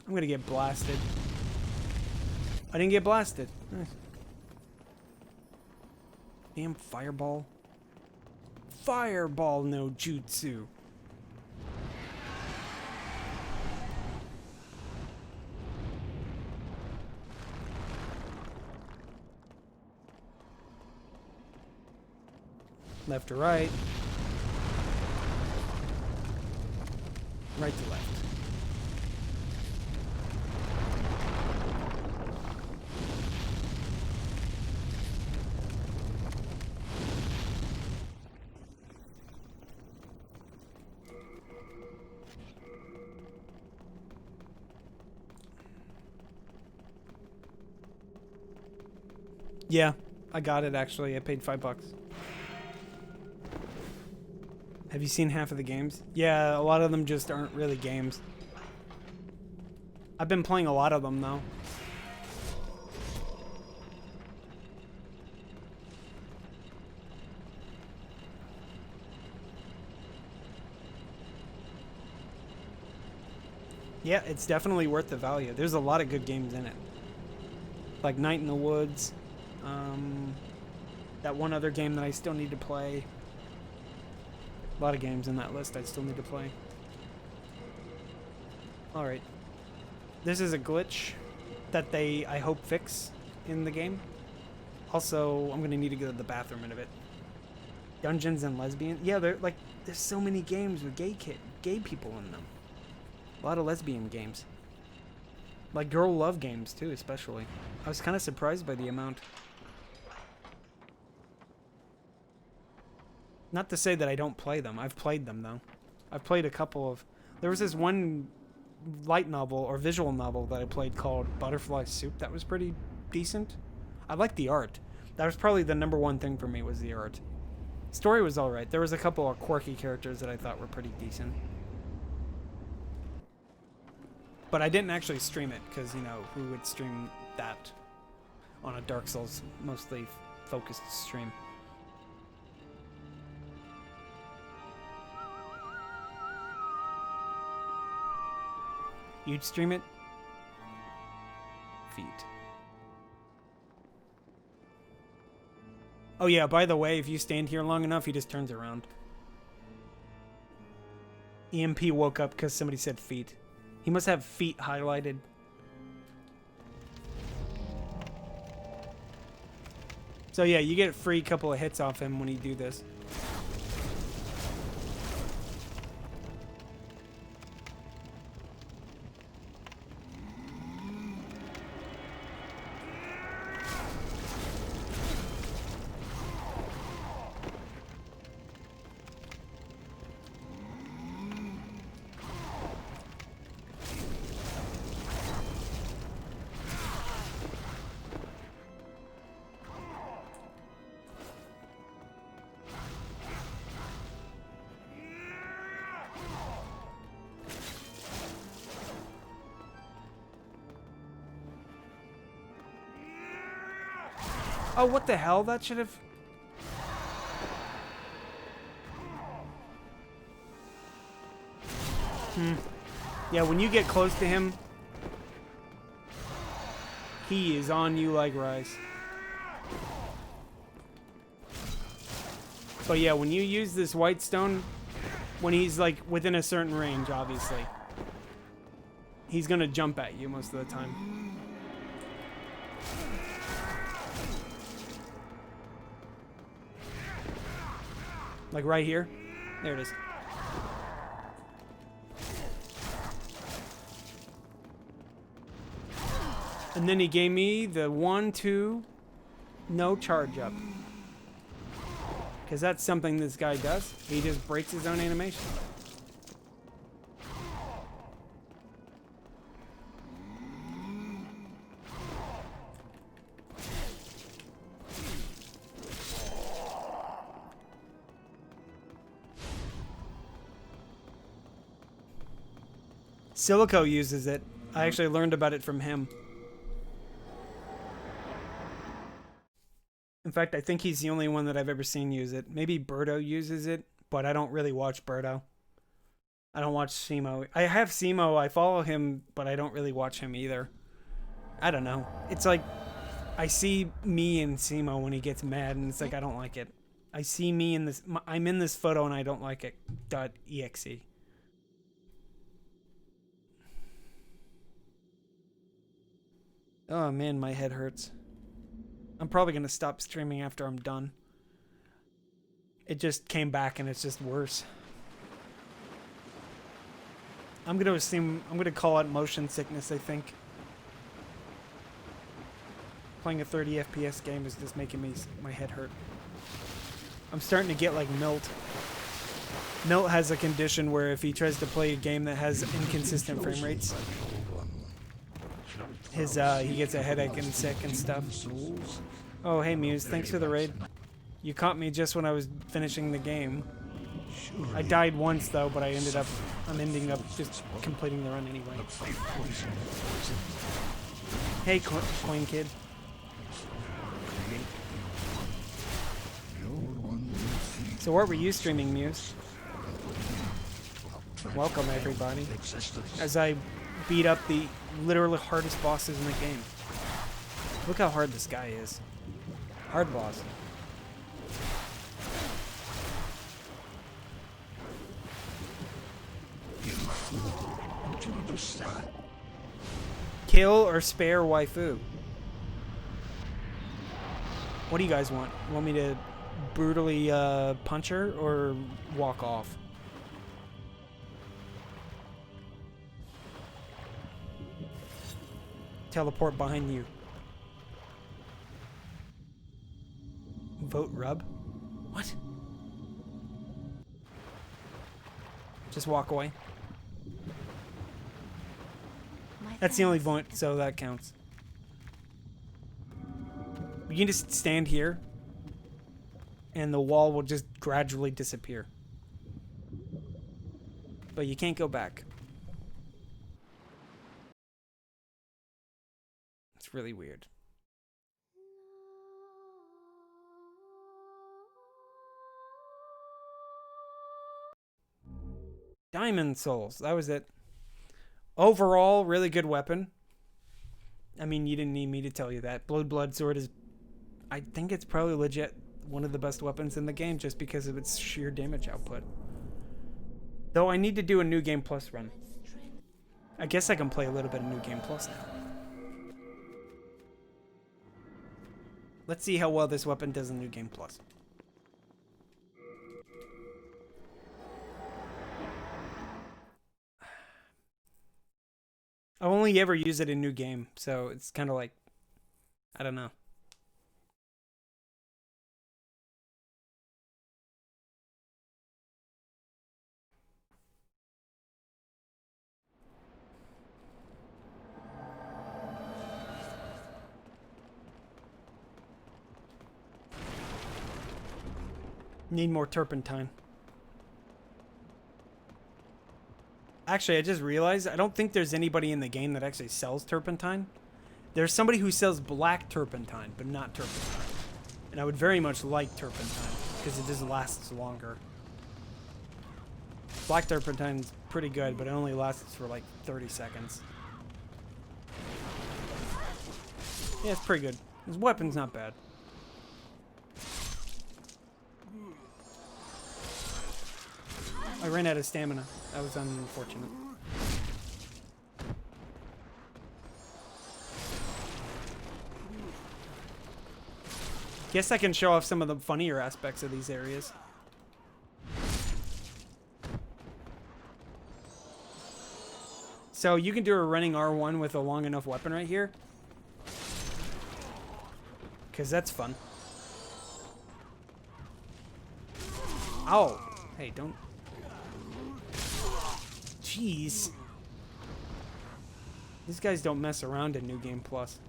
I'm gonna get blasted. I didn't get blasted. Nice. Damn fireball. Fireball no jutsu. Left to right. Right to left. Yeah, I got it actually. I paid $5. Have you seen half of the games? Yeah, a lot of them just aren't really games. I've been playing a lot of them though. Yeah, it's definitely worth the value. There's a lot of good games in it. Like Night in the Woods. That one other game that I still need to play. A lot of games in that list I still need to play. Alright. This is a glitch that they, I hope, fix in the game. Also, I'm gonna need to go to the bathroom in a bit. Dungeons and Lesbian. Yeah, there's so many games with gay people in them. A lot of lesbian games. Like girl love games too, especially. I was kind of surprised by the amount. Not to say that I don't play them. I've played them though. I've played a couple of... There was this one light novel or visual novel that I played called Butterfly Soup that was pretty decent. I liked the art. That was probably the #1 thing for me was the art. Story was alright. There was a couple of quirky characters that I thought were pretty decent. But I didn't actually stream it because, you know, who would stream that on a Dark Souls mostly focused stream? You'd stream it? Feet. Oh yeah, by the way, if you stand here long enough, he just turns around. EMP woke up because somebody said feet. He must have feet highlighted. So yeah, you get a free couple of hits off him when you do this. Oh, what the hell? That should have... Yeah, when you get close to him, he is on you like rice. But yeah, when you use this white stone, when he's like within a certain range, obviously, he's gonna jump at you most of the time. Like right here. There it is. And then he gave me the 1-2 no charge up. Because that's something this guy does. He just breaks his own animation. Silico uses it. I actually learned about it from him. In fact, I think he's the only one that I've ever seen use it. Maybe Birdo uses it, but I don't really watch Birdo. I don't watch Simo. I have Simo, I follow him, but I don't really watch him either. I don't know. It's like, I see me in Simo when he gets mad, and it's like, I don't like it. I see me in this, I'm in this photo and I don't like it. .exe. Oh man, my head hurts. I'm probably going to stop streaming after I'm done. It just came back and it's just worse. I'm going to assume, I'm going to call it motion sickness, I think. Playing a 30 FPS game is just making my head hurt. I'm starting to get like Milt. Milt has a condition where if he tries to play a game that has inconsistent frame rates, he gets a headache and sick and stuff. Oh, hey Muse, thanks for the raid. You caught me just when I was finishing the game. I died once though, but I'm ending up just completing the run anyway. Hey, Coin Kid. So what were you streaming, Muse? Welcome everybody. As I beat up the literally hardest bosses in the game. Look how hard this guy is. Hard boss. Kill or spare waifu? What do you guys want? Want me to brutally punch her or walk off? Teleport behind you. Vote rub? What? Just walk away. That's the only vote, so that counts. You can just stand here, and the wall will just gradually disappear. But you can't go back. It's really weird. Diamond Souls, that was it. Overall, really good weapon. I mean, you didn't need me to tell you that. Blueblood sword is, I think it's probably legit one of the best weapons in the game just because of its sheer damage output. Though I need to do a New Game Plus run. I guess I can play a little bit of New Game Plus now. Let's see how well this weapon does in New Game Plus. I've only ever used it in New Game, so it's kind of like, I don't know. Need more turpentine. Actually, I just realized I don't think there's anybody in the game that actually sells turpentine. There's somebody who sells black turpentine, but not turpentine. And I would very much like turpentine, because it just lasts longer. Black turpentine's pretty good, but it only lasts for like 30 seconds. Yeah, it's pretty good. His weapon's not bad. I ran out of stamina. That was unfortunate. Guess I can show off some of the funnier aspects of these areas. So you can do a running R1 with a long enough weapon right here. Because that's fun. Ow. Hey, don't. Jeez. These guys don't mess around in New Game Plus.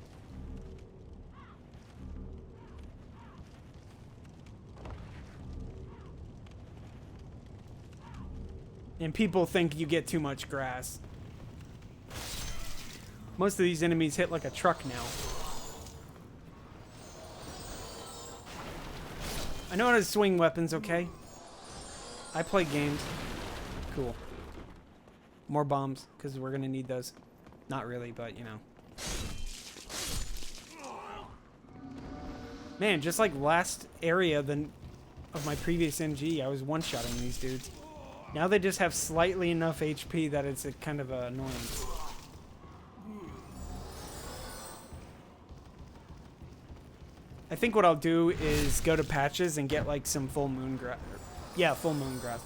And people think you get too much grass. Most of these enemies hit like a truck now. I know how to swing weapons, okay? I play games. Cool. More bombs, because we're going to need those. Not really, but, you know. Man, just like last area of my previous NG, I was one-shotting these dudes. Now they just have slightly enough HP that it's a kind of annoying. I think what I'll do is go to patches and get like some full moon grass. Yeah, full moon grass.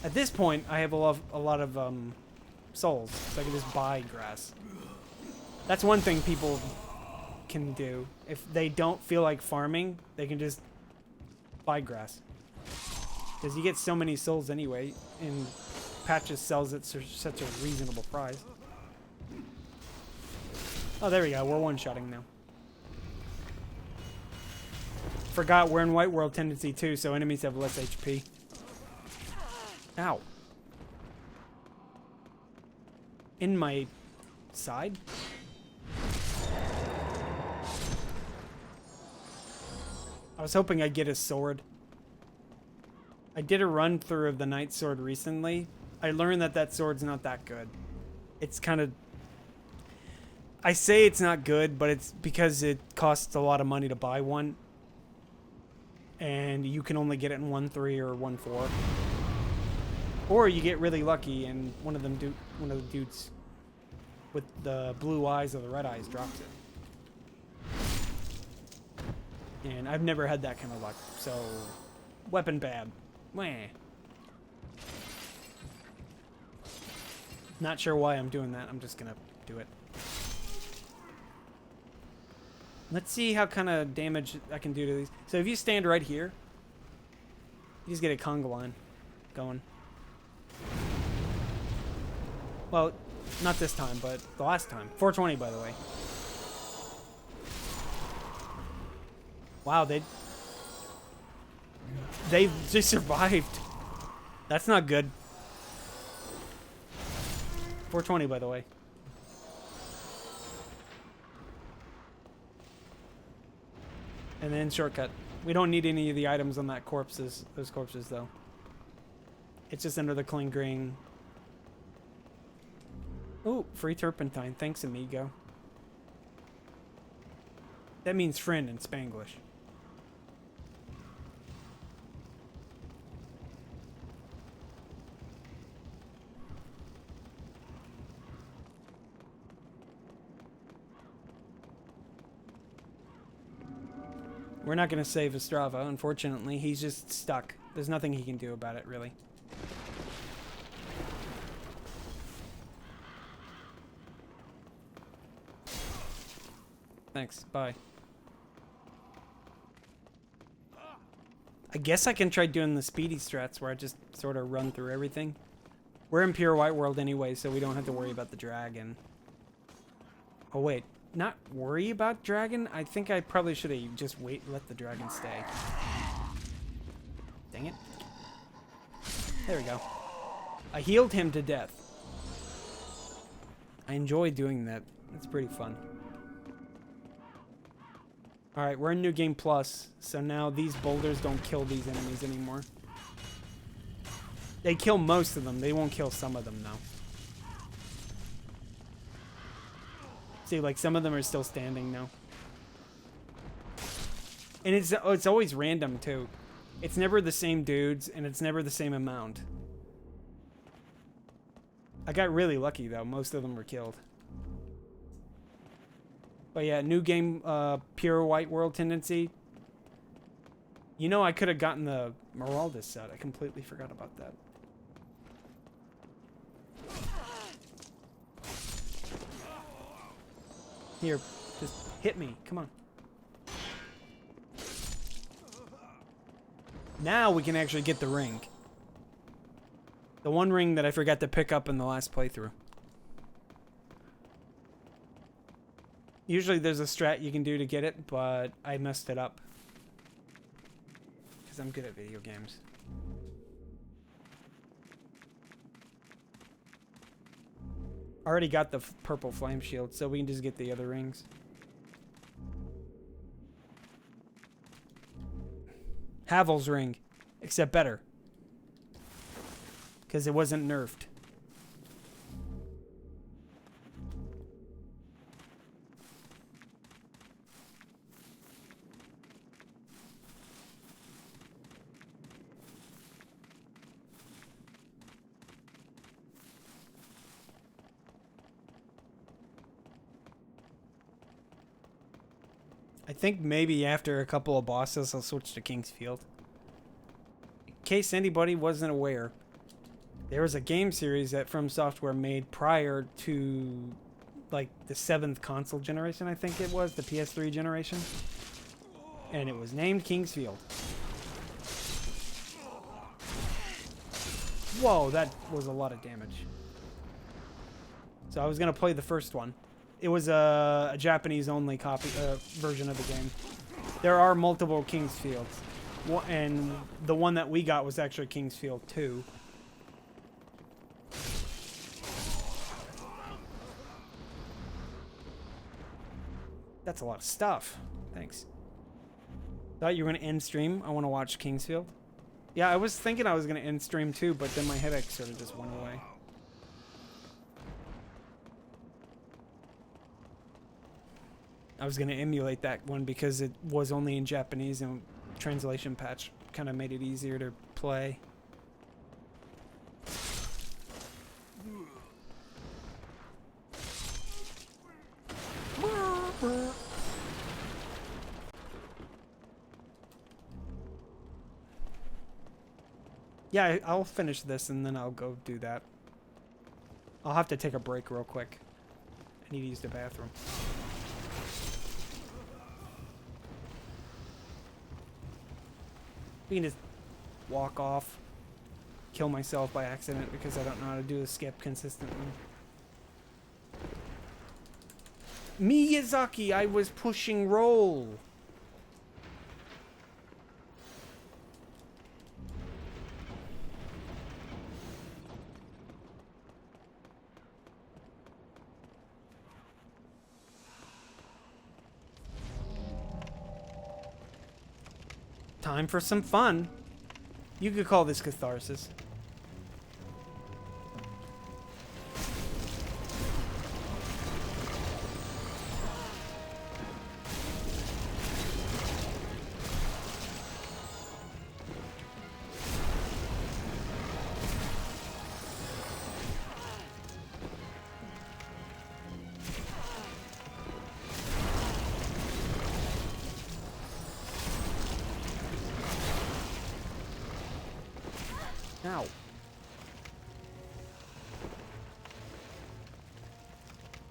At this point, I have a lot of souls, so I can just buy grass. That's one thing people can do. If they don't feel like farming, they can just buy grass. Because you get so many souls anyway, and patches sells it for such a reasonable price. Oh, there we go. We're one-shotting now. Forgot we're in White World Tendency too, so enemies have less HP. Ow. In my side? I was hoping I'd get a sword. I did a run through of the Night Sword recently. I learned that that sword's not that good. It's kind of... I say it's not good, but it's because it costs a lot of money to buy one. And you can only get it in 1.3 or 1.4. Or you get really lucky and one of the dudes with the blue eyes or the red eyes drops it. And I've never had that kind of luck, so weapon bad. Wah. Not sure why I'm doing that. I'm just gonna do it. Let's see how kind of damage I can do to these. So if you stand right here, you just get a conga line going. Well, not this time, but the last time. 420, by the way. Wow, they just survived. That's not good. 420, by the way. And then shortcut. We don't need any of the items on that corpses. Those corpses, though. It's just under the clingering. Oh, free turpentine. Thanks, amigo. That means friend in Spanglish. We're not going to save Estrava, unfortunately. He's just stuck. There's nothing he can do about it, really. Thanks. Bye. I guess I can try doing the speedy strats where I just sort of run through everything. We're in pure White World anyway, so we don't have to worry about the dragon. Oh, wait. Not worry about dragon? I think I probably should have just let the dragon stay. Dang it. There we go. I healed him to death. I enjoy doing that. It's pretty fun. Alright, we're in New Game Plus, so now these boulders don't kill these enemies anymore. They kill most of them. They won't kill some of them, though. See, like, some of them are still standing now. And it's always random, too. It's never the same dudes, and it's never the same amount. I got really lucky, though. Most of them were killed. But yeah, new game, pure white world tendency. You know, I could have gotten the Meraldus set. I completely forgot about that. Here, just hit me. Come on. Now we can actually get the ring. The one ring that I forgot to pick up in the last playthrough. Usually there's a strat you can do to get it, but I messed it up. Because I'm good at video games. I already got the purple flame shield, so we can just get the other rings. Havel's ring, except better. Because it wasn't nerfed. I think maybe after a couple of bosses, I'll switch to Kingsfield. In case anybody wasn't aware, there was a game series that From Software made prior to, like, the 7th console generation, I think it was, the PS3 generation. And it was named Kingsfield. Whoa, that was a lot of damage. So I was going to play the first one. It was a Japanese-only copy version of the game. There are multiple Kingsfields, and the one that we got was actually Kingsfield 2. That's a lot of stuff. Thanks. Thought you were going to end stream. I want to watch Kingsfield. Yeah, I was thinking I was going to end stream too, but then my headache sort of just went away. I was going to emulate that one because it was only in Japanese and translation patch kind of made it easier to play. Yeah, I'll finish this and then I'll go do that. I'll have to take a break real quick. I need to use the bathroom. We can just walk off, kill myself by accident because I don't know how to do the skip consistently. Miyazaki, I was pushing roll. Time for some fun. You could call this catharsis. Ow.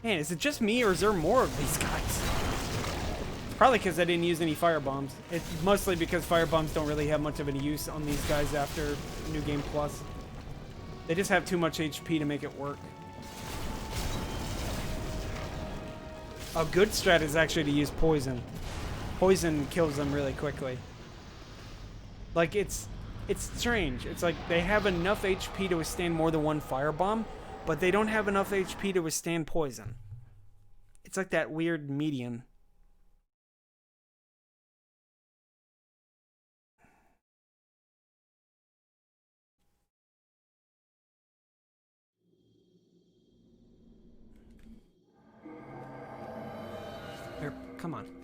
Man, is it just me or is there more of these guys? Probably because I didn't use any fire bombs. It's mostly because fire bombs don't really have much of any use on these guys after New Game Plus. They just have too much HP to make it work. A good strat is actually to use poison. Poison kills them really quickly. Like, it's strange. It's like they have enough HP to withstand more than one firebomb, but they don't have enough HP to withstand poison. It's like that weird median. Come on.